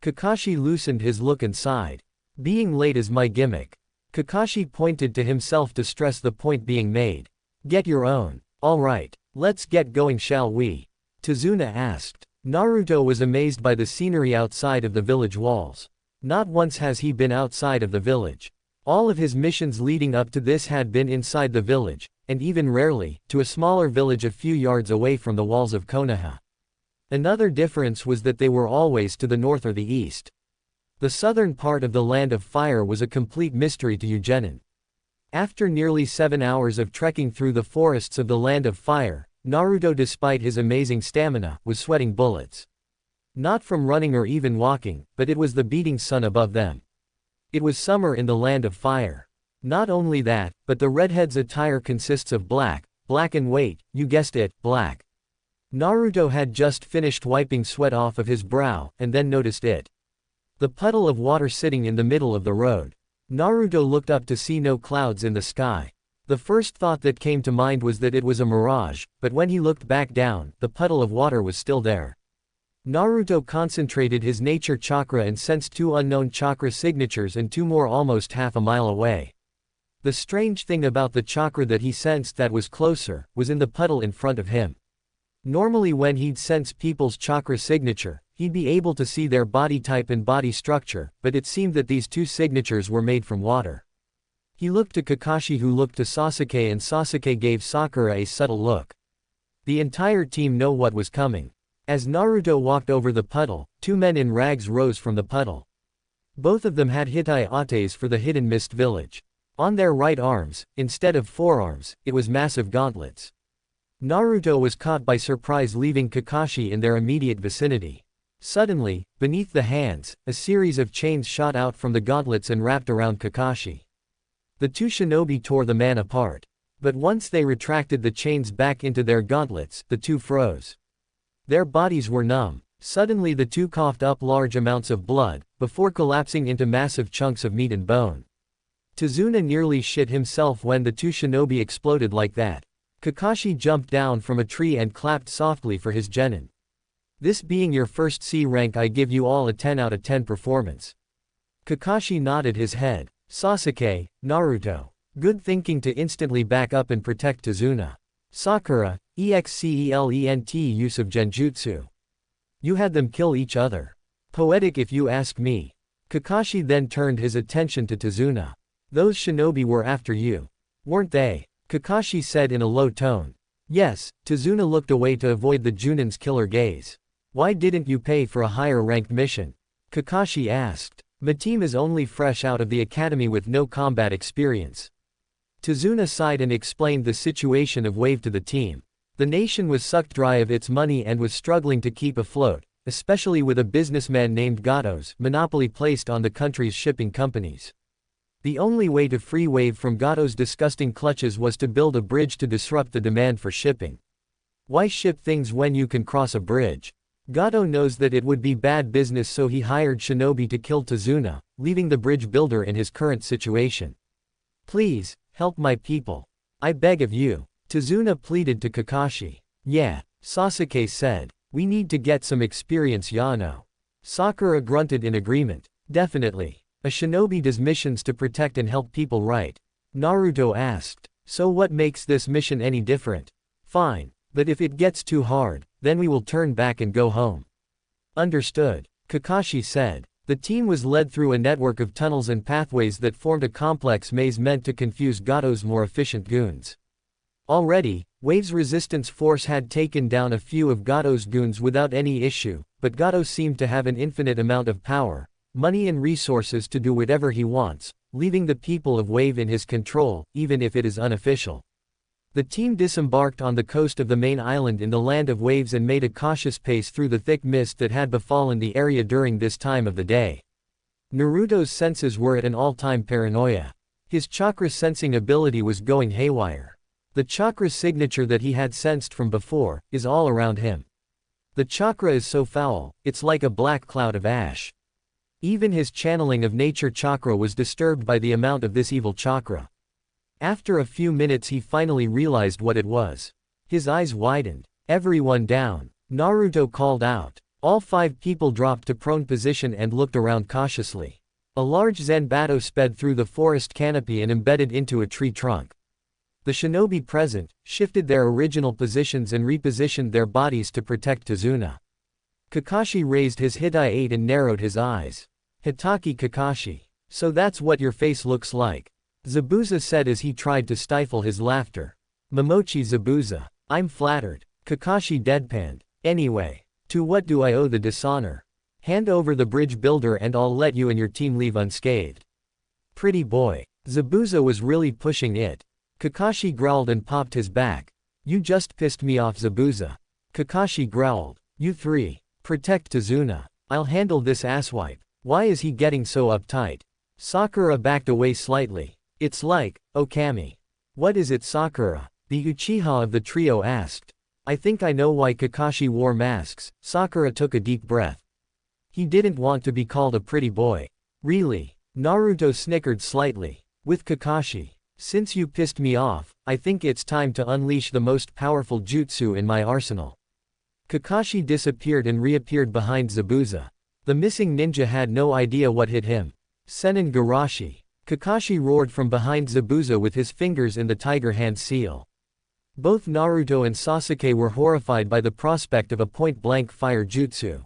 Kakashi loosened his look and sighed. "Being late is my gimmick." Kakashi pointed to himself to stress the point being made. "Get your own." "All right, let's get going, shall we?" Tazuna asked. Naruto was amazed by the scenery outside of the village walls. Not once has he been outside of the village. All of his missions leading up to this had been inside the village, and even rarely, to a smaller village a few yards away from the walls of Konoha. Another difference was that they were always to the north or the east. The southern part of the Land of Fire was a complete mystery to Eugenin. After nearly 7 hours of trekking through the forests of the Land of Fire, Naruto, despite his amazing stamina, was sweating bullets. Not from running or even walking, but it was the beating sun above them. It was summer in the land of fire. Not only that, but the redhead's attire consists of black and white, you guessed it, black. Naruto had just finished wiping sweat off of his brow, and then noticed it. The puddle of water sitting in the middle of the road. Naruto looked up to see no clouds in the sky. The first thought that came to mind was that it was a mirage, but when he looked back down, the puddle of water was still there. Naruto concentrated his nature chakra and sensed 2 unknown chakra signatures and 2 more almost half a mile away. The strange thing about the chakra that he sensed that was closer, was in the puddle in front of him. Normally when he'd sense people's chakra signature, he'd be able to see their body type and body structure, but it seemed that these 2 signatures were made from water. He looked to Kakashi, who looked to Sasuke, and Sasuke gave Sakura a subtle look. The entire team knew what was coming. As Naruto walked over the puddle, 2 men in rags rose from the puddle. Both of them had Hitai Ates for the Hidden Mist Village. On their right arms, instead of forearms, it was massive gauntlets. Naruto was caught by surprise, leaving Kakashi in their immediate vicinity. Suddenly, beneath the hands, a series of chains shot out from the gauntlets and wrapped around Kakashi. The 2 shinobi tore the man apart. But once they retracted the chains back into their gauntlets, the 2 froze. Their bodies were numb. Suddenly the 2 coughed up large amounts of blood, before collapsing into massive chunks of meat and bone. Tazuna nearly shit himself when the 2 shinobi exploded like that. Kakashi jumped down from a tree and clapped softly for his genin. This being your first C rank, I give you all a 10 out of 10 performance. Kakashi nodded his head. Sasuke, Naruto. Good thinking to instantly back up and protect Tazuna. Sakura, excellent use of genjutsu. You had them kill each other. Poetic if you ask me. Kakashi then turned his attention to Tazuna. Those shinobi were after you, weren't they? Kakashi said in a low tone. Yes, Tazuna looked away to avoid the Junin's killer gaze. Why didn't you pay for a higher ranked mission? Kakashi asked. My team is only fresh out of the academy with no combat experience. Tazuna sighed and explained the situation of Wave to the team. The nation was sucked dry of its money and was struggling to keep afloat, especially with a businessman named Gato's monopoly placed on the country's shipping companies. The only way to free Wave from Gato's disgusting clutches was to build a bridge to disrupt the demand for shipping. Why ship things when you can cross a bridge? Gato knows that it would be bad business, so he hired shinobi to kill Tazuna, leaving the bridge builder in his current situation. Please, help my people. I beg of you. Tazuna pleaded to Kakashi. Yeah, Sasuke said. We need to get some experience, Yano. Sakura grunted in agreement. Definitely. A shinobi does missions to protect and help people, right? Naruto asked. So what makes this mission any different? Fine, but if it gets too hard, then we will turn back and go home. Understood, Kakashi said. The team was led through a network of tunnels and pathways that formed a complex maze meant to confuse Gato's more efficient goons. Already, Wave's resistance force had taken down a few of Gato's goons without any issue, but Gato seemed to have an infinite amount of power, money and resources to do whatever he wants, leaving the people of Wave in his control, even if it is unofficial. The team disembarked on the coast of the main island in the land of Waves and made a cautious pace through the thick mist that had befallen the area during this time of the day. Naruto's senses were at an all-time paranoia. His chakra sensing ability was going haywire. The chakra signature that he had sensed from before is all around him. The chakra is so foul, it's like a black cloud of ash. Even his channeling of nature chakra was disturbed by the amount of this evil chakra. After a few minutes he finally realized what it was. His eyes widened. Everyone down. Naruto called out. All 5 people dropped to prone position and looked around cautiously. A large Zanbato sped through the forest canopy and embedded into a tree trunk. The shinobi present shifted their original positions and repositioned their bodies to protect Tazuna. Kakashi raised his Hitai and narrowed his eyes. Hitaki Kakashi. So that's what your face looks like. Zabuza said as he tried to stifle his laughter. Momochi Zabuza. I'm flattered. Kakashi deadpanned. Anyway, to what do I owe the dishonor? Hand over the bridge builder and I'll let you and your team leave unscathed. Pretty boy. Zabuza was really pushing it. Kakashi growled and popped his back. You just pissed me off, Zabuza. Kakashi growled. You three. Protect Tazuna. I'll handle this asswipe. Why is he getting so uptight? Sakura backed away slightly. It's like, Okami. What is it, Sakura? The Uchiha of the trio asked. I think I know why Kakashi wore masks. Sakura took a deep breath. He didn't want to be called a pretty boy. Really? Naruto snickered slightly. With Kakashi. Since you pissed me off, I think it's time to unleash the most powerful jutsu in my arsenal. Kakashi disappeared and reappeared behind Zabuza. The missing ninja had no idea what hit him. Senin Garashi. Kakashi roared from behind Zabuza with his fingers in the tiger hand seal. Both Naruto and Sasuke were horrified by the prospect of a point-blank fire jutsu.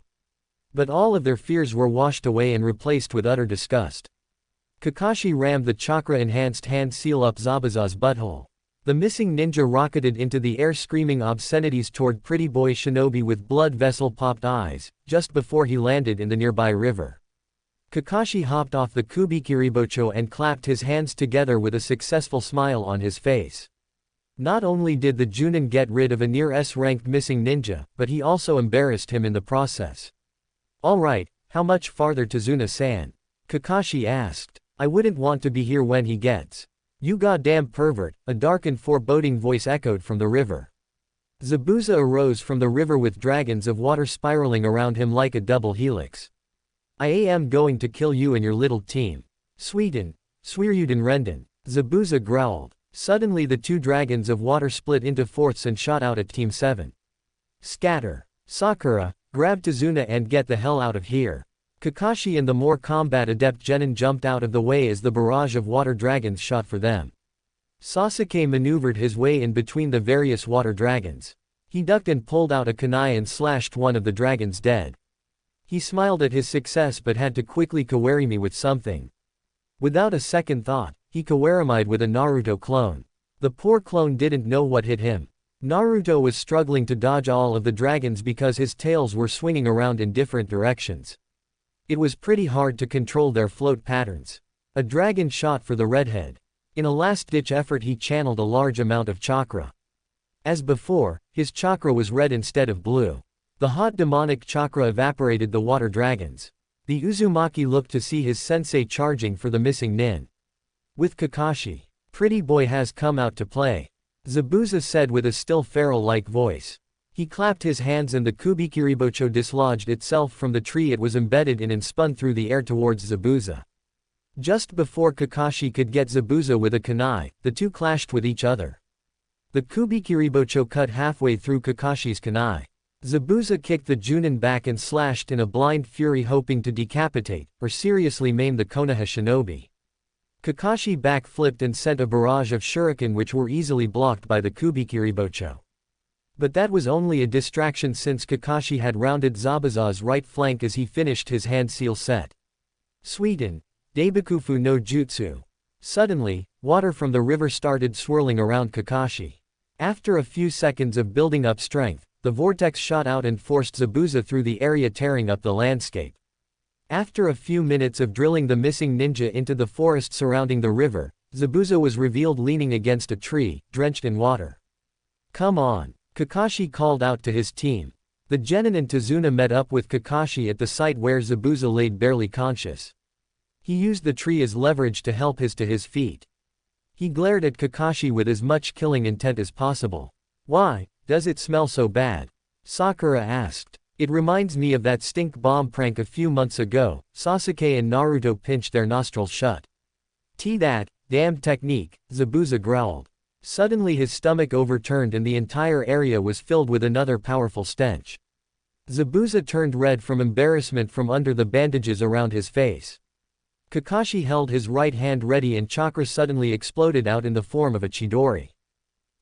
But all of their fears were washed away and replaced with utter disgust. Kakashi rammed the chakra-enhanced hand seal up Zabuza's butthole. The missing ninja rocketed into the air screaming obscenities toward pretty boy Shinobi with blood vessel-popped eyes, just before he landed in the nearby river. Kakashi hopped off the Kubikiribocho and clapped his hands together with a successful smile on his face. Not only did the Junin get rid of a near S-ranked missing ninja, but he also embarrassed him in the process. Alright, how much farther to Tazuna-san? Kakashi asked. I wouldn't want to be here when he gets. You goddamn pervert, a dark and foreboding voice echoed from the river. Zabuza arose from the river with dragons of water spiraling around him like a double helix. I am going to kill you and your little team. Sweden, Sweryuden Renden. Zabuza growled. Suddenly the two dragons of water split into fourths and shot out at Team 7. Scatter. Sakura, grab Tazuna and get the hell out of here. Kakashi and the more combat-adept Genin jumped out of the way as the barrage of water dragons shot for them. Sasuke maneuvered his way in between the various water dragons. He ducked and pulled out a kunai and slashed one of the dragons dead. He smiled at his success but had to quickly kawarimi with something. Without a second thought, he kawarimied with a Naruto clone. The poor clone didn't know what hit him. Naruto was struggling to dodge all of the dragons because his tails were swinging around in different directions. It was pretty hard to control their float patterns. A dragon shot for the redhead. In a last-ditch effort he channeled a large amount of chakra. As before, his chakra was red instead of blue. The hot demonic chakra evaporated the water dragons. The Uzumaki looked to see his sensei charging for the missing nin. With Kakashi. Pretty boy has come out to play. Zabuza said with a still feral-like voice. He clapped his hands and the Kubikiribocho dislodged itself from the tree it was embedded in and spun through the air towards Zabuza. Just before Kakashi could get Zabuza with a kunai, the two clashed with each other. The Kubikiribocho cut halfway through Kakashi's kunai. Zabuza kicked the Junin back and slashed in a blind fury hoping to decapitate, or seriously maim the Konoha shinobi. Kakashi backflipped and sent a barrage of shuriken which were easily blocked by the Kubikiribocho. But that was only a distraction since Kakashi had rounded Zabuza's right flank as he finished his hand seal set. Sweden. Daibakufu no Jutsu. Suddenly, water from the river started swirling around Kakashi. After a few seconds of building up strength, the vortex shot out and forced Zabuza through the area, tearing up the landscape. After a few minutes of drilling the missing ninja into the forest surrounding the river, Zabuza was revealed leaning against a tree, drenched in water. Come on. Kakashi called out to his team. The Genin and Tazuna met up with Kakashi at the site where Zabuza laid barely conscious. He used the tree as leverage to help his to his feet. He glared at Kakashi with as much killing intent as possible. Why does it smell so bad? Sakura asked. It reminds me of that stink bomb prank a few months ago. Sasuke and Naruto pinched their nostrils shut. That damned technique, Zabuza growled. Suddenly his stomach overturned and the entire area was filled with another powerful stench. Zabuza turned red from embarrassment from under the bandages around his face. Kakashi held his right hand ready and chakra suddenly exploded out in the form of a Chidori.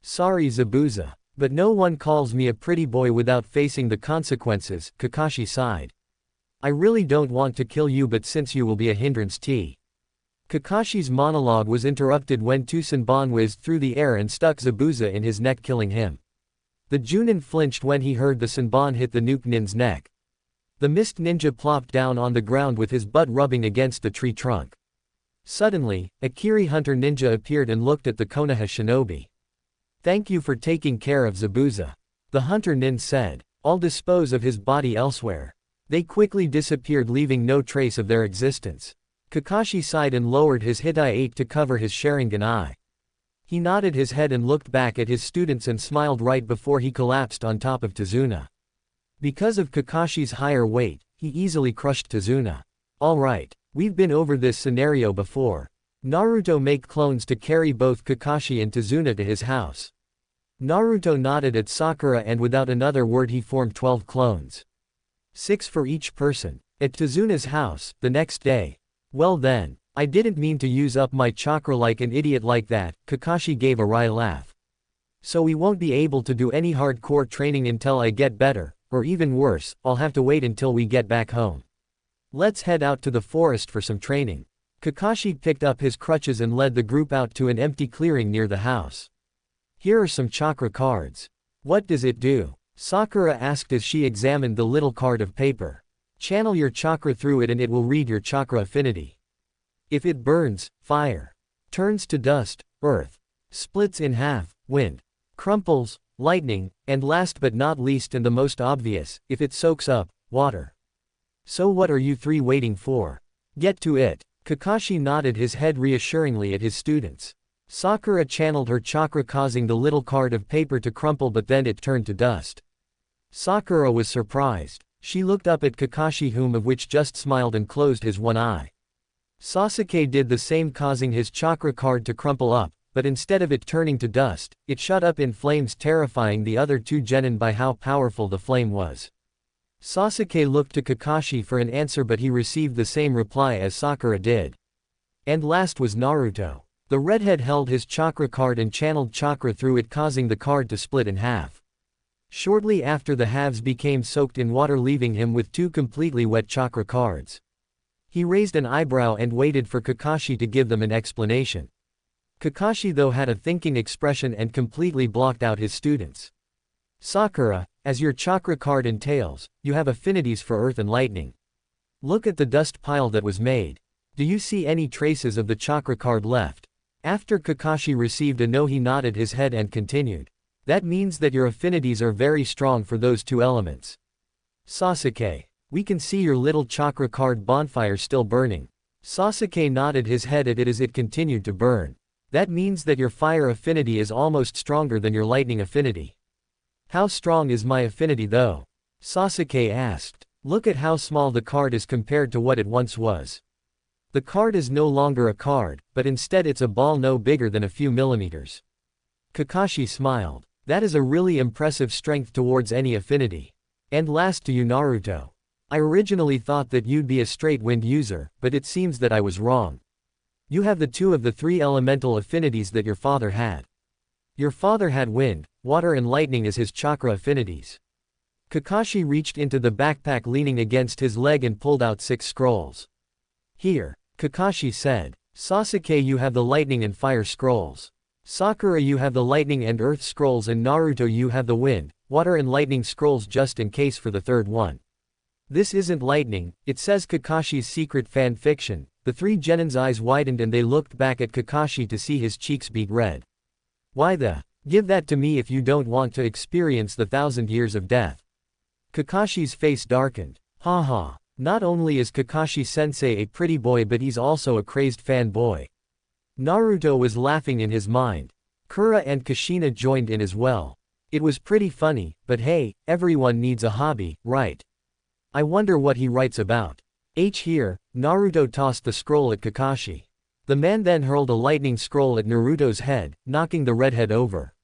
Sorry Zabuza. But no one calls me a pretty boy without facing the consequences, Kakashi sighed. I really don't want to kill you, but since you will be a hindrance Kakashi's monologue was interrupted when two Senbon whizzed through the air and stuck Zabuza in his neck, killing him. The Junin flinched when he heard the Senbon hit the nuke nin's neck. The mist ninja plopped down on the ground with his butt rubbing against the tree trunk. Suddenly, a Kiri Hunter ninja appeared and looked at the Konoha shinobi. Thank you for taking care of Zabuza. The hunter nin said. I'll dispose of his body elsewhere. They quickly disappeared, leaving no trace of their existence. Kakashi sighed and lowered his Hitai-8 to cover his Sharingan eye. He nodded his head and looked back at his students and smiled right before he collapsed on top of Tazuna. Because of Kakashi's higher weight, he easily crushed Tazuna. Alright, we've been over this scenario before. Naruto make clones to carry both Kakashi and Tazuna to his house. Naruto nodded at Sakura and without another word he formed 12 clones. 6 for each person. At Tazuna's house, the next day. Well then, I didn't mean to use up my chakra like an idiot like that, Kakashi gave a wry laugh. So we won't be able to do any hardcore training until I get better, or even worse, I'll have to wait until we get back home. Let's head out to the forest for some training. Kakashi picked up his crutches and led the group out to an empty clearing near the house. Here are some chakra cards. What does it do? Sakura asked as she examined the little card of paper. Channel your chakra through it and it will read your chakra affinity. If it burns, fire. Turns to dust, earth. Splits in half, wind. Crumples, lightning, and last but not least and the most obvious, if it soaks up, water. So what are you three waiting for? Get to it. Kakashi nodded his head reassuringly at his students. Sakura channeled her chakra causing the little card of paper to crumple but then it turned to dust. Sakura was surprised. She looked up at Kakashi whom of which just smiled and closed his one eye. Sasuke did the same causing his chakra card to crumple up, but instead of it turning to dust, it shot up in flames terrifying the other two genin by how powerful the flame was. Sasuke looked to Kakashi for an answer but he received the same reply as Sakura did. And last was Naruto. The redhead held his chakra card and channeled chakra through it causing the card to split in half. Shortly after the halves became soaked in water leaving him with 2 completely wet chakra cards. He raised an eyebrow and waited for Kakashi to give them an explanation. Kakashi though had a thinking expression and completely blocked out his students. Sakura, as your chakra card entails, you have affinities for earth and lightning. Look at the dust pile that was made. Do you see any traces of the chakra card left? After Kakashi received a no he nodded his head and continued. That means that your affinities are very strong for those 2 elements. Sasuke, we can see your little chakra card bonfire still burning. Sasuke nodded his head at it as it continued to burn. That means that your fire affinity is almost stronger than your lightning affinity. How strong is my affinity though? Sasuke asked. Look at how small the card is compared to what it once was. The card is no longer a card, but instead it's a ball no bigger than a few millimeters. Kakashi smiled. That is a really impressive strength towards any affinity. And last to you Naruto. I originally thought that you'd be a straight wind user, but it seems that I was wrong. You have the 2 of the 3 elemental affinities that your father had. Your father had wind, water and lightning as his chakra affinities. Kakashi reached into the backpack leaning against his leg and pulled out 6 scrolls. Here, Kakashi said. Sasuke you have the lightning and fire scrolls. Sakura you have the lightning and earth scrolls and Naruto you have the wind, water and lightning scrolls just in case for the 3rd one. This isn't lightning, it says Kakashi's secret fan fiction. The 3 genin's eyes widened and they looked back at Kakashi to see his cheeks beat red. Why the? Give that to me if you don't want to experience the 1,000 years of death. Kakashi's face darkened. Haha, not only is Kakashi-sensei a pretty boy but he's also a crazed fanboy. Naruto was laughing in his mind. Kura and Kushina joined in as well. It was pretty funny, but hey, everyone needs a hobby, right? I wonder what he writes about. Here, Naruto tossed the scroll at Kakashi. The man then hurled a lightning scroll at Naruto's head, knocking the redhead over.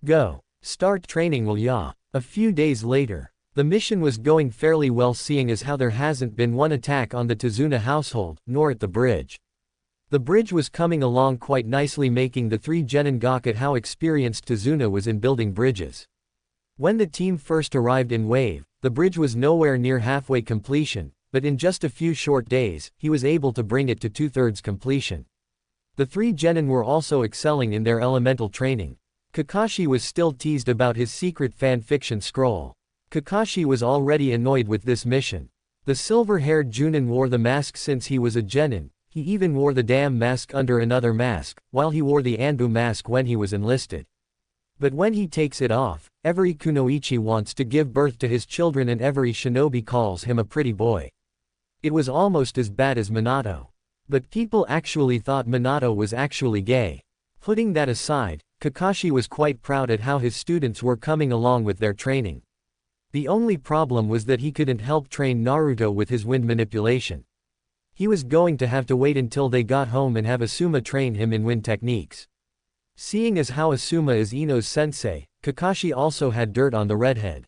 Go. Start training will ya. A few days later. The mission was going fairly well seeing as how there hasn't been one attack on the Tazuna household, nor at the bridge. The bridge was coming along quite nicely making the 3 genin gawk at how experienced Tazuna was in building bridges. When the team first arrived in Wave, the bridge was nowhere near halfway completion, but in just a few short days, he was able to bring it to 2/3 completion. The 3 genin were also excelling in their elemental training. Kakashi was still teased about his secret fan fiction scroll. Kakashi was already annoyed with this mission. The silver-haired Junin wore the mask since he was a genin. He even wore the damn mask under another mask, while he wore the Anbu mask when he was enlisted. But when he takes it off, every kunoichi wants to give birth to his children and every shinobi calls him a pretty boy. It was almost as bad as Minato. But people actually thought Minato was actually gay. Putting that aside, Kakashi was quite proud at how his students were coming along with their training. The only problem was that he couldn't help train Naruto with his wind manipulation. He was going to have to wait until they got home and have Asuma train him in wind techniques. Seeing as how Asuma is Ino's sensei, Kakashi also had dirt on the redhead.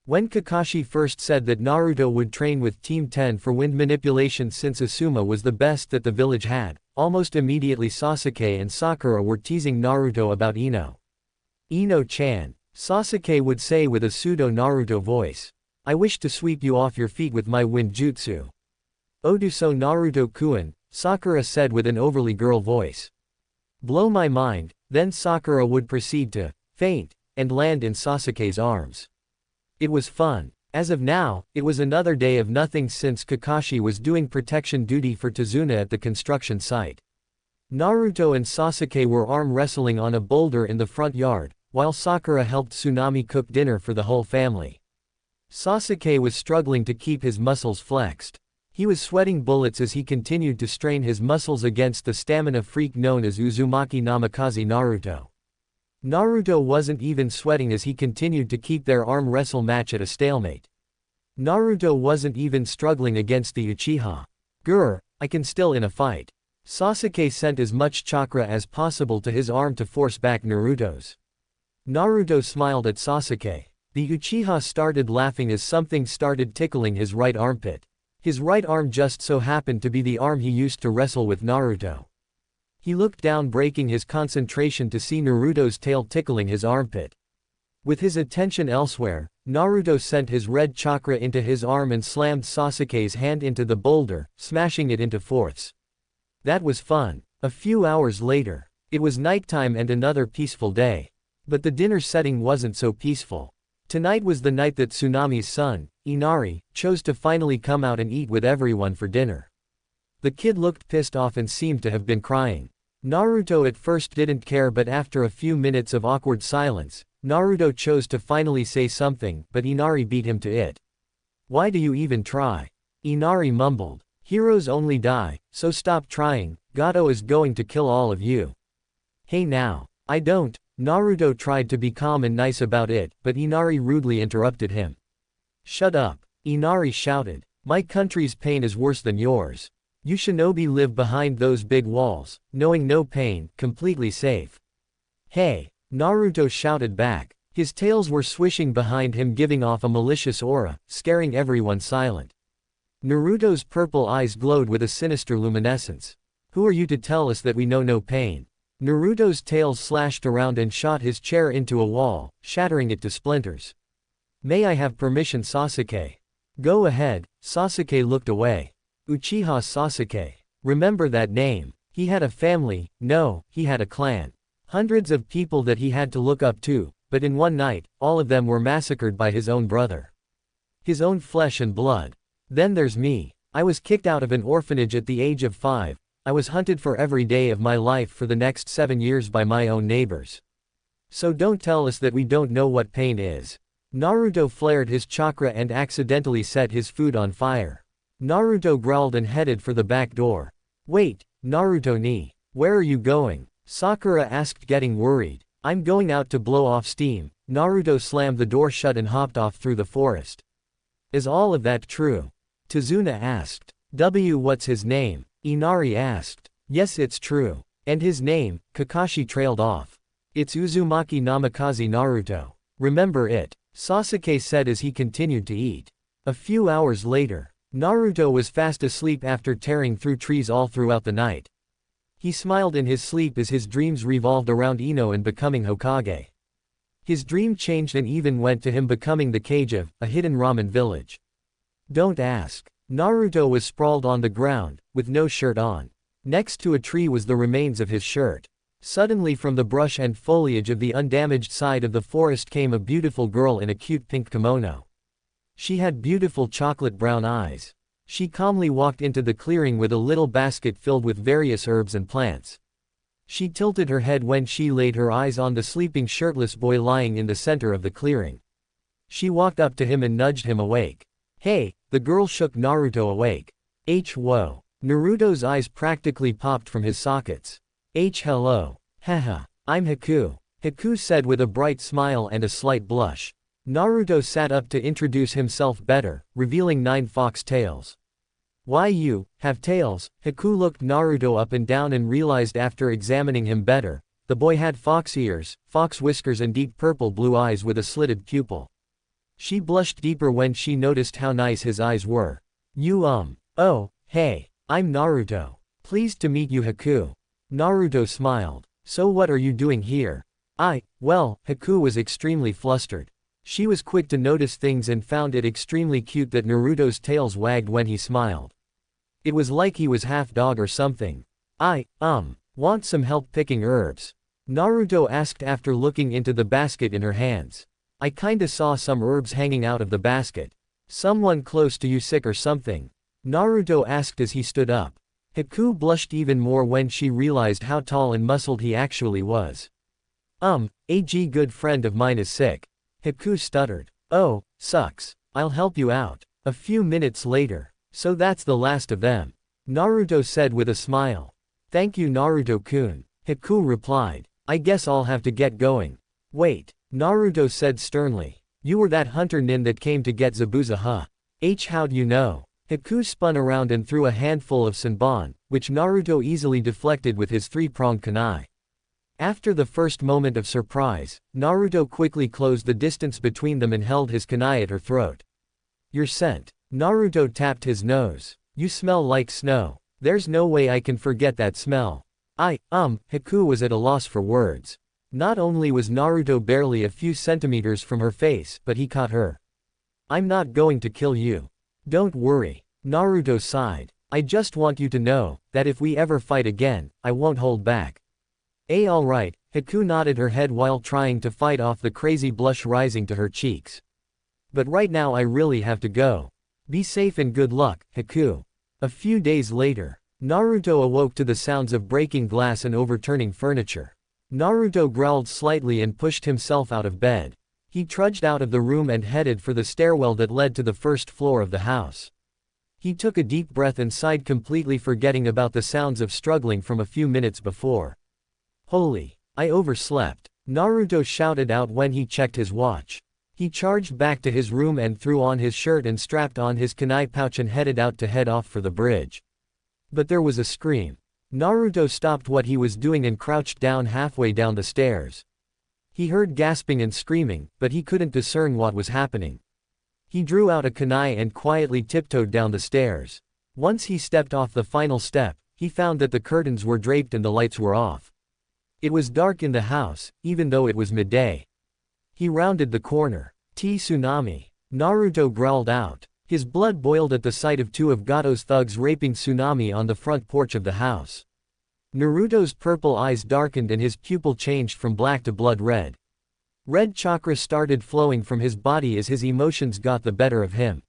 When Kakashi first said that Naruto would train with Team 10 for wind manipulation since Asuma was the best that the village had, almost immediately Sasuke and Sakura were teasing Naruto about Ino. Ino-chan, Sasuke would say with a pseudo-Naruto voice. I wish to sweep you off your feet with my wind jutsu. Oduso Naruto-kun, Sakura said with an overly girl voice. Blow my mind, then Sakura would proceed to faint and land in Sasuke's arms. It was fun. As of now, it was another day of nothing since Kakashi was doing protection duty for Tazuna at the construction site. Naruto and Sasuke were arm wrestling on a boulder in the front yard, while Sakura helped Tsunami cook dinner for the whole family. Sasuke was struggling to keep his muscles flexed. He was sweating bullets as he continued to strain his muscles against the stamina freak known as Uzumaki Namikaze Naruto. Naruto wasn't even sweating as he continued to keep their arm wrestle match at a stalemate. Naruto wasn't even struggling against the Uchiha. Grr, I can still in a fight. Sasuke sent as much chakra as possible to his arm to force back Naruto's. Naruto smiled at Sasuke. The Uchiha started laughing as something started tickling his right armpit. His right arm just so happened to be the arm he used to wrestle with Naruto. He looked down, breaking his concentration to see Naruto's tail tickling his armpit. With his attention elsewhere, Naruto sent his red chakra into his arm and slammed Sasuke's hand into the boulder, smashing it into fourths. That was fun. A few hours later, it was nighttime and another peaceful day. But the dinner setting wasn't so peaceful. Tonight was the night that Tsunami's son, Inari, chose to finally come out and eat with everyone for dinner. The kid looked pissed off and seemed to have been crying. Naruto at first didn't care, but after a few minutes of awkward silence, Naruto chose to finally say something, but Inari beat him to it. Why do you even try? Inari mumbled. Heroes only die, so stop trying, Gato is going to kill all of you. Hey now. I don't. Naruto tried to be calm and nice about it, but Inari rudely interrupted him. Shut up. Inari shouted. My country's pain is worse than yours. You shinobi live behind those big walls, knowing no pain, completely safe. Hey. Naruto shouted back. His tails were swishing behind him, giving off a malicious aura, scaring everyone silent. Naruto's purple eyes glowed with a sinister luminescence. Who are you to tell us that we know no pain? Naruto's tail slashed around and shot his chair into a wall, shattering it to splinters. May I have permission, Sasuke? Go ahead. Sasuke looked away. Uchiha Sasuke. Remember that name. He had a family, no, he had a clan. Hundreds of people that he had to look up to, but in one night, all of them were massacred by his own brother. His own flesh and blood. Then there's me. I was kicked out of an orphanage at the age of 5. I was hunted for every day of my life for the next 7 years by my own neighbors. So don't tell us that we don't know what pain is. Naruto flared his chakra and accidentally set his food on fire. Naruto growled and headed for the back door. Wait, Naruto-ni. Where are you going? Sakura asked, getting worried. I'm going out to blow off steam. Naruto slammed the door shut and hopped off through the forest. Is all of that true? Tazuna asked. What's his name? Inari asked. Yes, it's true. And his name? Kakashi trailed off. It's Uzumaki Namikaze Naruto. Remember it? Sasuke said as he continued to eat. A few hours later, Naruto was fast asleep after tearing through trees all throughout the night. He smiled in his sleep as his dreams revolved around Ino and becoming Hokage. His dream changed and even went to him becoming the Kage of a hidden ramen village. Don't ask. Naruto was sprawled on the ground, with no shirt on. Next to a tree was the remains of his shirt. Suddenly from the brush and foliage of the undamaged side of the forest came a beautiful girl in a cute pink kimono. She had beautiful chocolate brown eyes. She calmly walked into the clearing with a little basket filled with various herbs and plants. She tilted her head when she laid her eyes on the sleeping shirtless boy lying in the center of the clearing. She walked up to him and nudged him awake. Hey, the girl shook Naruto awake. Whoa. Naruto's eyes practically popped from his sockets. Hello. Haha. I'm Haku. Haku said with a bright smile and a slight blush. Naruto sat up to introduce himself better, revealing 9 fox tails. Why you have tails? Haku looked Naruto up and down and realized after examining him better, the boy had fox ears, fox whiskers and deep purple-blue eyes with a slitted pupil. She blushed deeper when she noticed how nice his eyes were. Oh, hey, I'm Naruto. Pleased to meet you, Haku. Naruto smiled. So what are you doing here? Well, Haku was extremely flustered. She was quick to notice things and found it extremely cute that Naruto's tails wagged when he smiled. It was like he was half dog or something. Want some help picking herbs? Naruto asked after looking into the basket in her hands. I kinda saw some herbs hanging out of the basket. Someone close to you sick or something? Naruto asked as he stood up. Haku blushed even more when she realized how tall and muscled he actually was. A good friend of mine is sick. Haku stuttered. Oh, sucks. I'll help you out. A few minutes later. So that's the last of them. Naruto said with a smile. Thank you, Naruto-kun. Haku replied. I guess I'll have to get going. Wait. Naruto said sternly. You were that hunter nin that came to get Zabuza, huh? How'd you know? Haku spun around and threw a handful of senbon, which Naruto easily deflected with his 3-pronged kunai. After the first moment of surprise, Naruto quickly closed the distance between them and held his kunai at her throat. Your scent. Naruto tapped his nose. You smell like snow. There's no way I can forget that smell. Haku was at a loss for words. Not only was Naruto barely a few centimeters from her face, but he caught her. I'm not going to kill you. Don't worry. Naruto sighed. I just want you to know, that if we ever fight again, I won't hold back. Alright, Haku nodded her head while trying to fight off the crazy blush rising to her cheeks. But right now I really have to go. Be safe and good luck, Haku. A few days later, Naruto awoke to the sounds of breaking glass and overturning furniture. Naruto growled slightly and pushed himself out of bed. He trudged out of the room and headed for the stairwell that led to the first floor of the house. He took a deep breath and sighed, completely forgetting about the sounds of struggling from a few minutes before. Holy, I overslept. Naruto shouted out when he checked his watch. He charged back to his room and threw on his shirt and strapped on his kunai pouch and headed out to head off for the bridge. But there was a scream. Naruto stopped what he was doing and crouched down halfway down the stairs. He heard gasping and screaming, but he couldn't discern what was happening. He drew out a kunai and quietly tiptoed down the stairs. Once he stepped off the final step, he found that the curtains were draped and the lights were off. It was dark in the house, even though it was midday. He rounded the corner. Tsunami. Naruto growled out. His blood boiled at the sight of 2 of Gato's thugs raping Tsunami on the front porch of the house. Naruto's purple eyes darkened and his pupil changed from black to blood red. Red chakra started flowing from his body as his emotions got the better of him.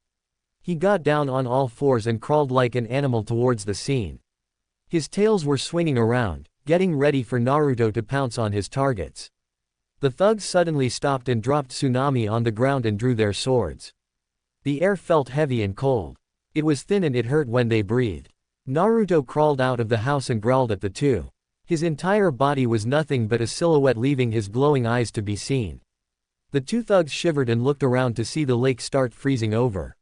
He got down on all fours and crawled like an animal towards the scene. His tails were swinging around, getting ready for Naruto to pounce on his targets. The thugs suddenly stopped and dropped Tsunami on the ground and drew their swords. The air felt heavy and cold. It was thin and it hurt when they breathed. Naruto crawled out of the house and growled at the 2. His entire body was nothing but a silhouette, leaving his glowing eyes to be seen. The 2 thugs shivered and looked around to see the lake start freezing over.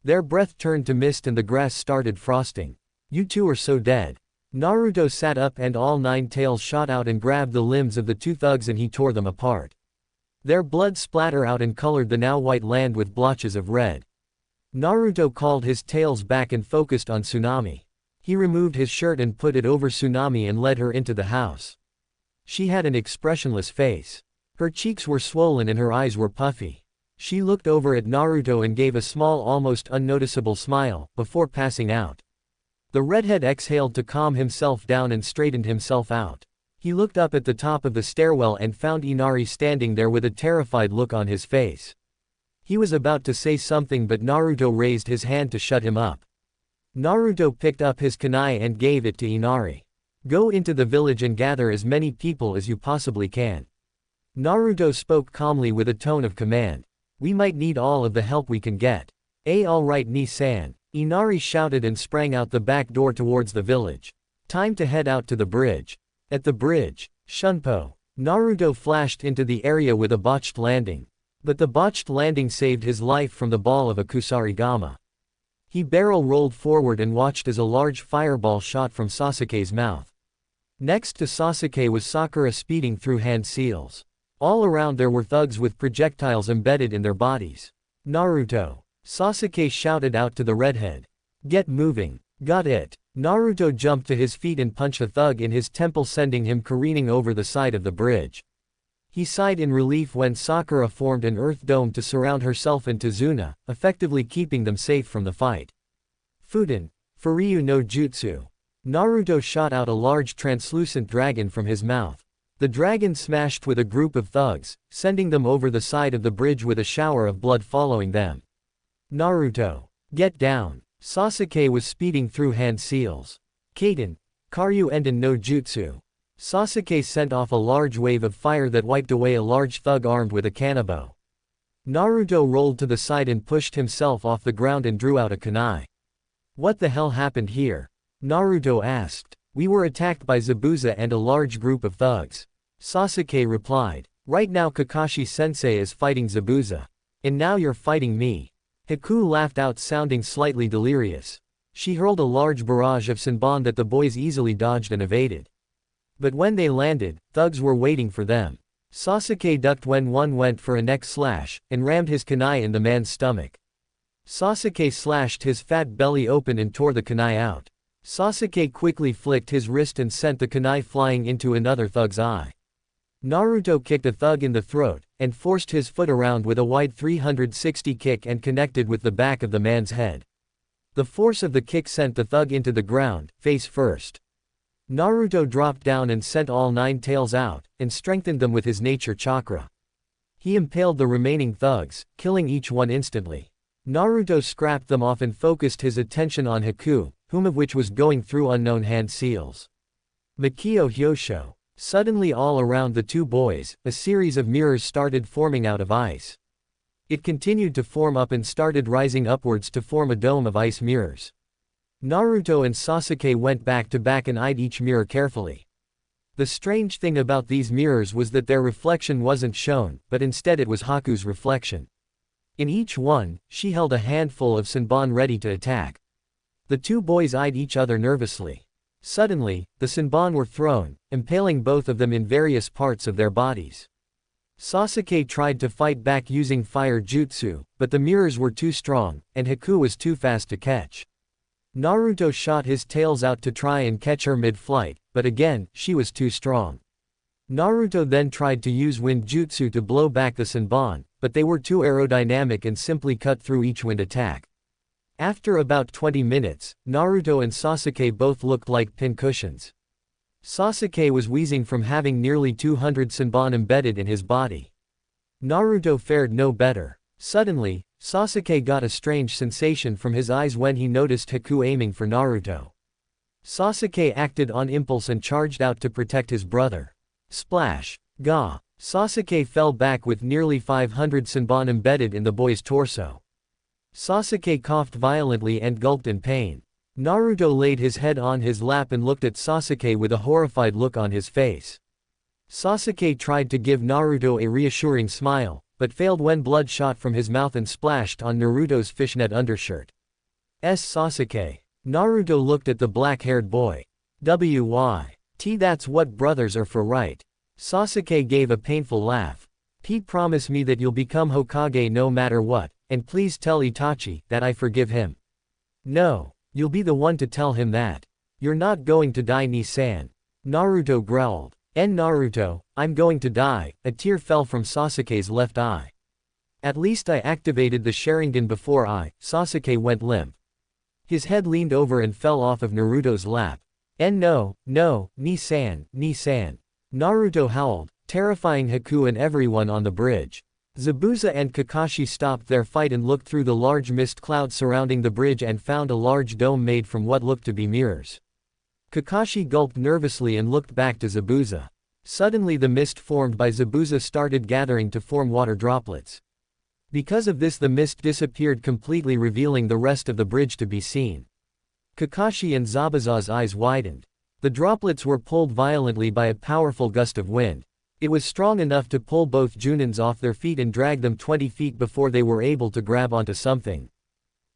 Their breath turned to mist and the grass started frosting. You 2 are so dead. Naruto sat up and all 9 tails shot out and grabbed the limbs of the 2 thugs and he tore them apart. Their blood splattered out and colored the now white land with blotches of red. Naruto called his tails back and focused on Tsunami. He removed his shirt and put it over Tsunami and led her into the house. She had an expressionless face. Her cheeks were swollen and her eyes were puffy. She looked over at Naruto and gave a small, almost unnoticeable smile, before passing out. The redhead exhaled to calm himself down and straightened himself out. He looked up at the top of the stairwell and found Inari standing there with a terrified look on his face. He was about to say something but Naruto raised his hand to shut him up. Naruto picked up his kunai and gave it to Inari. Go into the village and gather as many people as you possibly can. Naruto spoke calmly with a tone of command. We might need all of the help we can get. Alright Ni-san. Inari shouted and sprang out the back door towards the village. Time to head out to the bridge. At the bridge, Shunpo. Naruto flashed into the area with a botched landing. But the botched landing saved his life from the ball of a Kusarigama. He barrel rolled forward and watched as a large fireball shot from Sasuke's mouth. Next to Sasuke was Sakura speeding through hand seals. All around there were thugs with projectiles embedded in their bodies. Naruto. Sasuke shouted out to the redhead. Get moving. Got it. Naruto jumped to his feet and punched a thug in his temple, sending him careening over the side of the bridge. He sighed in relief when Sakura formed an earth dome to surround herself and Tazuna, effectively keeping them safe from the fight. Fuden. Furyu no Jutsu. Naruto shot out a large translucent dragon from his mouth. The dragon smashed with a group of thugs, sending them over the side of the bridge with a shower of blood following them. Naruto. Get down. Sasuke was speeding through hand seals. Kaden. Karyu Enden no Jutsu. Sasuke sent off a large wave of fire that wiped away a large thug armed with a kanabo. Naruto rolled to the side and pushed himself off the ground and drew out a kunai. What the hell happened here? Naruto asked. We were attacked by Zabuza and a large group of thugs. Sasuke replied. Right now Kakashi-sensei is fighting Zabuza. And now you're fighting me. Haku laughed out, sounding slightly delirious. She hurled a large barrage of Senbon that the boys easily dodged and evaded. But when they landed, thugs were waiting for them. Sasuke ducked when one went for a neck slash, and rammed his kunai in the man's stomach. Sasuke slashed his fat belly open and tore the kunai out. Sasuke quickly flicked his wrist and sent the kunai flying into another thug's eye. Naruto kicked a thug in the throat, and forced his foot around with a wide 360 kick and connected with the back of the man's head. The force of the kick sent the thug into the ground, face first. Naruto dropped down and sent all 9 tails out, and strengthened them with his nature chakra. He impaled the remaining thugs, killing each one instantly. Naruto scrapped them off and focused his attention on Haku, whom of which was going through unknown hand seals. Makio Hyosho. Suddenly all around the two boys, a series of mirrors started forming out of ice. It continued to form up and started rising upwards to form a dome of ice mirrors. Naruto and Sasuke went back to back and eyed each mirror carefully. The strange thing about these mirrors was that their reflection wasn't shown, but instead it was Haku's reflection. In each one, she held a handful of Senbon ready to attack. The two boys eyed each other nervously. Suddenly, the Senbon were thrown, impaling both of them in various parts of their bodies. Sasuke tried to fight back using fire jutsu, but the mirrors were too strong, and Haku was too fast to catch. Naruto shot his tails out to try and catch her mid-flight, but again, she was too strong. Naruto then tried to use wind jutsu to blow back the Senbon, but they were too aerodynamic and simply cut through each wind attack. After about 20 minutes, Naruto and Sasuke both looked like pincushions. Sasuke was wheezing from having nearly 200 Senbon embedded in his body. Naruto fared no better. Suddenly, Sasuke got a strange sensation from his eyes when he noticed Haku aiming for Naruto. Sasuke acted on impulse and charged out to protect his brother. Splash! Gah! Sasuke fell back with nearly 500 Senbon embedded in the boy's torso. Sasuke coughed violently and gulped in pain. Naruto laid his head on his lap and looked at Sasuke with a horrified look on his face. Sasuke tried to give Naruto a reassuring smile, but failed when blood shot from his mouth and splashed on Naruto's fishnet undershirt. Sasuke. Naruto looked at the black-haired boy. What? That's what brothers are for, right? Sasuke gave a painful laugh. Promise me that you'll become Hokage no matter what, and please tell Itachi that I forgive him. No, you'll be the one to tell him that. You're not going to die, Ni-san. Naruto growled. Naruto, I'm going to die. A tear fell from Sasuke's left eye. At least I activated the Sharingan before Sasuke went limp. His head leaned over and fell off of Naruto's lap. No, Ni-san, Ni-san. Naruto howled, terrifying Haku and everyone on the bridge. Zabuza and Kakashi stopped their fight and looked through the large mist cloud surrounding the bridge and found a large dome made from what looked to be mirrors. Kakashi gulped nervously and looked back to Zabuza. Suddenly the mist formed by Zabuza started gathering to form water droplets. Because of this the mist disappeared completely, revealing the rest of the bridge to be seen. Kakashi and Zabuza's eyes widened. The droplets were pulled violently by a powerful gust of wind. It was strong enough to pull both Junins off their feet and drag them 20 feet before they were able to grab onto something.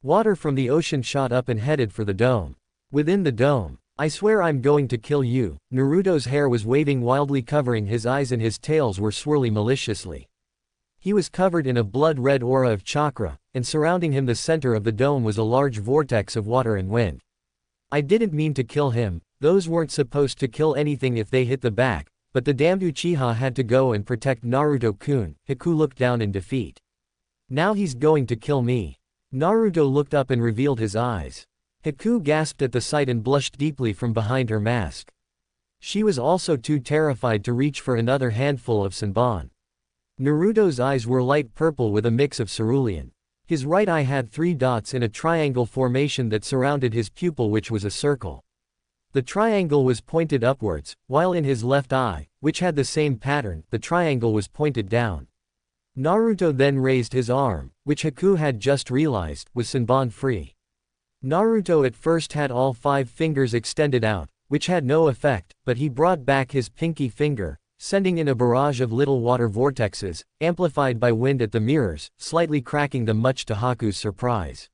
Water from the ocean shot up and headed for the dome. Within the dome, "I swear I'm going to kill you." Naruto's hair was waving wildly, covering his eyes, and his tails were swirling maliciously. He was covered in a blood-red aura of chakra, and surrounding him the center of the dome was a large vortex of water and wind. "I didn't mean to kill him. Those weren't supposed to kill anything if they hit the back, but the damned Uchiha had to go and protect Naruto-kun." Haku looked down in defeat. "Now he's going to kill me." Naruto looked up and revealed his eyes. Haku gasped at the sight and blushed deeply from behind her mask. She was also too terrified to reach for another handful of senbon. Naruto's eyes were light purple with a mix of cerulean. His right eye had 3 dots in a triangle formation that surrounded his pupil, which was a circle. The triangle was pointed upwards, while in his left eye, which had the same pattern, the triangle was pointed down. Naruto then raised his arm, which Haku had just realized was senbon free. Naruto at first had all 5 fingers extended out, which had no effect, but he brought back his pinky finger, sending in a barrage of little water vortexes, amplified by wind at the mirrors, slightly cracking them, much to Haku's surprise.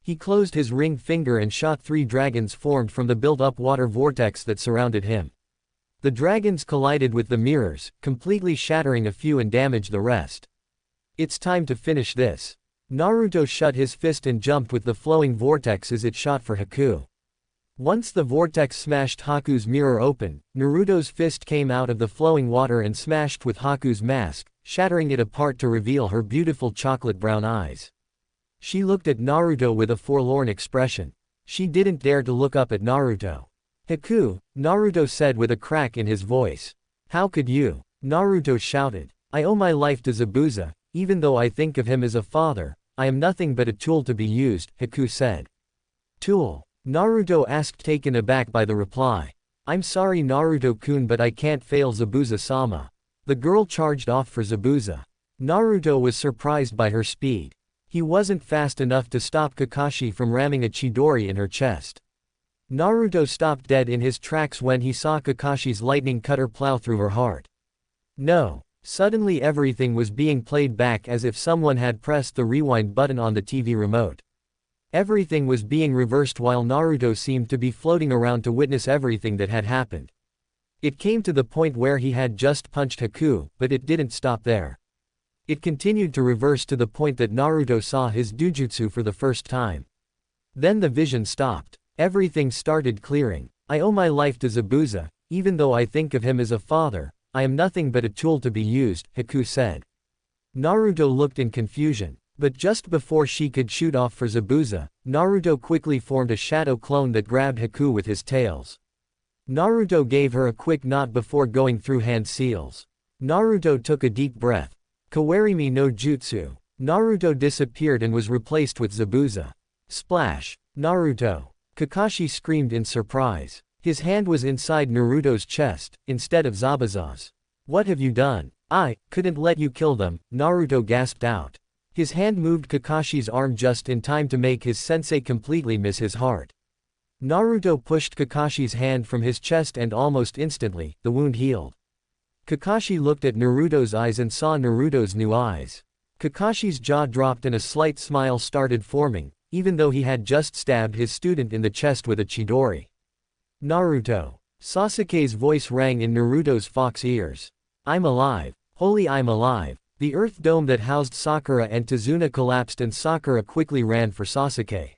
He closed his ring finger and shot 3 dragons formed from the built-up water vortex that surrounded him. The dragons collided with the mirrors, completely shattering a few and damaged the rest. "It's time to finish this." Naruto shut his fist and jumped with the flowing vortex as it shot for Haku. Once the vortex smashed Haku's mirror open, Naruto's fist came out of the flowing water and smashed with Haku's mask, shattering it apart to reveal her beautiful chocolate-brown eyes. She looked at Naruto with a forlorn expression. She didn't dare to look up at Naruto. "Haku," Naruto said with a crack in his voice. "How could you?" Naruto shouted. "I owe my life to Zabuza. Even though I think of him as a father, I am nothing but a tool to be used," Haku said. "Tool?" Naruto asked, taken aback by the reply. "I'm sorry Naruto-kun, but I can't fail Zabuza-sama." The girl charged off for Zabuza. Naruto was surprised by her speed. He wasn't fast enough to stop Kakashi from ramming a Chidori in her chest. Naruto stopped dead in his tracks when he saw Kakashi's lightning cutter plow through her heart. No. Suddenly everything was being played back as if someone had pressed the rewind button on the TV remote. Everything was being reversed while Naruto seemed to be floating around to witness everything that had happened. It came to the point where he had just punched Haku, but it didn't stop there. It continued to reverse to the point that Naruto saw his Dujutsu for the first time. Then the vision stopped. Everything started clearing. "I owe my life to Zabuza. Even though I think of him as a father, I am nothing but a tool to be used," Haku said. Naruto looked in confusion. But just before she could shoot off for Zabuza, Naruto quickly formed a shadow clone that grabbed Haku with his tails. Naruto gave her a quick nod before going through hand seals. Naruto took a deep breath. "Kawarimi no Jutsu." Naruto disappeared and was replaced with Zabuza. Splash! Naruto! Kakashi screamed in surprise. His hand was inside Naruto's chest, instead of Zabuza's. "What have you done?" "I couldn't let you kill them," Naruto gasped out. His hand moved Kakashi's arm just in time to make his sensei completely miss his heart. Naruto pushed Kakashi's hand from his chest and almost instantly, the wound healed. Kakashi looked at Naruto's eyes and saw Naruto's new eyes. Kakashi's jaw dropped and a slight smile started forming, even though he had just stabbed his student in the chest with a Chidori. "Naruto." Sasuke's voice rang in Naruto's fox ears. "I'm alive. Holy, I'm alive." The earth dome that housed Sakura and Tazuna collapsed and Sakura quickly ran for Sasuke.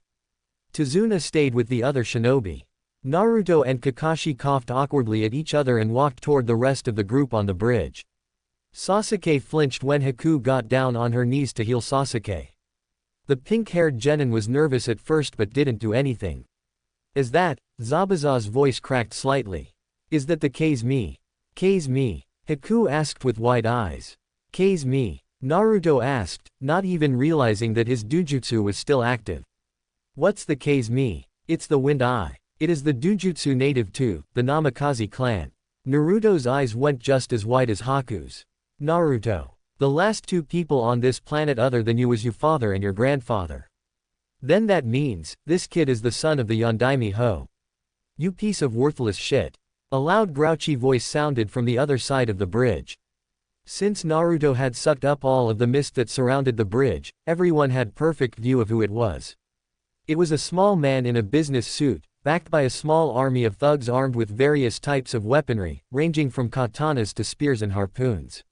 Tazuna stayed with the other shinobi. Naruto and Kakashi coughed awkwardly at each other and walked toward the rest of the group on the bridge. Sasuke flinched when Haku got down on her knees to heal Sasuke. The pink-haired genin was nervous at first but didn't do anything. "Is that?" Zabuza's voice cracked slightly. "Is that the case me?" "Case me?" Haku asked with wide eyes. "Case me?" Naruto asked, not even realizing that his Dujutsu was still active. "What's the case me?" "It's the wind eye." It is the Dujutsu native to the Namikaze clan. Naruto's eyes went just as wide as Haku's. Naruto. The last two people on this planet other than you was your father and your grandfather. Then that means, this kid is the son of the Yondaime Ho. You piece of worthless shit. A loud grouchy voice sounded from the other side of the bridge. Since Naruto had sucked up all of the mist that surrounded the bridge, everyone had perfect view of who it was. It was a small man in a business suit, backed by a small army of thugs armed with various types of weaponry, ranging from katanas to spears and harpoons.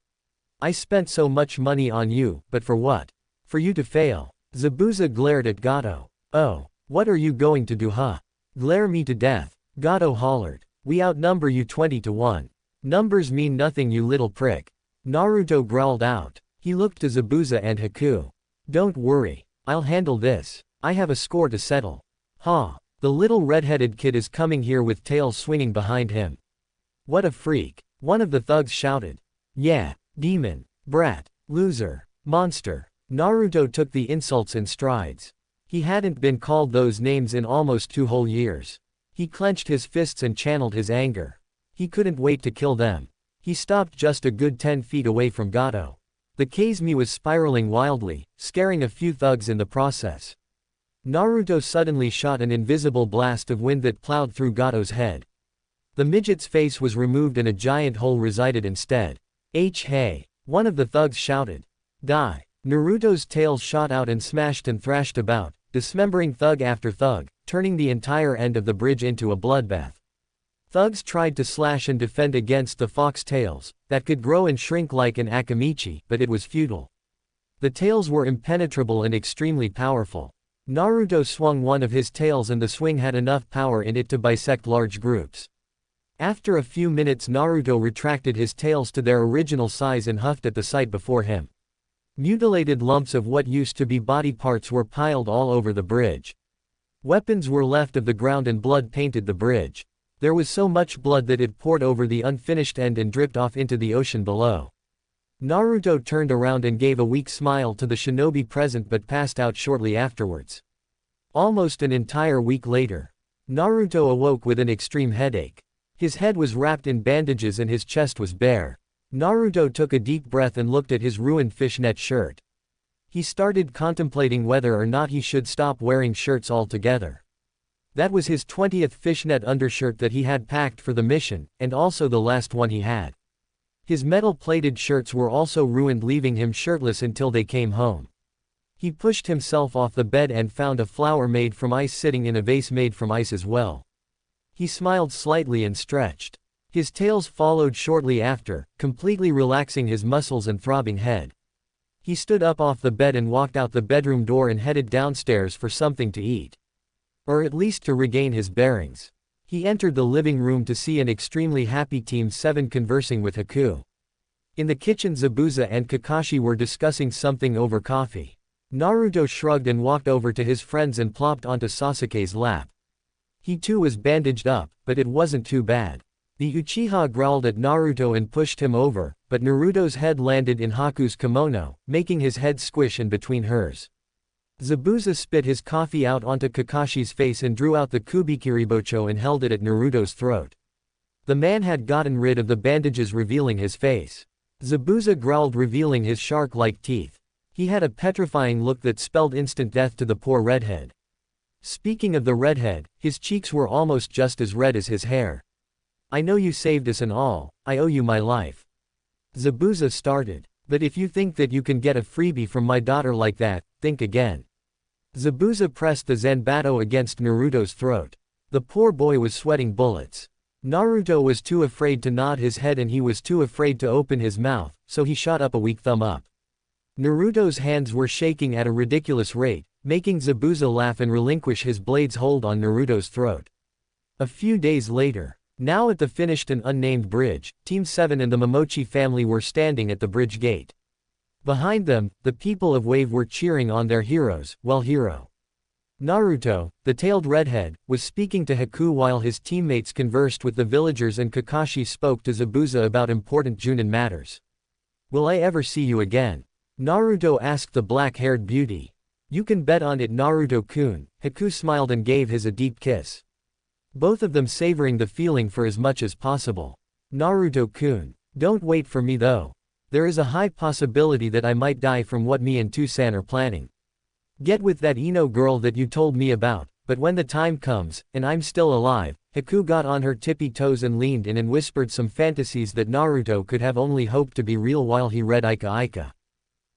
I spent so much money on you, but for what? For you to fail. Zabuza glared at Gato. Oh, what are you going to do, huh? Glare me to death. Gato hollered. We outnumber you 20-1. Numbers mean nothing, you little prick. Naruto growled out. He looked to Zabuza and Haku. Don't worry. I'll handle this. I have a score to settle. Ha! The little red-headed kid is coming here with tails swinging behind him. What a freak. One of the thugs shouted. Yeah, demon, brat, loser, monster. Naruto took the insults in strides. He hadn't been called those names in almost 2 whole years. He clenched his fists and channeled his anger. He couldn't wait to kill them. He stopped just a good 10 feet away from Gato. The Kazemi was spiraling wildly, scaring a few thugs in the process. Naruto suddenly shot an invisible blast of wind that plowed through Gato's head. The midget's face was removed and a giant hole resided instead. Hey! One of the thugs shouted. Die! Naruto's tail shot out and smashed and thrashed about, dismembering thug after thug, turning the entire end of the bridge into a bloodbath. Thugs tried to slash and defend against the fox tails, that could grow and shrink like an akamichi, but it was futile. The tails were impenetrable and extremely powerful. Naruto swung one of his tails and the swing had enough power in it to bisect large groups. After a few minutes Naruto retracted his tails to their original size and huffed at the sight before him. Mutilated lumps of what used to be body parts were piled all over the bridge. Weapons were left of the ground and blood painted the bridge. There was so much blood that it poured over the unfinished end and dripped off into the ocean below. Naruto turned around and gave a weak smile to the shinobi present but passed out shortly afterwards. Almost an entire week later, Naruto awoke with an extreme headache. His head was wrapped in bandages and his chest was bare. Naruto took a deep breath and looked at his ruined fishnet shirt. He started contemplating whether or not he should stop wearing shirts altogether. That was his 20th fishnet undershirt that he had packed for the mission, and also the last one he had. His metal-plated shirts were also ruined, leaving him shirtless until they came home. He pushed himself off the bed and found a flower made from ice sitting in a vase made from ice as well. He smiled slightly and stretched. His tails followed shortly after, completely relaxing his muscles and throbbing head. He stood up off the bed and walked out the bedroom door and headed downstairs for something to eat. Or at least to regain his bearings. He entered the living room to see an extremely happy Team 7 conversing with Haku. In the kitchen Zabuza and Kakashi were discussing something over coffee. Naruto shrugged and walked over to his friends and plopped onto Sasuke's lap. He too was bandaged up, but it wasn't too bad. The Uchiha growled at Naruto and pushed him over, but Naruto's head landed in Haku's kimono, making his head squish in between hers. Zabuza spit his coffee out onto Kakashi's face and drew out the Kubikiribocho and held it at Naruto's throat. The man had gotten rid of the bandages, revealing his face. Zabuza growled, revealing his shark-like teeth. He had a petrifying look that spelled instant death to the poor redhead. Speaking of the redhead, his cheeks were almost just as red as his hair. I know you saved us and all, I owe you my life. Zabuza started. But if you think that you can get a freebie from my daughter like that, think again. Zabuza pressed the Zanbato against Naruto's throat. The poor boy was sweating bullets. Naruto was too afraid to nod his head and he was too afraid to open his mouth, so he shot up a weak thumb up. Naruto's hands were shaking at a ridiculous rate, making Zabuza laugh and relinquish his blade's hold on Naruto's throat. A few days later, now at the finished and unnamed bridge, Team 7 and the Momochi family were standing at the bridge gate. Behind them, the people of Wave were cheering on their heroes, while Naruto, the tailed redhead, was speaking to Haku while his teammates conversed with the villagers and Kakashi spoke to Zabuza about important Junin matters. Will I ever see you again? Naruto asked the black-haired beauty. You can bet on it, Naruto-kun. Haku smiled and gave his a deep kiss. both of them savoring the feeling for as much as possible. Naruto-kun. Don't wait for me though. There is a high possibility that I might die from what me and Tusan are planning. Get with that Ino girl that you told me about, but when the time comes, and I'm still alive, Haku got on her tippy toes and leaned in and whispered some fantasies that Naruto could have only hoped to be real while he read Ika Ika.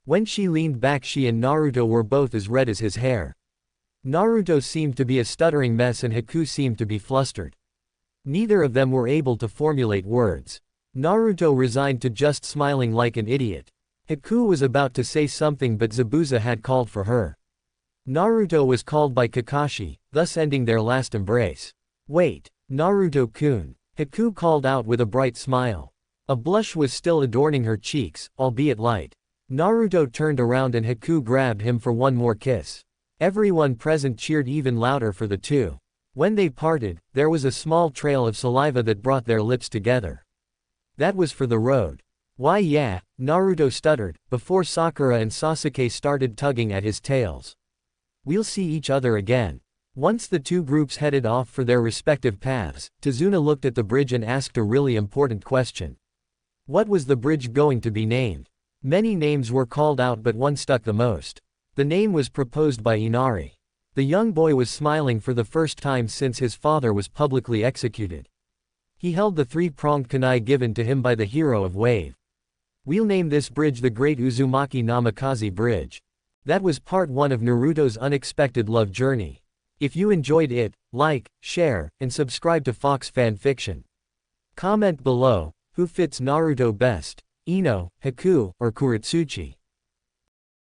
When she leaned back, she and Naruto were both as red as his hair. Naruto seemed to be a stuttering mess and Haku seemed to be flustered. Neither of them were able to formulate words. Naruto resigned to just smiling like an idiot. Haku was about to say something but Zabuza had called for her. Naruto was called by Kakashi, thus ending their last embrace. Wait, Naruto-kun. Haku called out with a bright smile. A blush was still adorning her cheeks, albeit light. Naruto turned around and Haku grabbed him for one more kiss. Everyone present cheered even louder for the two. When they parted, there was a small trail of saliva that brought their lips together. That was for the road. Why yeah, Naruto stuttered, before Sakura and Sasuke started tugging at his tails. We'll see each other again. Once the two groups headed off for their respective paths, Tazuna looked at the bridge and asked a really important question. What was the bridge going to be named? Many names were called out but one stuck the most. The name was proposed by Inari. The young boy was smiling for the first time since his father was publicly executed. He held the three-pronged kunai given to him by the hero of Wave. We'll name this bridge the Great Uzumaki Namikaze Bridge. That was part 1 of Naruto's unexpected love journey. If you enjoyed it, like, share, and subscribe to Fox Fan Fiction. Comment below, who fits Naruto best, Ino, Haku, or Kurotsuchi?